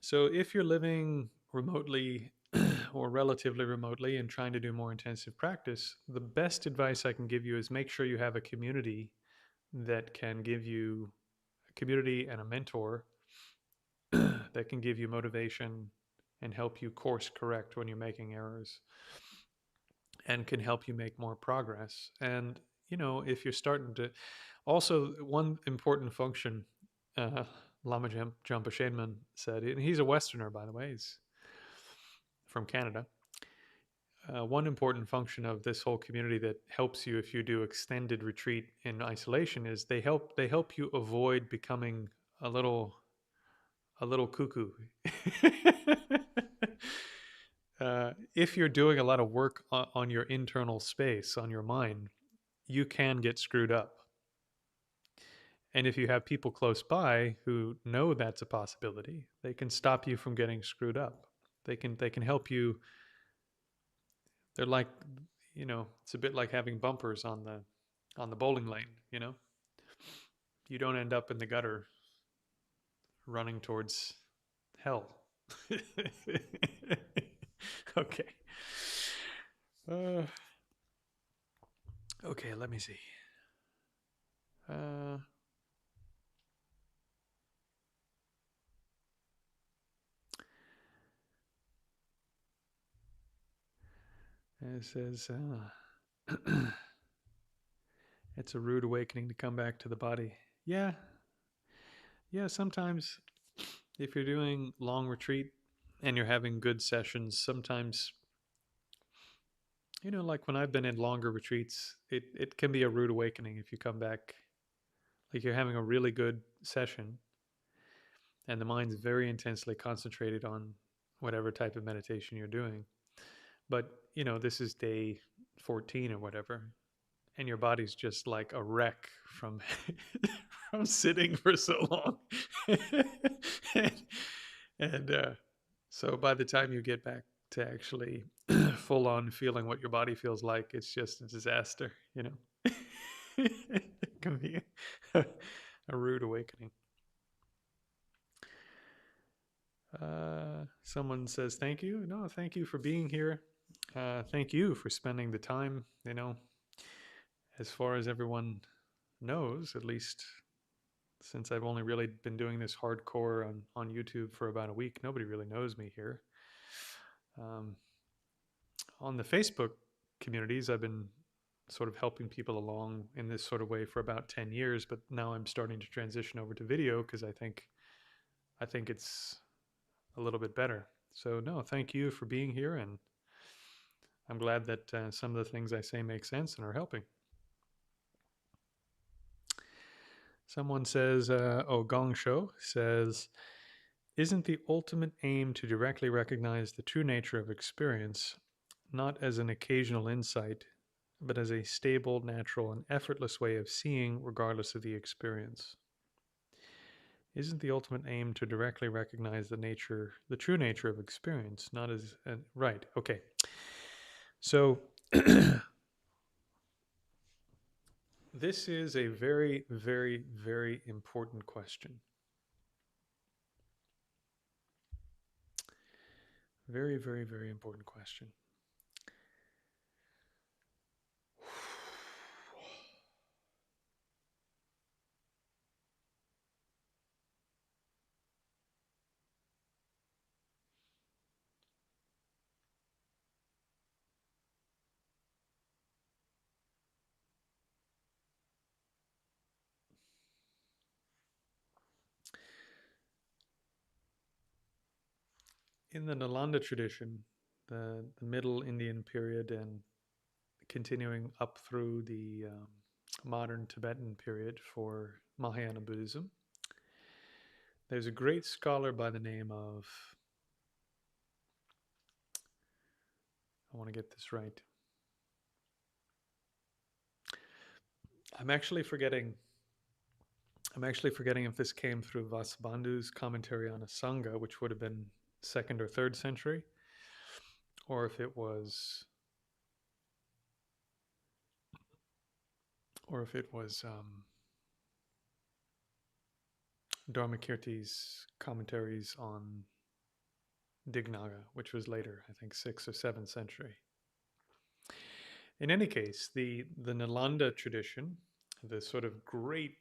So if you're living remotely or relatively remotely and trying to do more intensive practice, the best advice I can give you is make sure you have a community that can give you a community and a mentor that can give you motivation and help you course correct when you're making errors and can help you make more progress. And, you know, if you're starting to, also one important function, uh, Lama Jampa Shenman said, and he's a Westerner, by the way, he's from Canada. One important function of this whole community that helps you if you do extended retreat in isolation is they help you avoid becoming a little cuckoo. If you're doing a lot of work on your internal space, on your mind, you can get screwed up. And if you have people close by who know that's a possibility, they can stop you from getting screwed up. They can help you. They're like, you know, it's a bit like having bumpers on the bowling lane, you know? You don't end up in the gutter running towards hell. Okay. Uh, okay, let me see. Uh, it says, it's a rude awakening to come back to the body. Yeah, yeah, sometimes if you're doing long retreat and you're having good sessions, sometimes, you know, like when I've been in longer retreats, it can be a rude awakening if you come back. Like you're having a really good session and the mind's very intensely concentrated on whatever type of meditation you're doing. But, you know, this is day 14 or whatever, and your body's just like a wreck from from sitting for so long. and so by the time you get back to actually full on feeling what your body feels like, it's just a disaster, you know. It can be a rude awakening. Someone says thank you. No, thank you for being here. Thank you for spending the time. You know, as far as everyone knows, at least since I've only really been doing this hardcore on YouTube for about a week, nobody really knows me here. Um, on the Facebook communities, I've been sort of helping people along in this sort of way for about 10 years, but now I'm starting to transition over to video because I think it's a little bit better. So no, thank you for being here, and I'm glad that some of the things I say make sense and are helping. Someone says, Gong Shou says, isn't the ultimate aim to directly recognize the true nature of experience, not as an occasional insight, but as a stable, natural, and effortless way of seeing regardless of the experience? Isn't the ultimate aim to directly recognize the true nature of experience, not as right? Okay. So this is a very, very, very important question. Very, very, very important question. in the Nalanda tradition, the Middle Indian period and continuing up through the modern Tibetan period for Mahayana Buddhism, there's a great scholar by the name of, I want to get this right. I'm actually forgetting if this came through Vasubandhu's commentary on Asanga, which would have been 2nd or 3rd century, or if it was Dharmakirti's commentaries on Dignaga, which was later, I think 6th or 7th century. In any case, the Nalanda tradition, the sort of great,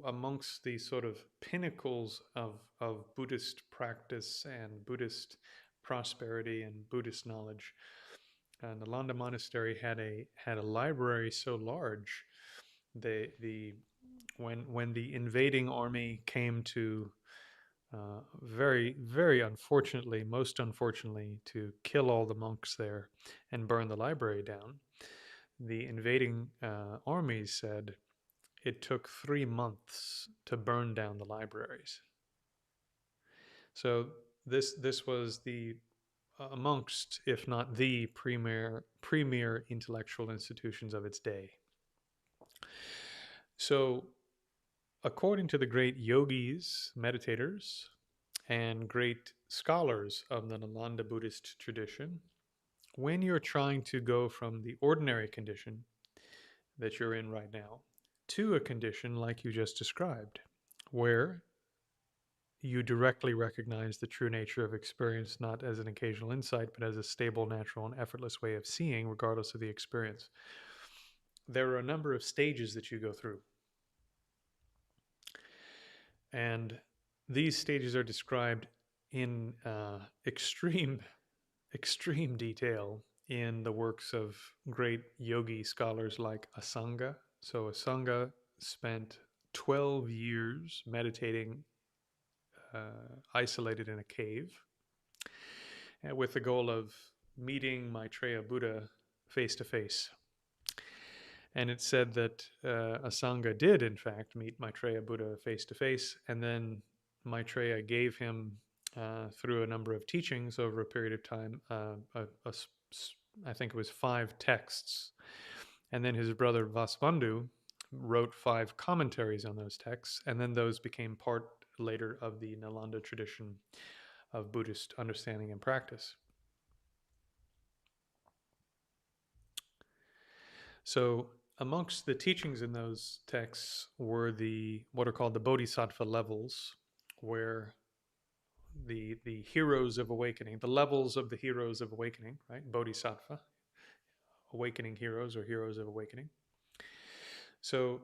amongst the sort of pinnacles of Buddhist practice and Buddhist prosperity and Buddhist knowledge, Nalanda Monastery had a library so large, when the invading army came to very, very unfortunately, most unfortunately, to kill all the monks there and burn the library down, the invading armies said it took 3 months to burn down the libraries. So this was the amongst, if not the premier intellectual institutions of its day. So according to the great yogis, meditators, and great scholars of the Nalanda Buddhist tradition, when you're trying to go from the ordinary condition that you're in right now to a condition like you just described, where you directly recognize the true nature of experience not as an occasional insight, but as a stable, natural, and effortless way of seeing, regardless of the experience, there are a number of stages that you go through. And these stages are described in extreme detail in the works of great yogi scholars like Asanga. So Asanga spent 12 years meditating isolated in a cave with the goal of meeting Maitreya Buddha face to face. And it's said that Asanga did, in fact, meet Maitreya Buddha face to face, and then Maitreya gave him, through a number of teachings over a period of time, I think it was 5 texts. And then his brother Vasubandhu wrote 5 commentaries on those texts, and then those became part later of the Nalanda tradition of Buddhist understanding and practice. So amongst the teachings in those texts were what are called the Bodhisattva levels, where the heroes of awakening, the levels of the heroes of awakening, right? Bodhisattva, awakening heroes or heroes of awakening. So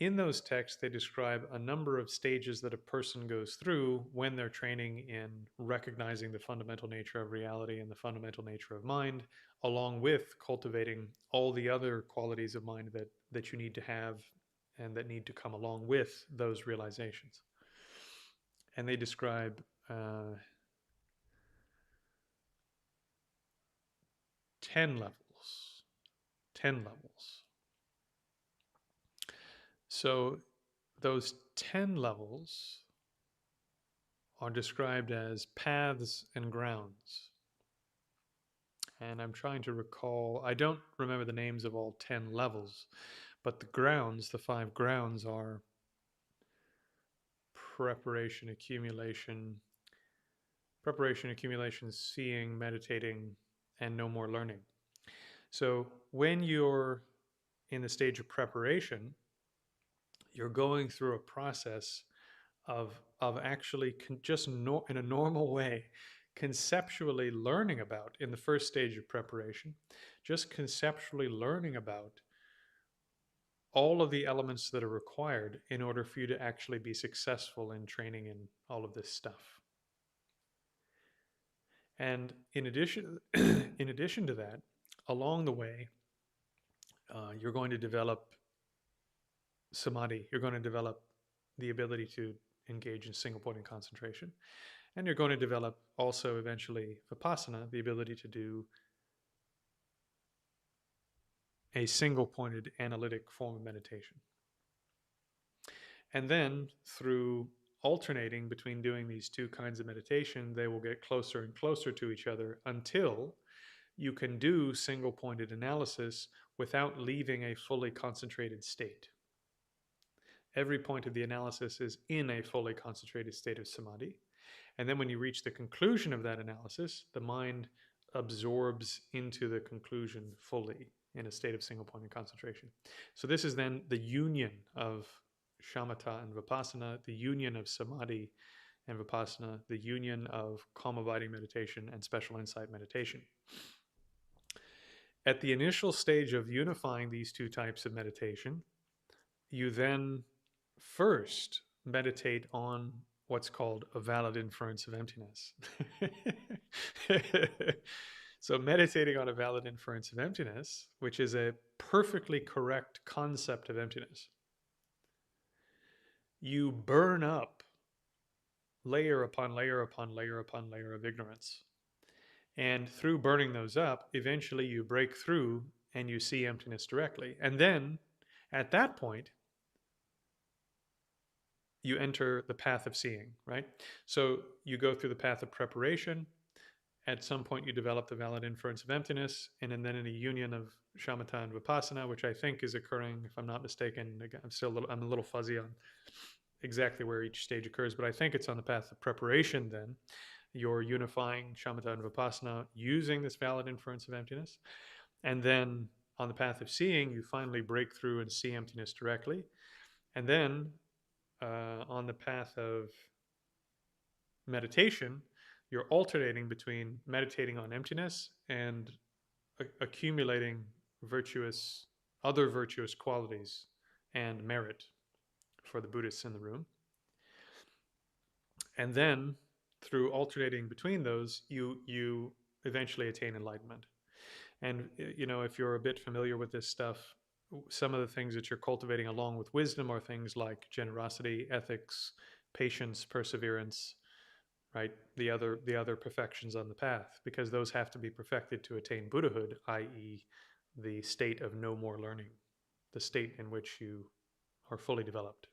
in those texts, they describe a number of stages that a person goes through when they're training in recognizing the fundamental nature of reality and the fundamental nature of mind, along with cultivating all the other qualities of mind that you need to have and that need to come along with those realizations. And they describe 10 levels. 10 levels. So those 10 levels are described as paths and grounds. And I'm trying to recall, I don't remember the names of all 10 levels, but the grounds, the 5 grounds, are preparation, accumulation, seeing, meditating, and no more learning. So when you're in the stage of preparation, you're going through a process of actually in a normal way, conceptually learning about, in the first stage of preparation, just conceptually learning about all of the elements that are required in order for you to actually be successful in training in all of this stuff. And in addition to that, along the way, you're going to develop samadhi. You're going to develop the ability to engage in single point of concentration. And you're going to develop also eventually vipassana, the ability to do a single-pointed analytic form of meditation. And then through alternating between doing these two kinds of meditation, they will get closer and closer to each other until you can do single-pointed analysis without leaving a fully concentrated state. Every point of the analysis is in a fully concentrated state of samadhi. And then when you reach the conclusion of that analysis, the mind absorbs into the conclusion fully in a state of single-pointed concentration. So this is then the union of shamatha and vipassana, the union of samadhi and vipassana, the union of calm abiding meditation and special insight meditation. At the initial stage of unifying these two types of meditation, you then first meditate on what's called a valid inference of emptiness. So meditating on a valid inference of emptiness, which is a perfectly correct concept of emptiness, you burn up layer upon layer upon layer upon layer of ignorance. And through burning those up, eventually you break through and you see emptiness directly. And then at that point, you enter the path of seeing, right? So you go through the path of preparation. At some point, you develop the valid inference of emptiness, and then in a union of shamatha and vipassana, which I think is occurring, if I'm not mistaken. Again, I'm a little fuzzy on exactly where each stage occurs, but I think it's on the path of preparation. Then you're unifying shamatha and vipassana using this valid inference of emptiness, and then on the path of seeing, you finally break through and see emptiness directly, and then on the path of meditation, you're alternating between meditating on emptiness and accumulating other virtuous qualities and merit for the Buddhists in the room. And then through alternating between those, you eventually attain enlightenment. And if you're a bit familiar with this stuff, some of the things that you're cultivating along with wisdom are things like generosity, ethics, patience, perseverance, right? The other perfections on the path, because those have to be perfected to attain Buddhahood, i.e. the state of no more learning, the state in which you are fully developed.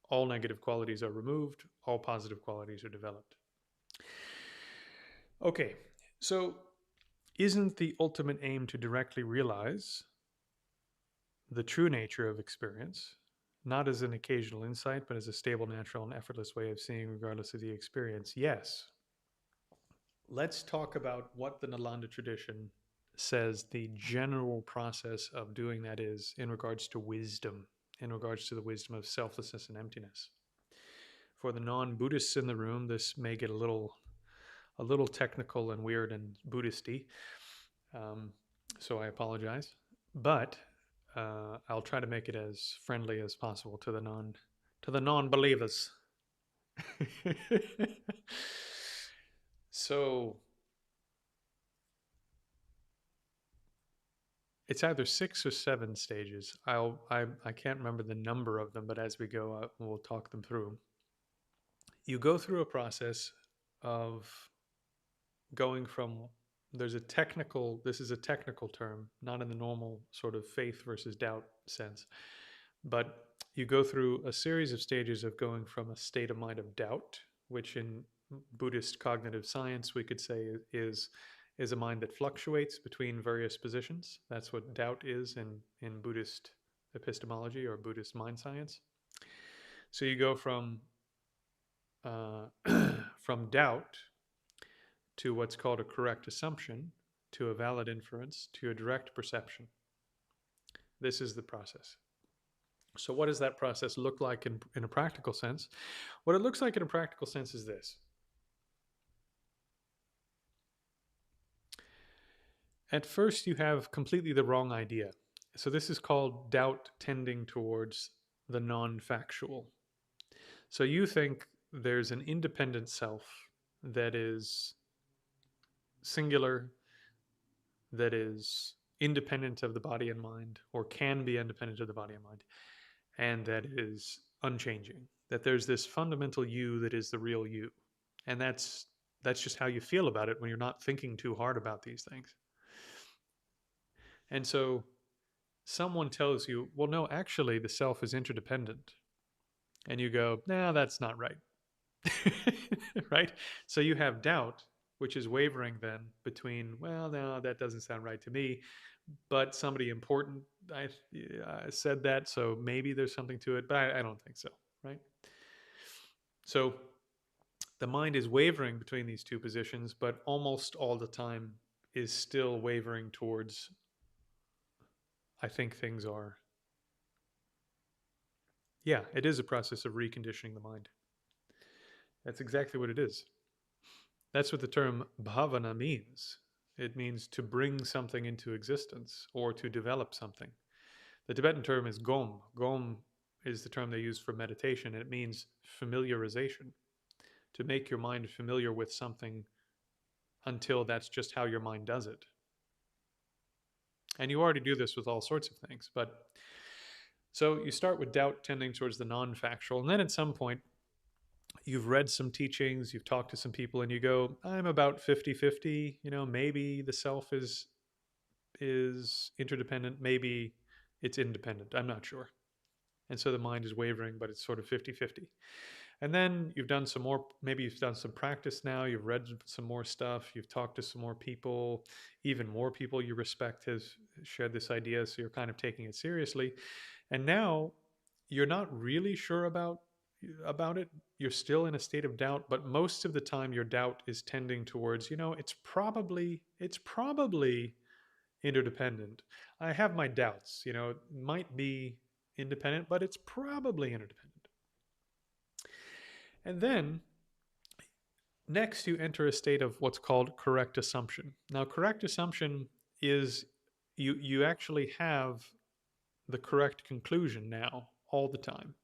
All negative qualities are removed, all positive qualities are developed. Okay, so isn't the ultimate aim to directly realize the true nature of experience, not as an occasional insight, but as a stable, natural, and effortless way of seeing regardless of the experience? Yes. Let's talk about what the Nalanda tradition says the general process of doing that is in regards to wisdom, in regards to the wisdom of selflessness and emptiness. For the non-Buddhists in the room, this may get a little technical and weird and Buddhisty, so I apologize. But I'll try to make it as friendly as possible to the non-believers. So it's either 6 or 7 stages. I can't remember the number of them, but as we go, we'll talk them through. You go through a process of going from, this is a technical term, not in the normal sort of faith versus doubt sense, but you go through a series of stages of going from a state of mind of doubt, which in Buddhist cognitive science we could say is a mind that fluctuates between various positions. That's what doubt is in Buddhist epistemology or Buddhist mind science. So you go from from doubt to what's called a correct assumption, to a valid inference, to a direct perception. This is the process. So what does that process look like in a practical sense? What it looks like in a practical sense is this. At first, you have completely the wrong idea. So this is called doubt tending towards the non-factual. So you think there's an independent self that is singular, that is independent of the body and mind, or can be independent of the body and mind, and that is unchanging. That there's this fundamental you that is the real you. And that's just how you feel about it when you're not thinking too hard about these things. And so someone tells you, well, no, actually, the self is interdependent. And you go, no, that's not right. Right? So you have doubt, which is wavering then between, well, no, that doesn't sound right to me, but somebody important said that, so maybe there's something to it, but I don't think so, right? So the mind is wavering between these two positions, but almost all the time is still wavering towards, I think things are. Yeah, it is a process of reconditioning the mind. That's exactly what it is. That's what the term bhavana means. It means to bring something into existence or to develop something. The Tibetan term is gom. Gom is the term they use for meditation, and it means familiarization, to make your mind familiar with something until that's just how your mind does it. And you already do this with all sorts of things. But so you start with doubt tending towards the non-factual, and then at some point, you've read some teachings, you've talked to some people, and you go, I'm about 50-50. Maybe the self is interdependent, maybe it's independent. I'm not sure. And so the mind is wavering, but it's sort of 50-50. And then you've done some more, maybe you've done some practice now, you've read some more stuff, you've talked to some more people, even more people you respect has shared this idea, so you're kind of taking it seriously. And now you're not really sure about it. You're still in a state of doubt, but most of the time your doubt is tending towards, it's probably interdependent. I have my doubts, it might be independent, but it's probably interdependent. And then next you enter a state of what's called correct assumption. Now, correct assumption is you actually have the correct conclusion now all the time.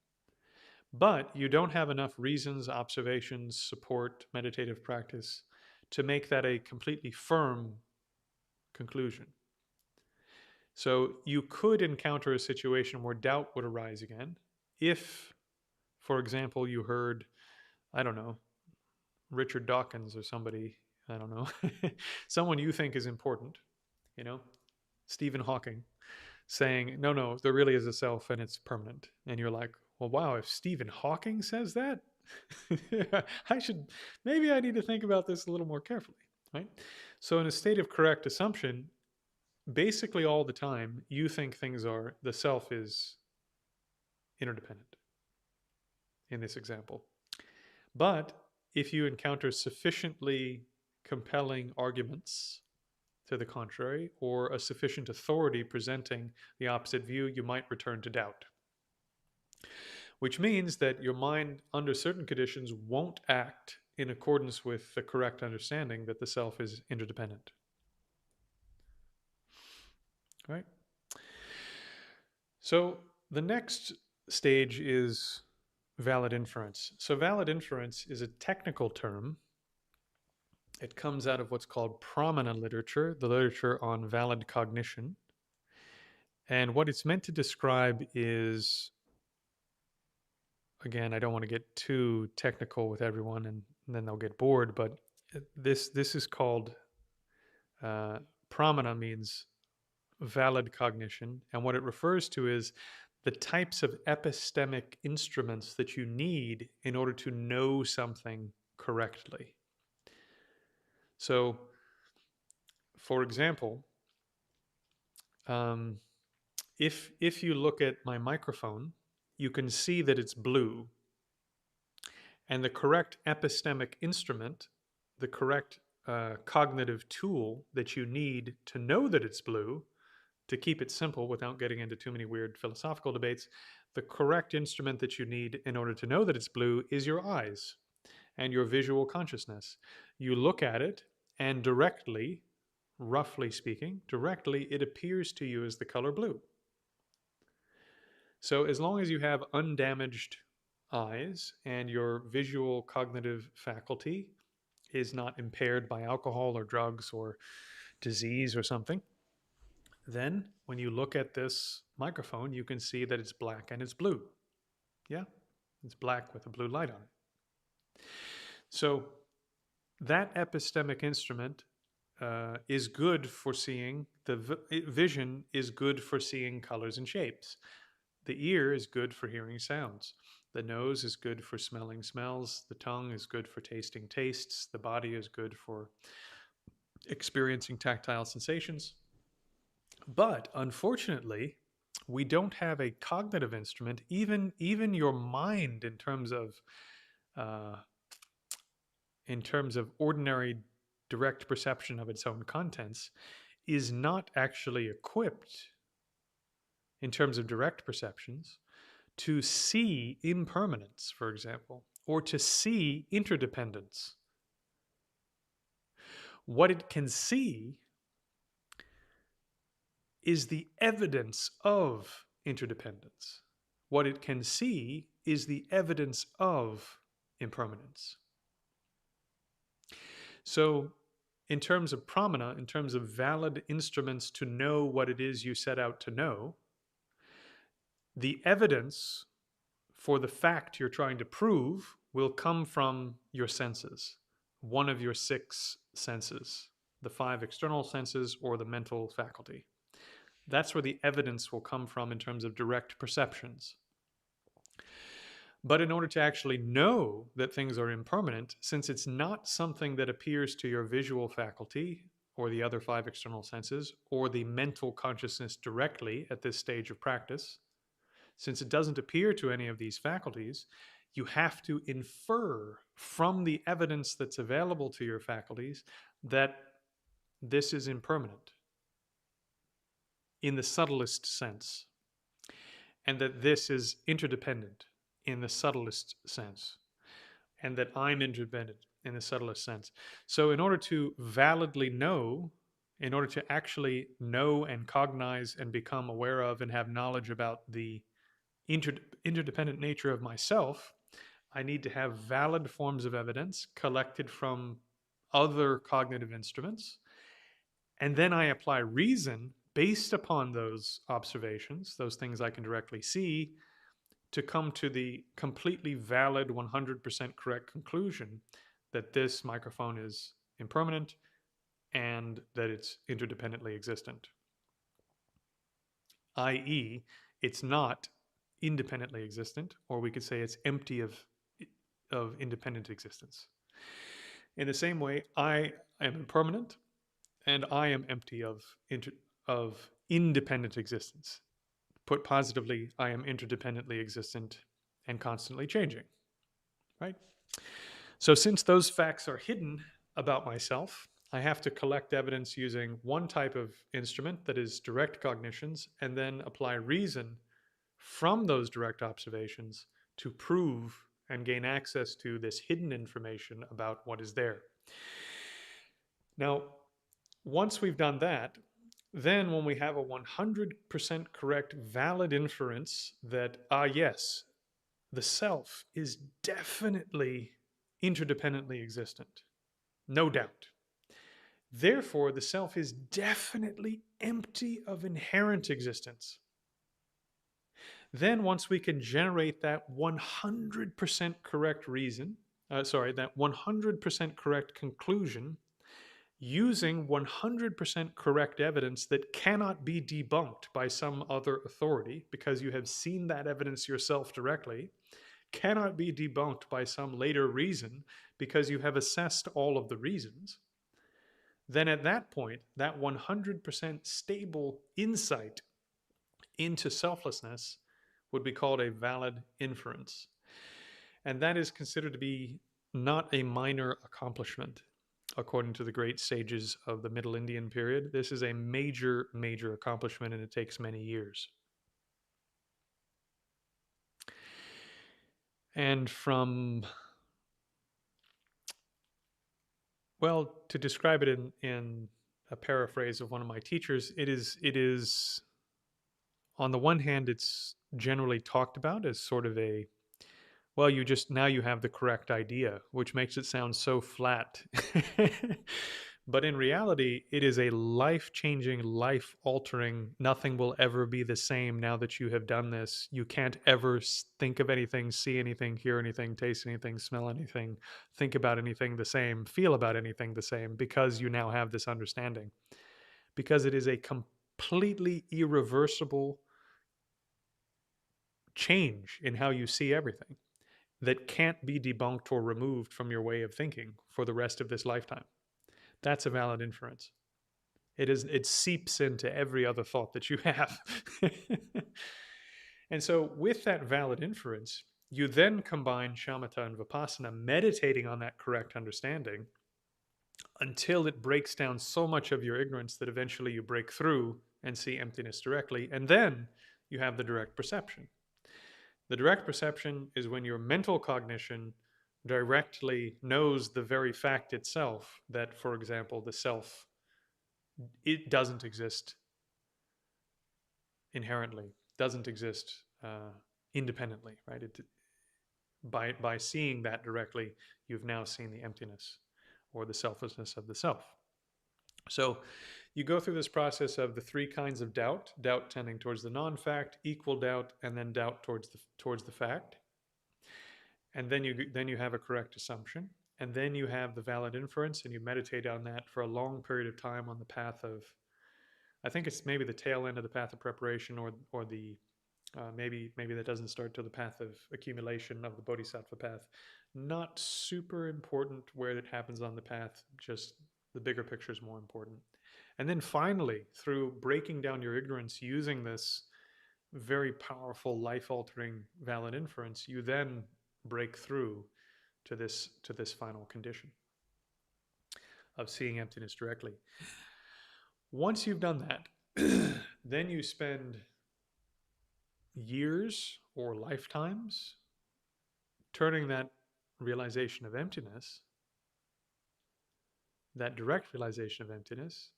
But you don't have enough reasons, observations, support, meditative practice to make that a completely firm conclusion. So you could encounter a situation where doubt would arise again if, for example, you heard, I don't know, Richard Dawkins or somebody, I don't know, someone you think is important, Stephen Hawking, saying, no, there really is a self and it's permanent. And you're like, well, wow, if Stephen Hawking says that, maybe I need to think about this a little more carefully, right? So in a state of correct assumption, basically all the time, you think the self is interdependent in this example. But if you encounter sufficiently compelling arguments to the contrary, or a sufficient authority presenting the opposite view, you might return to doubt. Which means that your mind, under certain conditions, won't act in accordance with the correct understanding that the self is interdependent. Right? So the next stage is valid inference. So valid inference is a technical term. It comes out of what's called Pramana literature, the literature on valid cognition. And what it's meant to describe is, again, I don't want to get too technical with everyone and then they'll get bored, but this is called, Pramana means valid cognition. And what it refers to is the types of epistemic instruments that you need in order to know something correctly. So, for example, if you look at my microphone, you can see that it's blue. And the correct epistemic instrument, the correct cognitive tool that you need to know that it's blue, to keep it simple without getting into too many weird philosophical debates, the correct instrument that you need in order to know that it's blue is your eyes and your visual consciousness. You look at it and directly, roughly speaking, it appears to you as the color blue. So as long as you have undamaged eyes and your visual cognitive faculty is not impaired by alcohol or drugs or disease or something, then when you look at this microphone, you can see that it's black and it's blue. Yeah, it's black with a blue light on it. So that epistemic instrument is good for seeing, vision is good for seeing colors and shapes. The ear is good for hearing sounds. The nose is good for smelling smells. The tongue is good for tasting tastes. The body is good for experiencing tactile sensations. But unfortunately, we don't have a cognitive instrument. Even your mind, uh, in terms of ordinary direct perception of its own contents, is not actually equipped in terms of direct perceptions to see impermanence, for example, or to see interdependence. What it can see is the evidence of interdependence. What it can see is the evidence of impermanence. So, in terms of pramana, in terms of valid instruments to know what it is you set out to know, the evidence for the fact you're trying to prove will come from your senses, one of your 6 senses, the 5 external senses or the mental faculty. That's where the evidence will come from in terms of direct perceptions. But in order to actually know that things are impermanent, since it's not something that appears to your visual faculty or the other 5 external senses or the mental consciousness directly at this stage of practice, since it doesn't appear to any of these faculties, you have to infer from the evidence that's available to your faculties that this is impermanent in the subtlest sense, and that this is interdependent in the subtlest sense, and that I'm interdependent in the subtlest sense. So in order to validly know, in order to actually know and cognize and become aware of and have knowledge about the interdependent nature of myself, I need to have valid forms of evidence collected from other cognitive instruments. And then I apply reason based upon those observations, those things I can directly see, to come to the completely valid, 100% correct conclusion that this microphone is impermanent and that it's interdependently existent. i.e., it's not independently existent, or we could say it's empty of independent existence. In the same way, I am impermanent and I am empty of independent existence. Put positively, I am interdependently existent and constantly changing, right? So since those facts are hidden about myself, I have to collect evidence using one type of instrument, that is direct cognitions, and then apply reason from those direct observations to prove and gain access to this hidden information about what is there. Now, once we've done that, then when we have a 100% correct valid inference that, yes, the self is definitely interdependently existent, no doubt. Therefore, the self is definitely empty of inherent existence. Then once we can generate that 100% correct reason, that 100% correct conclusion, using 100% correct evidence that cannot be debunked by some other authority, because you have seen that evidence yourself directly, cannot be debunked by some later reason because you have assessed all of the reasons, then at that point, that 100% stable insight into selflessness would be called a valid inference. And that is considered to be not a minor accomplishment. According to the great sages of the Middle Indian period, this is a major, major accomplishment, and it takes many years. And to describe it in a paraphrase of one of my teachers, it is on the one hand, it's generally talked about as sort of now you have the correct idea, which makes it sound so flat. But in reality, it is a life-changing, life-altering, nothing will ever be the same now that you have done this. You can't ever think of anything, see anything, hear anything, taste anything, smell anything, think about anything the same, feel about anything the same, because you now have this understanding. Because it is a completely irreversible change in how you see everything that can't be debunked or removed from your way of thinking for the rest of this lifetime. That's a valid inference. It seeps into every other thought that you have. And so with that valid inference, you then combine shamatha and vipassana, meditating on that correct understanding until it breaks down so much of your ignorance that eventually you break through and see emptiness directly. And then you have the direct perception. The direct perception is when your mental cognition directly knows the very fact itself that, for example, the self, it doesn't exist inherently, doesn't exist independently, right? By seeing that directly, you've now seen the emptiness or the selflessness of the self. So you go through this process of the three kinds of doubt: doubt tending towards the non-fact, equal doubt, and then doubt towards the fact. And then you have a correct assumption, and then you have the valid inference, and you meditate on that for a long period of time on the path of, I think it's maybe the tail end of the path of preparation, or the maybe that doesn't start till the path of accumulation of the bodhisattva path. Not super important where it happens on the path, just the bigger picture is more important. And then finally, through breaking down your ignorance using this very powerful, life-altering valid inference, you then break through to this final condition of seeing emptiness directly. Once you've done that, then you spend years or lifetimes turning that realization of emptiness, that direct realization of emptiness,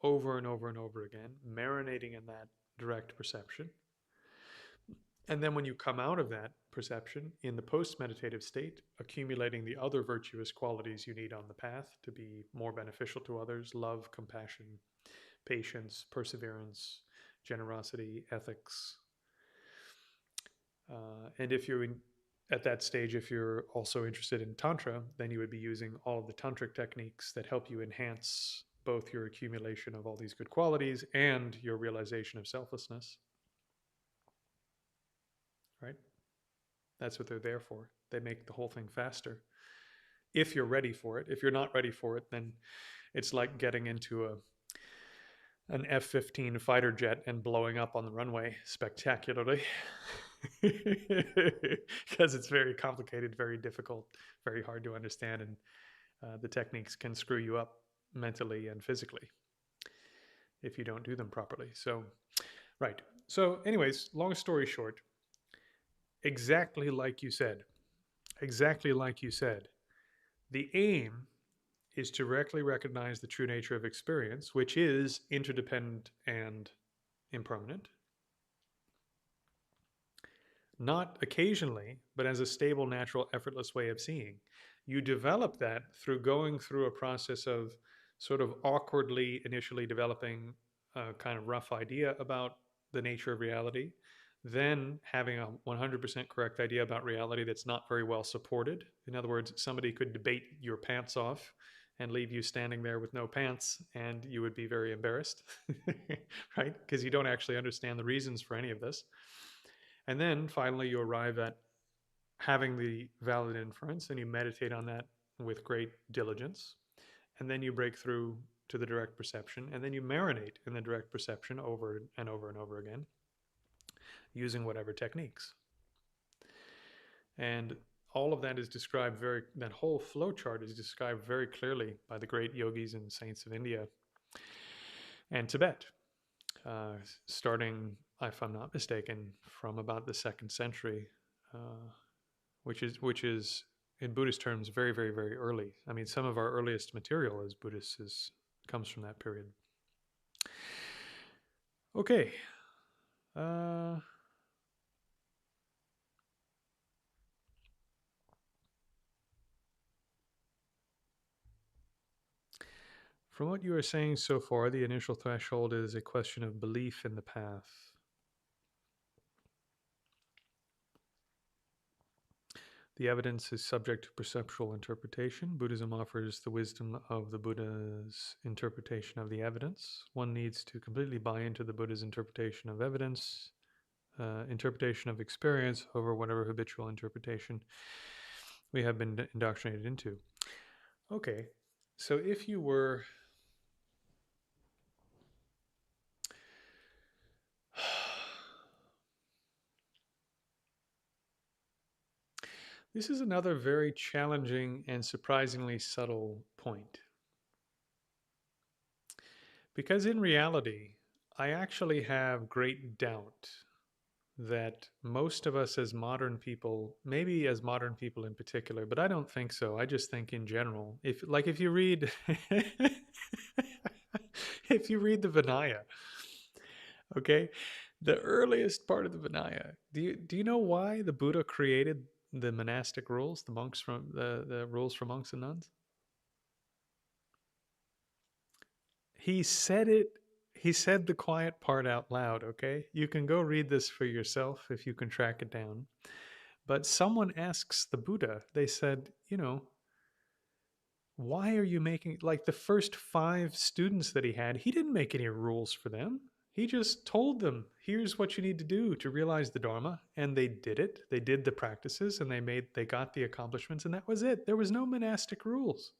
over and over and over again, marinating in that direct perception. And then when you come out of that perception in the post-meditative state, accumulating the other virtuous qualities you need on the path to be more beneficial to others: love, compassion, patience, perseverance, generosity, ethics. And if you're at that stage, if you're also interested in Tantra, then you would be using all of the tantric techniques that help you enhance both your accumulation of all these good qualities and your realization of selflessness. Right? That's what they're there for. They make the whole thing faster. If you're ready for it. If you're not ready for it, then it's like getting into an F-15 fighter jet and blowing up on the runway spectacularly. Because it's very complicated, very difficult, very hard to understand, and the techniques can screw you up mentally and physically if you don't do them properly. So, right. So anyways, long story short, exactly like you said, the aim is to directly recognize the true nature of experience, which is interdependent and impermanent. Not occasionally, but as a stable, natural, effortless way of seeing. You develop that through going through a process of sort of awkwardly initially developing a kind of rough idea about the nature of reality, then having a 100% correct idea about reality that's not very well supported. In other words, somebody could debate your pants off and leave you standing there with no pants, and you would be very embarrassed, right? Because you don't actually understand the reasons for any of this. And then finally, you arrive at having the valid inference, and you meditate on that with great diligence. And then you break through to the direct perception, and then you marinate in the direct perception over and over and over again, using whatever techniques. And all of that is described that whole flow chart is described very clearly by the great yogis and saints of India and Tibet, starting, if I'm not mistaken, from about the 2nd century, which is in Buddhist terms very, very, very early. I mean, some of our earliest material as Buddhists comes from that period. Okay. From what you are saying so far, the initial threshold is a question of belief in the path. The evidence is subject to perceptual interpretation. Buddhism offers the wisdom of the Buddha's interpretation of the evidence. One needs to completely buy into the Buddha's interpretation of evidence, interpretation of experience over whatever habitual interpretation we have been indoctrinated into. Okay, so if you were this is another very challenging and surprisingly subtle point. Because in reality, I actually have great doubt that most of us as modern people, maybe as modern people in particular, but I don't think so. I just think in general, if you read if you read the Vinaya, okay, the earliest part of the Vinaya, do you know why the Buddha created the monastic rules, the rules for monks and nuns? He said it. He said the quiet part out loud, okay? You can go read this for yourself if you can track it down. But someone asks the Buddha, they said, why are you making, like the first 5 students that he had, he didn't make any rules for them. He just told them, here's what you need to do to realize the Dharma. And they did it. They did the practices and they got the accomplishments, and that was it. There was no monastic rules.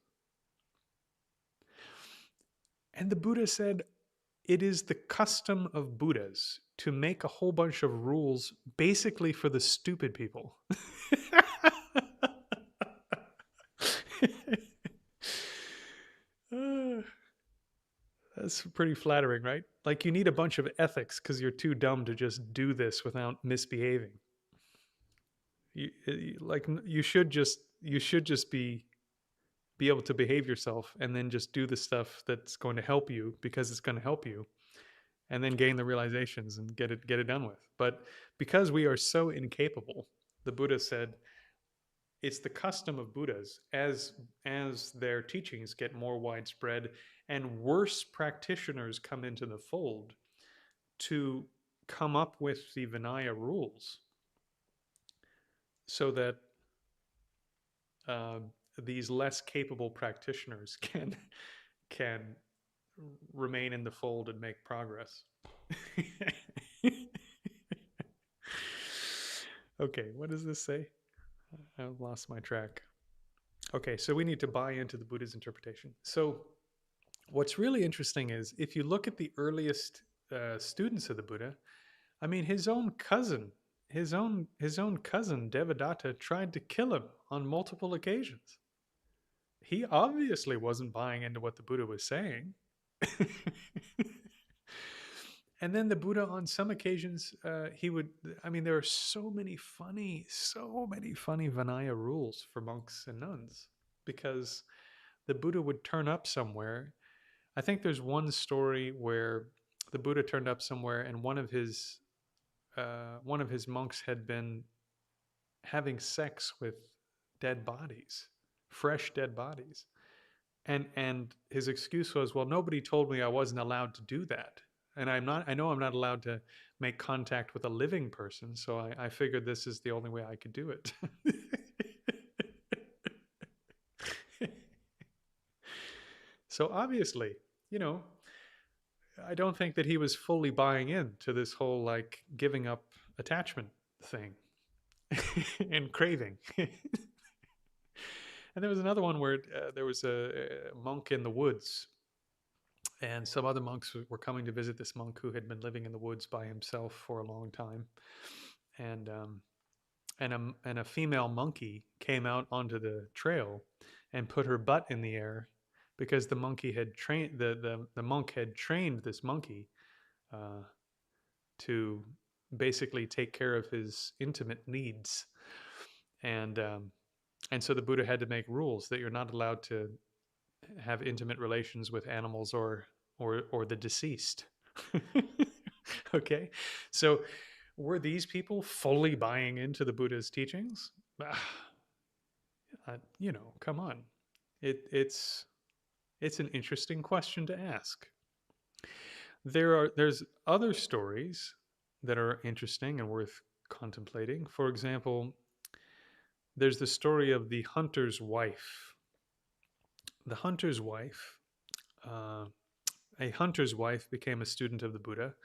And the Buddha said, it is the custom of Buddhas to make a whole bunch of rules basically for the stupid people. That's pretty flattering, right? Like you need a bunch of ethics because you're too dumb to just do this without misbehaving. You should just be able to behave yourself and then just do the stuff that's going to help you because it's going to help you, and then gain the realizations and get it done with. But because we are so incapable, the Buddha said it's the custom of Buddhas as their teachings get more widespread and worse practitioners come into the fold to come up with the Vinaya rules so that uh, these less capable practitioners can remain in the fold and make progress. Okay, what does this say? I've lost my track. Okay, so we need to buy into the Buddha's interpretation. So what's really interesting is if you look at the earliest students of the Buddha, I mean, his own cousin Devadatta tried to kill him on multiple occasions. He obviously wasn't buying into what the Buddha was saying. And then the Buddha, on some occasions, there are so many funny Vinaya rules for monks and nuns because the Buddha would turn up somewhere. I think there's one story where the Buddha turned up somewhere and one of his monks had been having sex with dead bodies, fresh dead bodies. And his excuse was, well, nobody told me I wasn't allowed to do that. And I know I'm not allowed to make contact with a living person, so I figured this is the only way I could do it. So obviously, I don't think that he was fully buying in to this whole like giving up attachment thing and craving. And there was another one where there was a monk in the woods, and some other monks were coming to visit this monk who had been living in the woods by himself for a long time. And a female monkey came out onto the trail and put her butt in the air because the monk had trained this monkey to basically take care of his intimate needs. And so the Buddha had to make rules that you're not allowed to have intimate relations with animals or the deceased. Okay, so were these people fully buying into the Buddha's teachings? Come on. It's It's an interesting question to ask. There's other stories that are interesting and worth contemplating. For example, there's the story of the hunter's wife. The hunter's wife, uh, a hunter's wife became a student of the Buddha,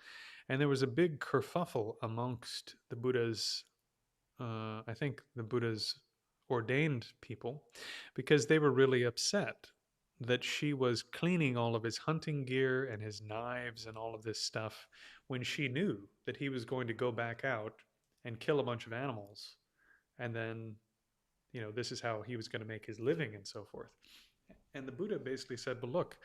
and there was a big kerfuffle amongst the Buddha's, I think the Buddha's ordained people, because they were really upset that she was cleaning all of his hunting gear and his knives and all of this stuff when she knew that he was going to go back out and kill a bunch of animals. And then, this is how he was going to make his living and so forth. And the Buddha basically said, well, look,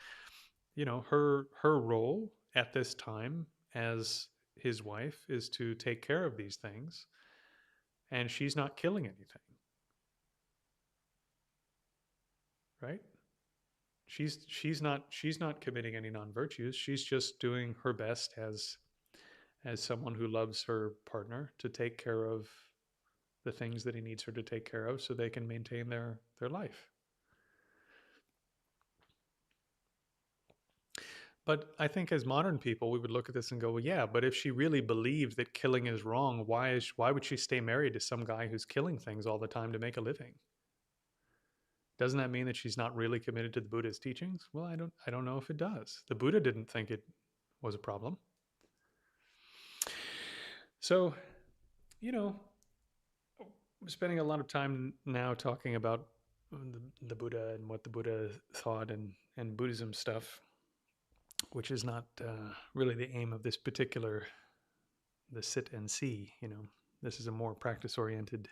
her role at this time as his wife is to take care of these things, and she's not killing anything, right? She's not committing any non-virtues. She's just doing her best as someone who loves her partner to take care of the things that he needs her to take care of so they can maintain their life. But I think as modern people, we would look at this and go, well, yeah, but if she really believed that killing is wrong, why would she stay married to some guy who's killing things all the time to make a living? Doesn't that mean that she's not really committed to the Buddha's teachings? Well, I don't know if it does. The Buddha didn't think it was a problem. So, you know, I'm spending a lot of time now talking about the Buddha and what the Buddha thought and Buddhism stuff, which is not really the aim of this particular the sit and see. This is a more practice oriented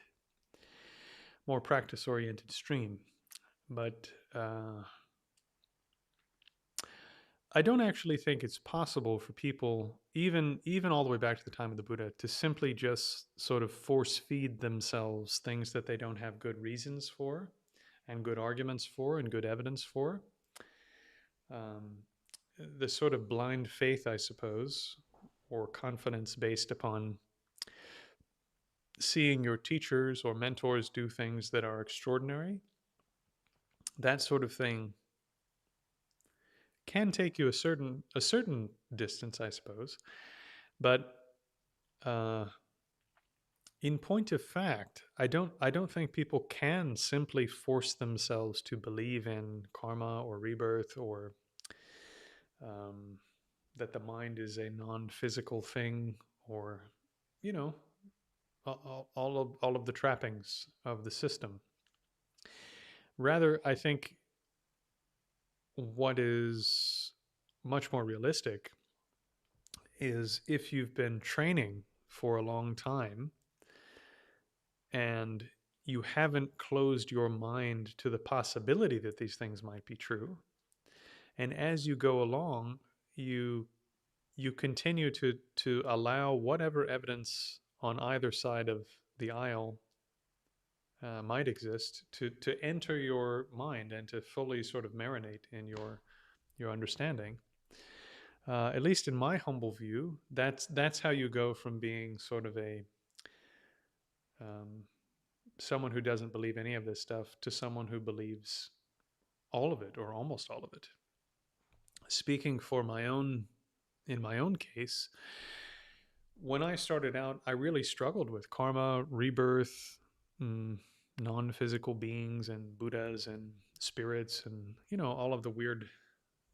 stream. But I don't actually think it's possible for people, even all the way back to the time of the Buddha, to simply just sort of force feed themselves things that they don't have good reasons for, and good arguments for, and good evidence for. The sort of blind faith, I suppose, or confidence based upon seeing your teachers or mentors do things that are extraordinary, that sort of thing can take you a certain distance, I suppose. But in point of fact, I don't think people can simply force themselves to believe in karma or rebirth, or that the mind is a non-physical thing, or you know all of the trappings of the system. Rather, I think what is much more realistic is if you've been training for a long time and you haven't closed your mind to the possibility that these things might be true, and as you go along, you continue to allow whatever evidence on either side of the aisle might exist to enter your mind and to fully sort of marinate in your understanding. At least in my humble view, that's how you go from being sort of a someone who doesn't believe any of this stuff to someone who believes all of it or almost all of it. Speaking in my own case, when I started out, I really struggled with karma, rebirth, non-physical beings, and Buddhas and spirits, and all of the weird,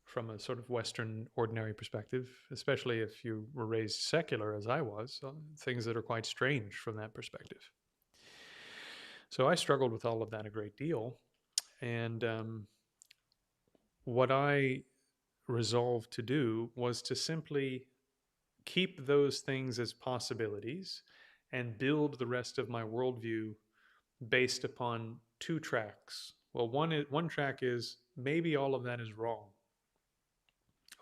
from a sort of Western ordinary perspective, especially if you were raised secular as I was, things that are quite strange from that perspective. So I struggled with all of that a great deal. And what I resolved to do was to simply keep those things as possibilities and build the rest of my worldview based upon two tracks. Well, one track is maybe all of that is wrong.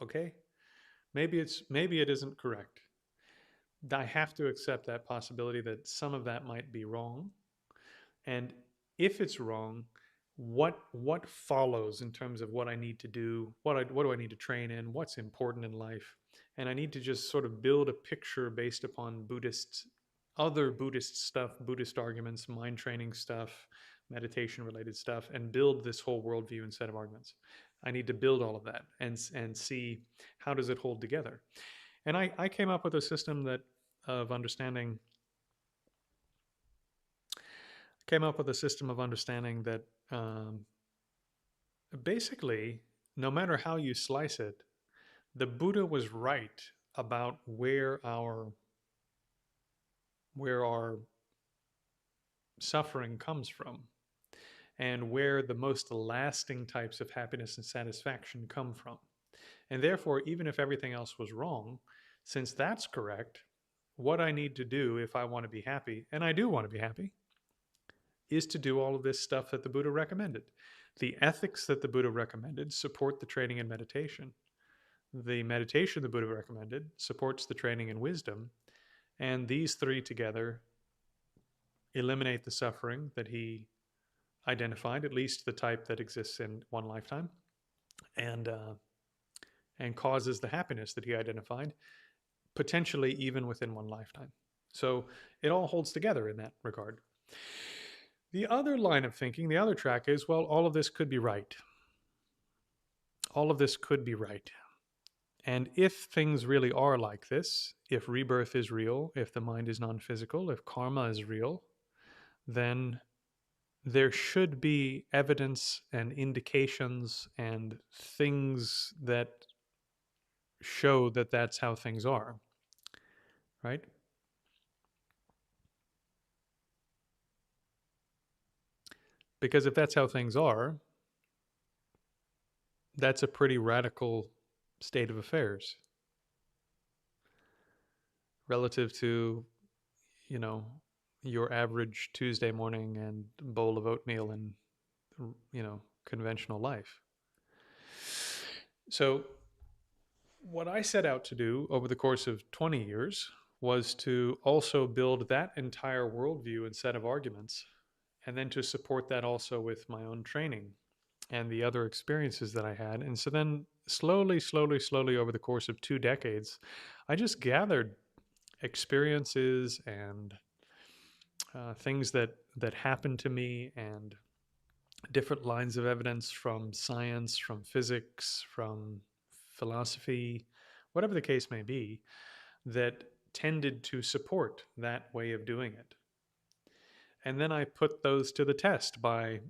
Okay? Maybe it isn't correct. I have to accept that possibility that some of that might be wrong. And if it's wrong, what follows in terms of what I need to do, what do I need to train in, what's important in life, and I need to just sort of build a picture based upon other Buddhist stuff, Buddhist arguments, mind training stuff, meditation related stuff, and build this whole worldview and set of arguments. I need to build all of that and see how does it hold together. And I came up with a system that of understanding came up with a system of understanding that basically, no matter how you slice it, the Buddha was right about where our suffering comes from and where the most lasting types of happiness and satisfaction come from. And therefore, even if everything else was wrong, since that's correct, what I need to do if I want to be happy, and I do want to be happy, is to do all of this stuff that the Buddha recommended. The ethics that the Buddha recommended support the training in meditation. The meditation the Buddha recommended supports the training in wisdom. And these three together eliminate the suffering that he identified, at least the type that exists in one lifetime, and causes the happiness that he identified, potentially even within one lifetime. So it all holds together in that regard. The other line of thinking, the other track is, well, all of this could be right. All of this could be right. And if things really are like this, if rebirth is real, if the mind is non-physical, if karma is real, then there should be evidence and indications and things that show that that's how things are, right? Because if that's how things are, that's a pretty radical state of affairs relative to, you know, your average Tuesday morning and bowl of oatmeal and, you know, conventional life. So what I set out to do over the course of 20 years was to also build that entire worldview and set of arguments, and then to support that also with my own training and the other experiences that I had. And so then slowly, slowly, slowly over the course of 2 decades, I just gathered experiences and things that happened to me and different lines of evidence from science, from physics, from philosophy, whatever the case may be, that tended to support that way of doing it. And then I put those to the test by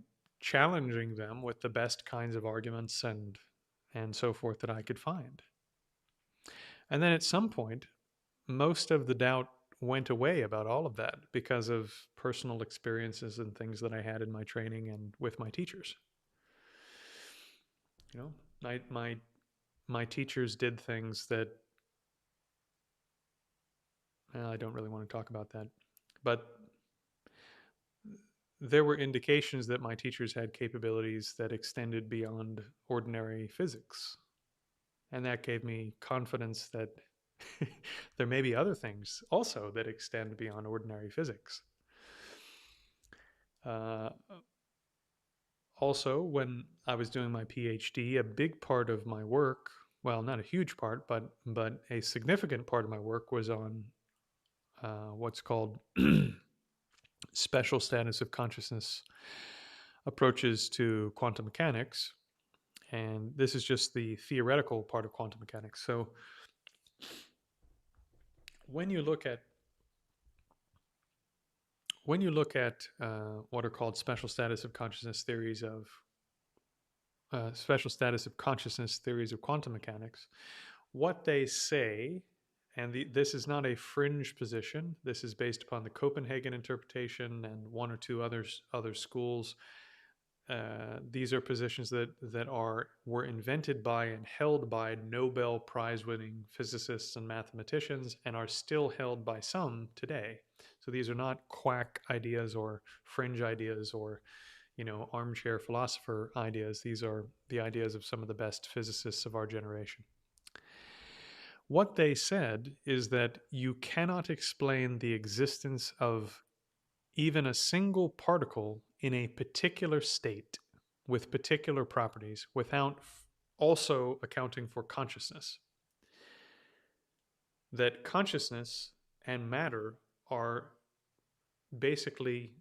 challenging them with the best kinds of arguments and so forth that I could find. And then at some point, most of the doubt went away about all of that because of personal experiences and things that I had in my training and with my teachers. You know, my teachers did things that I don't really want to talk about that, but there were indications that my teachers had capabilities that extended beyond ordinary physics. And that gave me confidence that there may be other things also that extend beyond ordinary physics. Also, when I was doing my PhD, a big part of my work, well, not a huge part, but a significant part of my work was on what's called special status of consciousness approaches to quantum mechanics. And this is just the theoretical part of quantum mechanics. So when you look at what are called special status of consciousness theories of quantum mechanics, what they say, and this is not a fringe position. This is based upon the Copenhagen interpretation and one or two other schools. These are positions that were invented by and held by Nobel Prize-winning physicists and mathematicians, and are still held by some today. So these are not quack ideas or fringe ideas or, you know, armchair philosopher ideas. These are the ideas of some of the best physicists of our generation. What they said is that you cannot explain the existence of even a single particle in a particular state with particular properties without also accounting for consciousness. That consciousness and matter are basically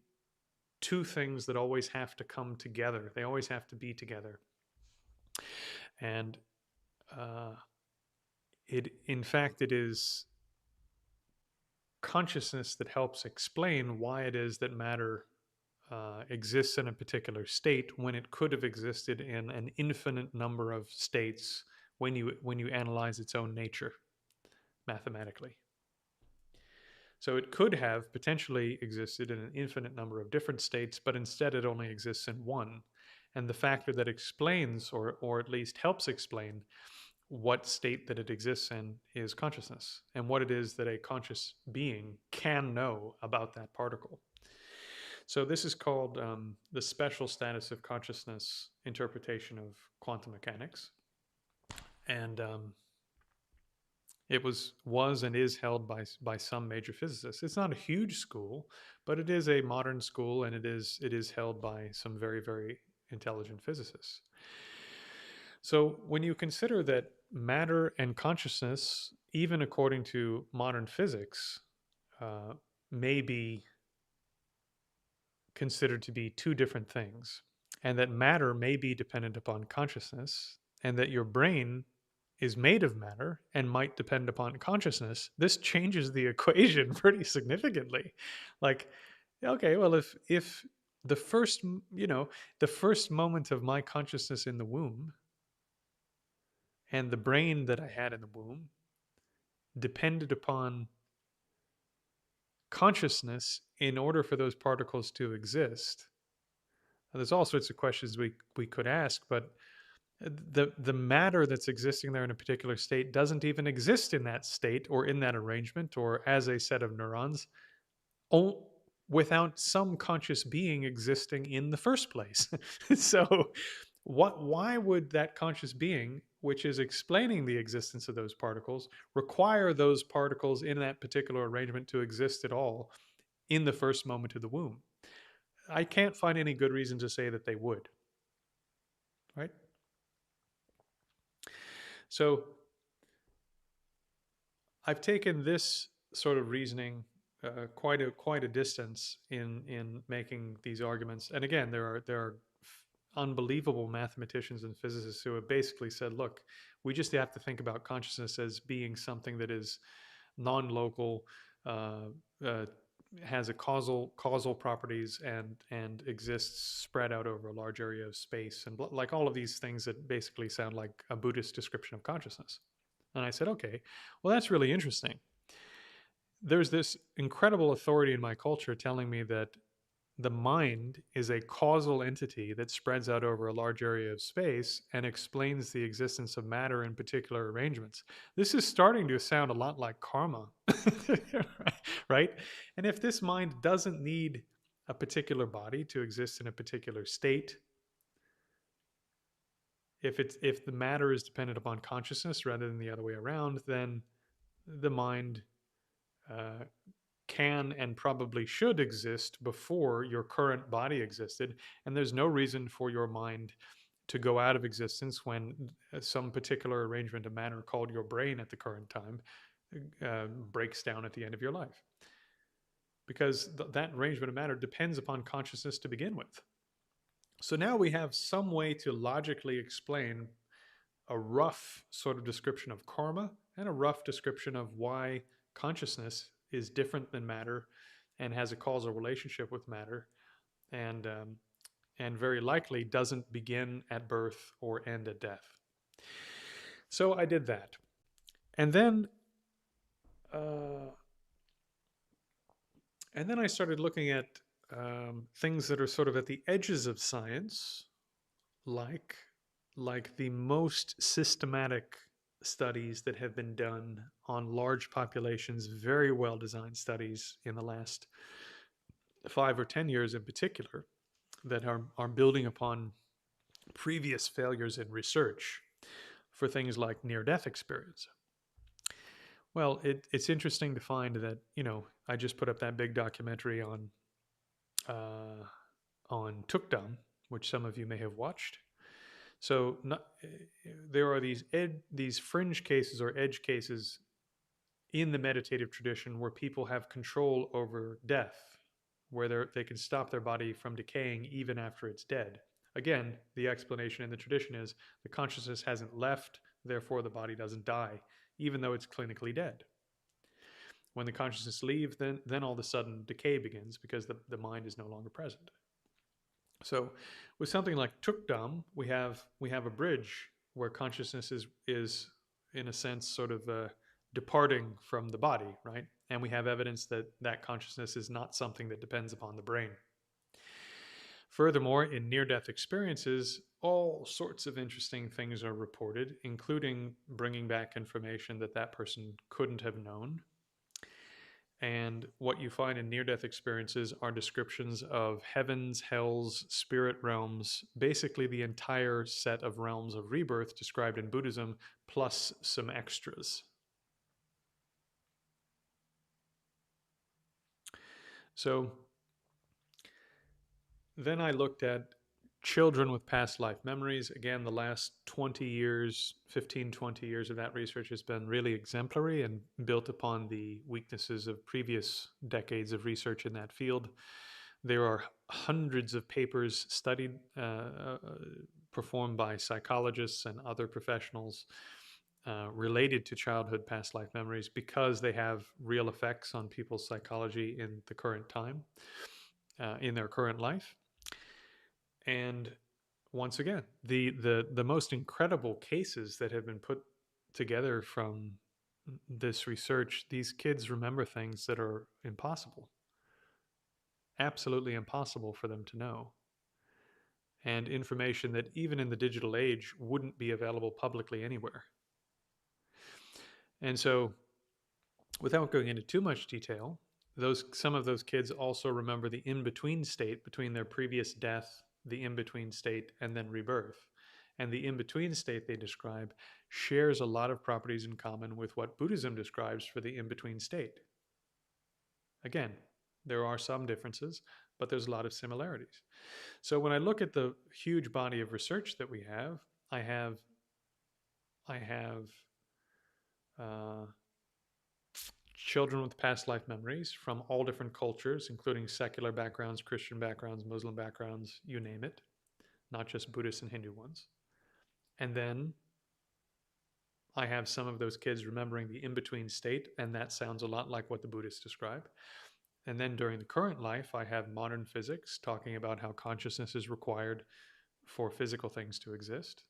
two things that always have to come together. They always have to be together. And uh, in fact, it is consciousness that helps explain why it is that matter exists in a particular state when it could have existed in an infinite number of states when you analyze its own nature mathematically. So it could have potentially existed in an infinite number of different states, but instead it only exists in one. And the factor that explains, or at least helps explain, what state that it exists in is consciousness, and what it is that a conscious being can know about that particle. So this is called the special status of consciousness interpretation of quantum mechanics. And it was and is held by some major physicists. It's not a huge school, but it is a modern school, and it is held by some very, very intelligent physicists. So when you consider that matter and consciousness, even according to modern physics, uh, may be considered to be two different things, and that matter may be dependent upon consciousness, and that your brain is made of matter and might depend upon consciousness, this changes the equation pretty significantly. Like, okay, well, if the first, the first moment of my consciousness in the womb and the brain that I had in the womb depended upon consciousness in order for those particles to exist. Now, there's all sorts of questions we could ask, but the matter that's existing there in a particular state doesn't even exist in that state or in that arrangement or as a set of neurons without some conscious being existing in the first place. So why would that conscious being, which is explaining the existence of those particles, require those particles in that particular arrangement to exist at all in the first moment of the womb? I can't find any good reason to say that they would, right? So I've taken this sort of reasoning quite a distance in making these arguments. And again, there are unbelievable mathematicians and physicists who have basically said, look, we just have to think about consciousness as being something that is non-local, uh, uh, has a causal properties, and exists spread out over a large area of space, and like all of these things that basically sound like a Buddhist description of consciousness. And I said, okay, well, that's really interesting. There's this incredible authority in my culture telling me that the mind is a causal entity that spreads out over a large area of space and explains the existence of matter in particular arrangements. This is starting to sound a lot like karma, right? And if this mind doesn't need a particular body to exist in a particular state, if the matter is dependent upon consciousness rather than the other way around, then the mind uh, can and probably should exist before your current body existed. And there's no reason for your mind to go out of existence when some particular arrangement of matter called your brain at the current time breaks down at the end of your life. Because that arrangement of matter depends upon consciousness to begin with. So now we have some way to logically explain a rough sort of description of karma and a rough description of why consciousness is different than matter and has a causal relationship with matter, and very likely doesn't begin at birth or end at death. So I did that, and then uh, I started looking at things that are sort of at the edges of science, like the most systematic studies that have been done on large populations, very well designed studies in the last 5 or 10 years in particular, that are building upon previous failures in research for things like near-death experience. Well, it's interesting to find that, I just put up that big documentary on Tukdam, which some of you may have watched. So there are these fringe cases or edge cases in the meditative tradition where people have control over death, where they can stop their body from decaying even after it's dead. Again, the explanation in the tradition is the consciousness hasn't left, therefore the body doesn't die, even though it's clinically dead. When the consciousness leaves, then all of a sudden decay begins because the mind is no longer present. So with something like Tukdam, we have a bridge where consciousness is in a sense sort of departing from the body, right? And we have evidence that that consciousness is not something that depends upon the brain. Furthermore, in near-death experiences, all sorts of interesting things are reported, including bringing back information that that person couldn't have known. And what you find in near-death experiences are descriptions of heavens, hells, spirit realms, basically the entire set of realms of rebirth described in Buddhism, plus some extras. So then I looked at children with past life memories. Again, the last 20 years, 15, 20 years of that research has been really exemplary and built upon the weaknesses of previous decades of research in that field. There are hundreds of papers studied, performed by psychologists and other professionals related to childhood past life memories because they have real effects on people's psychology in the current time, in their current life. And once again, the most incredible cases that have been put together from this research, these kids remember things that are impossible, absolutely impossible for them to know, and information that even in the digital age wouldn't be available publicly anywhere. And so, without going into too much detail, some of those kids also remember the in-between state between their previous death, the in-between state, and then rebirth. And the in-between state they describe shares a lot of properties in common with what Buddhism describes for the in-between state. Again, there are some differences, but there's a lot of similarities. So when I look at the huge body of research that we have, I have children with past life memories from all different cultures, including secular backgrounds, Christian backgrounds, Muslim backgrounds, you name it, not just Buddhist and Hindu ones. And then I have some of those kids remembering the in-between state, and that sounds a lot like what the Buddhists describe. And then during the current life, I have modern physics talking about how consciousness is required for physical things to exist,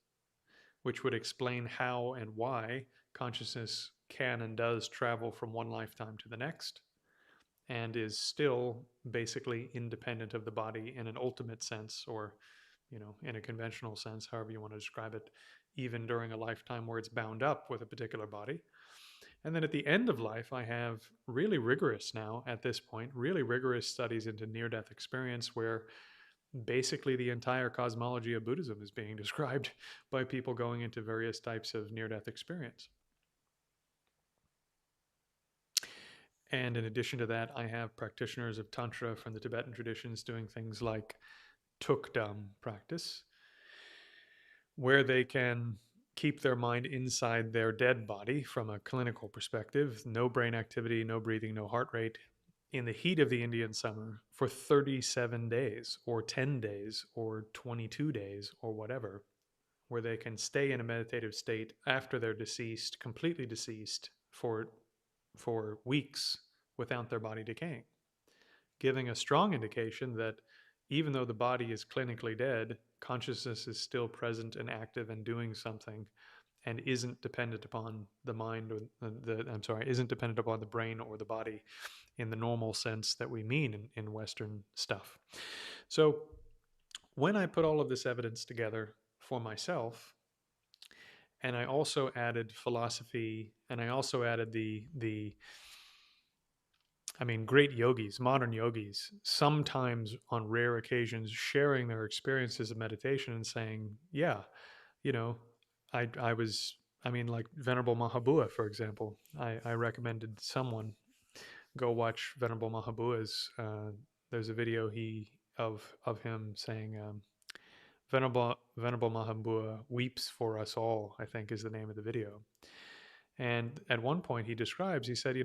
which would explain how and why consciousness can and does travel from one lifetime to the next and is still basically independent of the body in an ultimate sense, or in a conventional sense, however you want to describe it, even during a lifetime where it's bound up with a particular body. And then at the end of life, I have really rigorous now, at this point, really rigorous studies into near-death experience where basically the entire cosmology of Buddhism is being described by people going into various types of near-death experience. And in addition to that, I have practitioners of Tantra from the Tibetan traditions doing things like Tukdam practice, where they can keep their mind inside their dead body from a clinical perspective, no brain activity, no breathing, no heart rate, in the heat of the Indian summer for 37 days or 10 days or 22 days or whatever, where they can stay in a meditative state after they're deceased, completely deceased, for weeks without their body decaying, giving a strong indication that even though the body is clinically dead, consciousness is still present and active and doing something, and isn't dependent upon the mind, or isn't dependent upon the brain or the body in the normal sense that we mean in Western stuff. So when I put all of this evidence together for myself, and I also added philosophy, and I also added great yogis, modern yogis, sometimes on rare occasions sharing their experiences of meditation and saying, yeah, like Venerable Mahabua, for example. I recommended someone go watch Venerable Mahabua's. There's a video of him saying, Venerable Mahabua weeps for us all, I think is the name of the video. And at one point he said,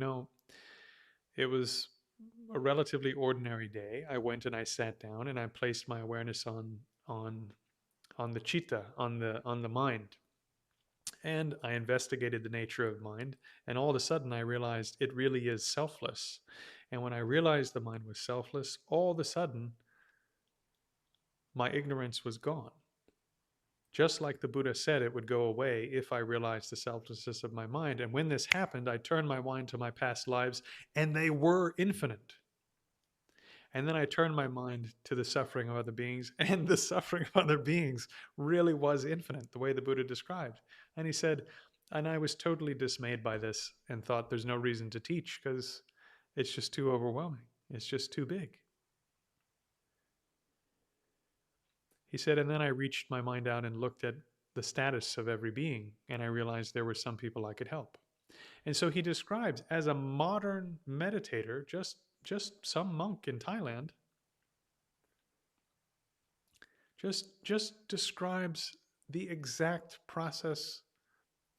it was a relatively ordinary day. I went and I sat down and I placed my awareness on on the chitta, on the mind. And I investigated the nature of mind, and all of a sudden I realized it really is selfless. And when I realized the mind was selfless, all of a sudden my ignorance was gone. Just like the Buddha said it would go away if I realized the selflessness of my mind. And when this happened, I turned my mind to my past lives, and they were infinite. And then I turned my mind to the suffering of other beings, and the suffering of other beings really was infinite, the way the Buddha described. And he said, and I was totally dismayed by this and thought there's no reason to teach because it's just too overwhelming. It's just too big. He said, and then I reached my mind out and looked at the status of every being, and I realized there were some people I could help. And so he describes, as a modern meditator, just some monk in Thailand, just describes the exact process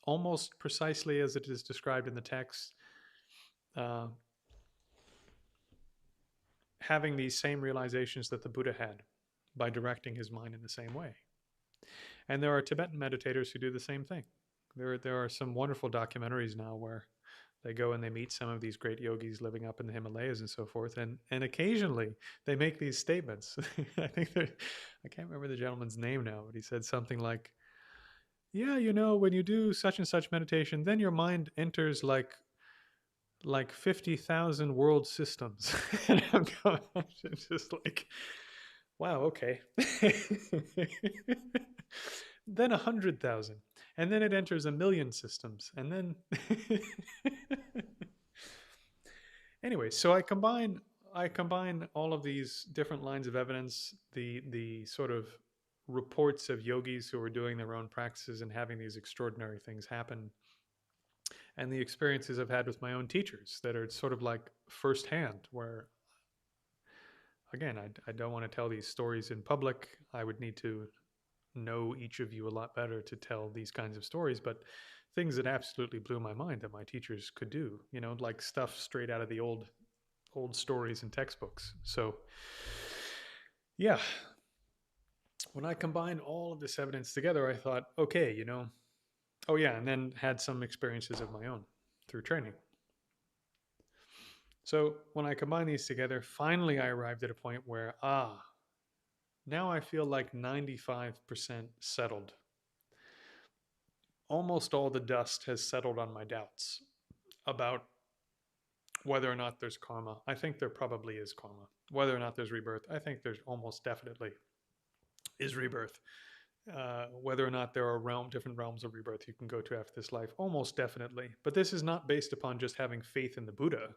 almost precisely as it is described in the text, having these same realizations that the Buddha had by directing his mind in the same way. And there are Tibetan meditators who do the same thing. There are some wonderful documentaries now where they go and they meet some of these great yogis living up in the Himalayas and so forth. And occasionally they make these statements. I can't remember the gentleman's name now, but he said something like, yeah, you know, when you do such and such meditation, then your mind enters like 50,000 world systems. And I'm going, just like, wow, okay. Then 100,000. And then it enters 1,000,000 systems. And then anyway, so I combine all of these different lines of evidence, the sort of reports of yogis who are doing their own practices and having these extraordinary things happen, and the experiences I've had with my own teachers that are sort of like firsthand, where again, I don't want to tell these stories in public. I would need to know each of you a lot better to tell these kinds of stories, but things that absolutely blew my mind that my teachers could do, you know, like stuff straight out of the old stories and textbooks. So yeah, when I combined all of this evidence together, I thought, okay, you know, oh yeah, and then had some experiences of my own through training. So when I combine these together, finally I arrived at a point where, now I feel like 95% settled. Almost all the dust has settled on my doubts about whether or not there's karma. I think there probably is karma. Whether or not there's rebirth, I think there's almost definitely is rebirth. Whether or not there are different realms of rebirth you can go to after this life, almost definitely. But this is not based upon just having faith in the Buddha.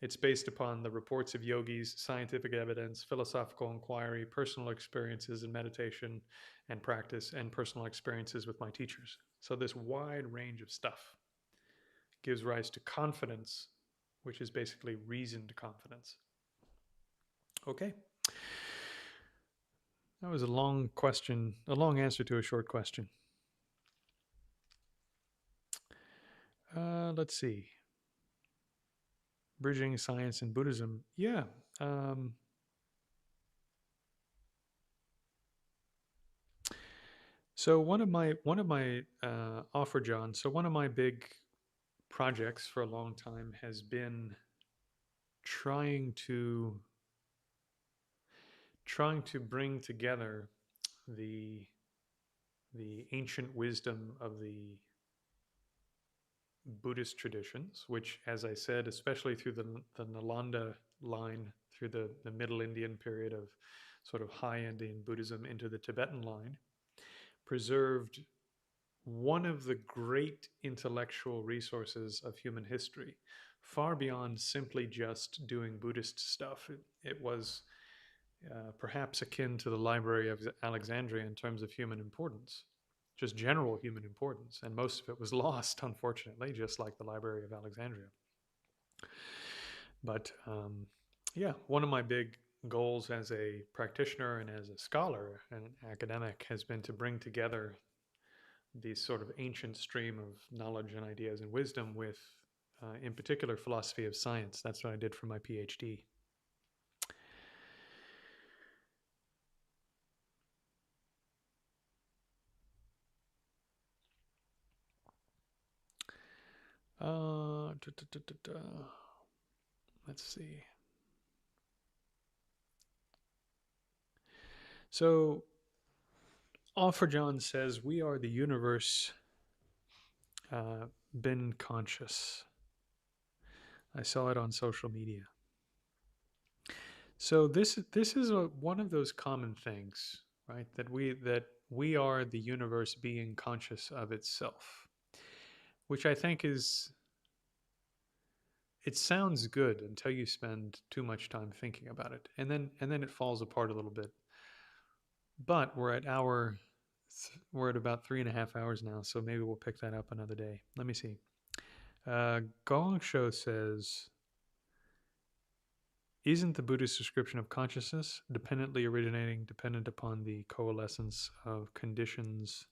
It's based upon the reports of yogis, scientific evidence, philosophical inquiry, personal experiences in meditation and practice, and personal experiences with my teachers. So this wide range of stuff gives rise to confidence, which is basically reasoned confidence. Okay. That was a long question, a long answer to a short question. Let's see. Bridging science and Buddhism. Yeah. So one of my offer, John. So one of my big projects for a long time has been trying to bring together the ancient wisdom of the Buddhist traditions, which, as I said, especially through the Nalanda line, through the Middle Indian period of sort of high Indian Buddhism into the Tibetan line, preserved one of the great intellectual resources of human history, far beyond simply just doing Buddhist stuff. It was perhaps akin to the Library of Alexandria in terms of human importance, just general human importance. And most of it was lost, unfortunately, just like the Library of Alexandria. But yeah, one of my big goals as a practitioner and as a scholar and academic has been to bring together these sort of ancient stream of knowledge and ideas and wisdom with, in particular, philosophy of science. That's what I did for my PhD. Let's see. So, Offer John says, we are the universe, been conscious. I saw it on social media. So this is one of those common things, right? That we are the universe being conscious of itself, which I think is, it sounds good until you spend too much time thinking about it, and then it falls apart a little bit. But we're at about 3.5 hours now, so maybe we'll pick that up another day. Let me see. Gong Show says, isn't the Buddhist description of consciousness dependently originating, dependent upon the coalescence of conditions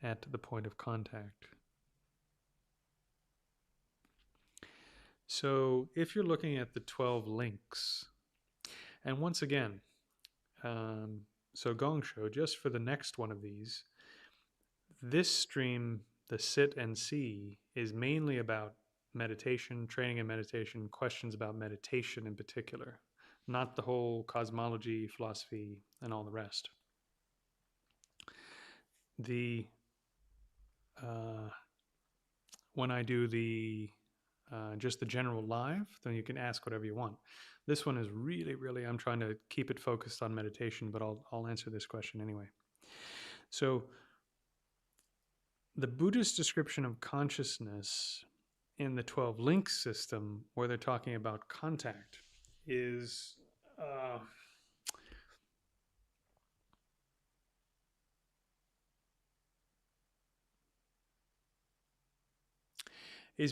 at the point of contact? So if you're looking at the 12 links, and once again, so Gong Show, just for the next one of these, this stream, the Sit and See, is mainly about meditation, training in meditation, questions about meditation in particular, not the whole cosmology, philosophy, and all the rest. The when I do the just the general live, then you can ask whatever you want. This one is really, I'm trying to keep it focused on meditation, but I'll answer this question anyway. So the Buddhist description of consciousness in the 12 links system, where they're talking about contact, is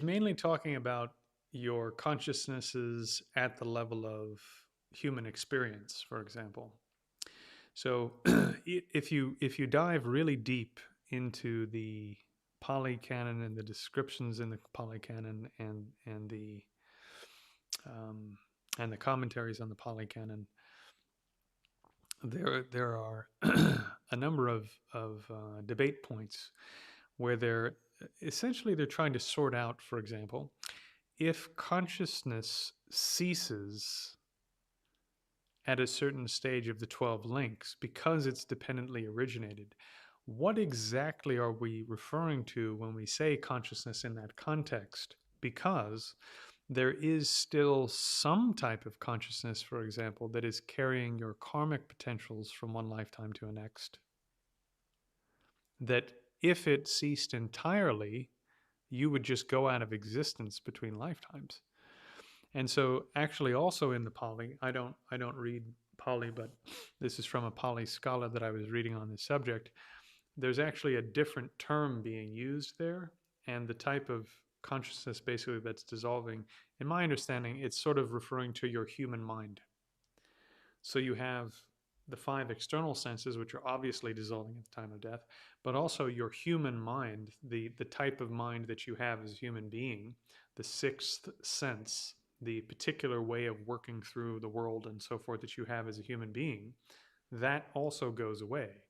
mainly talking about your consciousnesses at the level of human experience, for example. So if you dive really deep into the Pali Canon and the descriptions in the Pali Canon and the commentaries on the Pali Canon, there are a number of debate points where they're trying to sort out, for example, if consciousness ceases at a certain stage of the 12 links because it's dependently originated, what exactly are we referring to when we say consciousness in that context? Because there is still some type of consciousness, for example, that is carrying your karmic potentials from one lifetime to the next, that if it ceased entirely, you would just go out of existence between lifetimes. And so actually also in the Pali, I don't read Pali, but this is from a Pali scholar that I was reading on this subject. There's actually a different term being used there, and the type of consciousness basically that's dissolving, in my understanding, it's sort of referring to your human mind. So you have the 5 external senses, which are obviously dissolving at the time of death, but also your human mind, the type of mind that you have as a human being, the 6th sense, the particular way of working through the world and so forth that you have as a human being, that also goes away.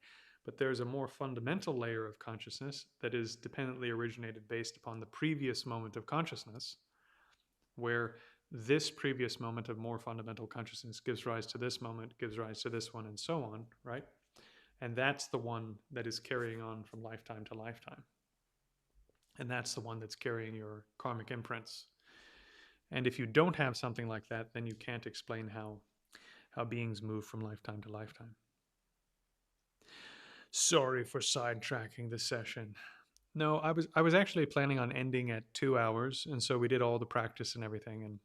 But there's a more fundamental layer of consciousness that is dependently originated based upon the previous moment of consciousness, where this previous moment of more fundamental consciousness gives rise to this moment, gives rise to this one, and so on, right? And that's the one that is carrying on from lifetime to lifetime. And that's the one that's carrying your karmic imprints. And if you don't have something like that, then you can't explain how beings move from lifetime to lifetime. Sorry for sidetracking the session. No, I was actually planning on ending at 2 hours, and so we did all the practice and everything, and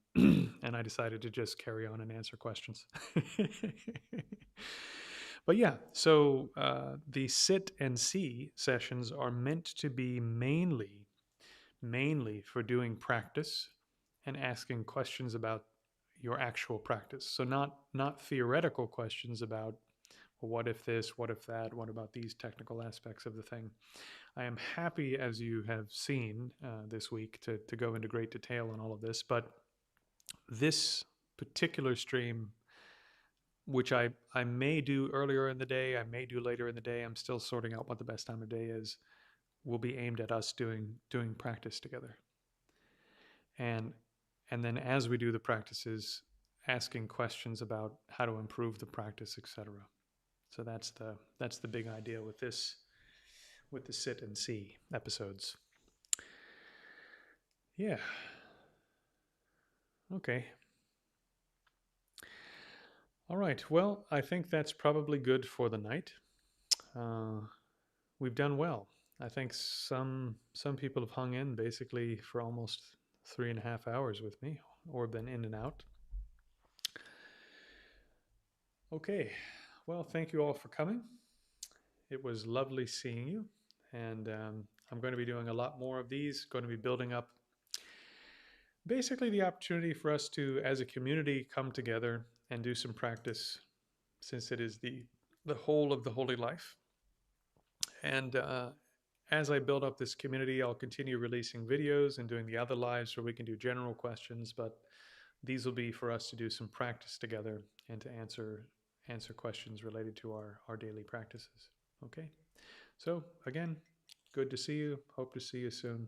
and I decided to just carry on and answer questions. But yeah, so the Sit and See sessions are meant to be mainly for doing practice and asking questions about your actual practice. So not theoretical questions about, well, what if this, what if that, what about these technical aspects of the thing. I am happy, as you have seen this week, to go into great detail on all of this, but this particular stream, which I may do earlier in the day, I may do later in the day, I'm still sorting out what the best time of day is, will be aimed at us doing practice together. and and then as we do the practices, asking questions about how to improve the practice, etc. So that's the big idea with the sit and see episodes. Yeah. Okay. All right. Well, I think that's probably good for the night. Uh, we've done well. I think some people have hung in basically for almost 3.5 hours with me, or been in and out. Okay. Well, thank you all for coming. It was lovely seeing you, and I'm going to be doing a lot more of these. Going to be building up basically the opportunity for us to, as a community, come together and do some practice, since it is the whole of the holy life. And as I build up this community, I'll continue releasing videos and doing the other lives where we can do general questions. But these will be for us to do some practice together and to answer questions related to our daily practices. Okay. So again, good to see you. Hope to see you soon.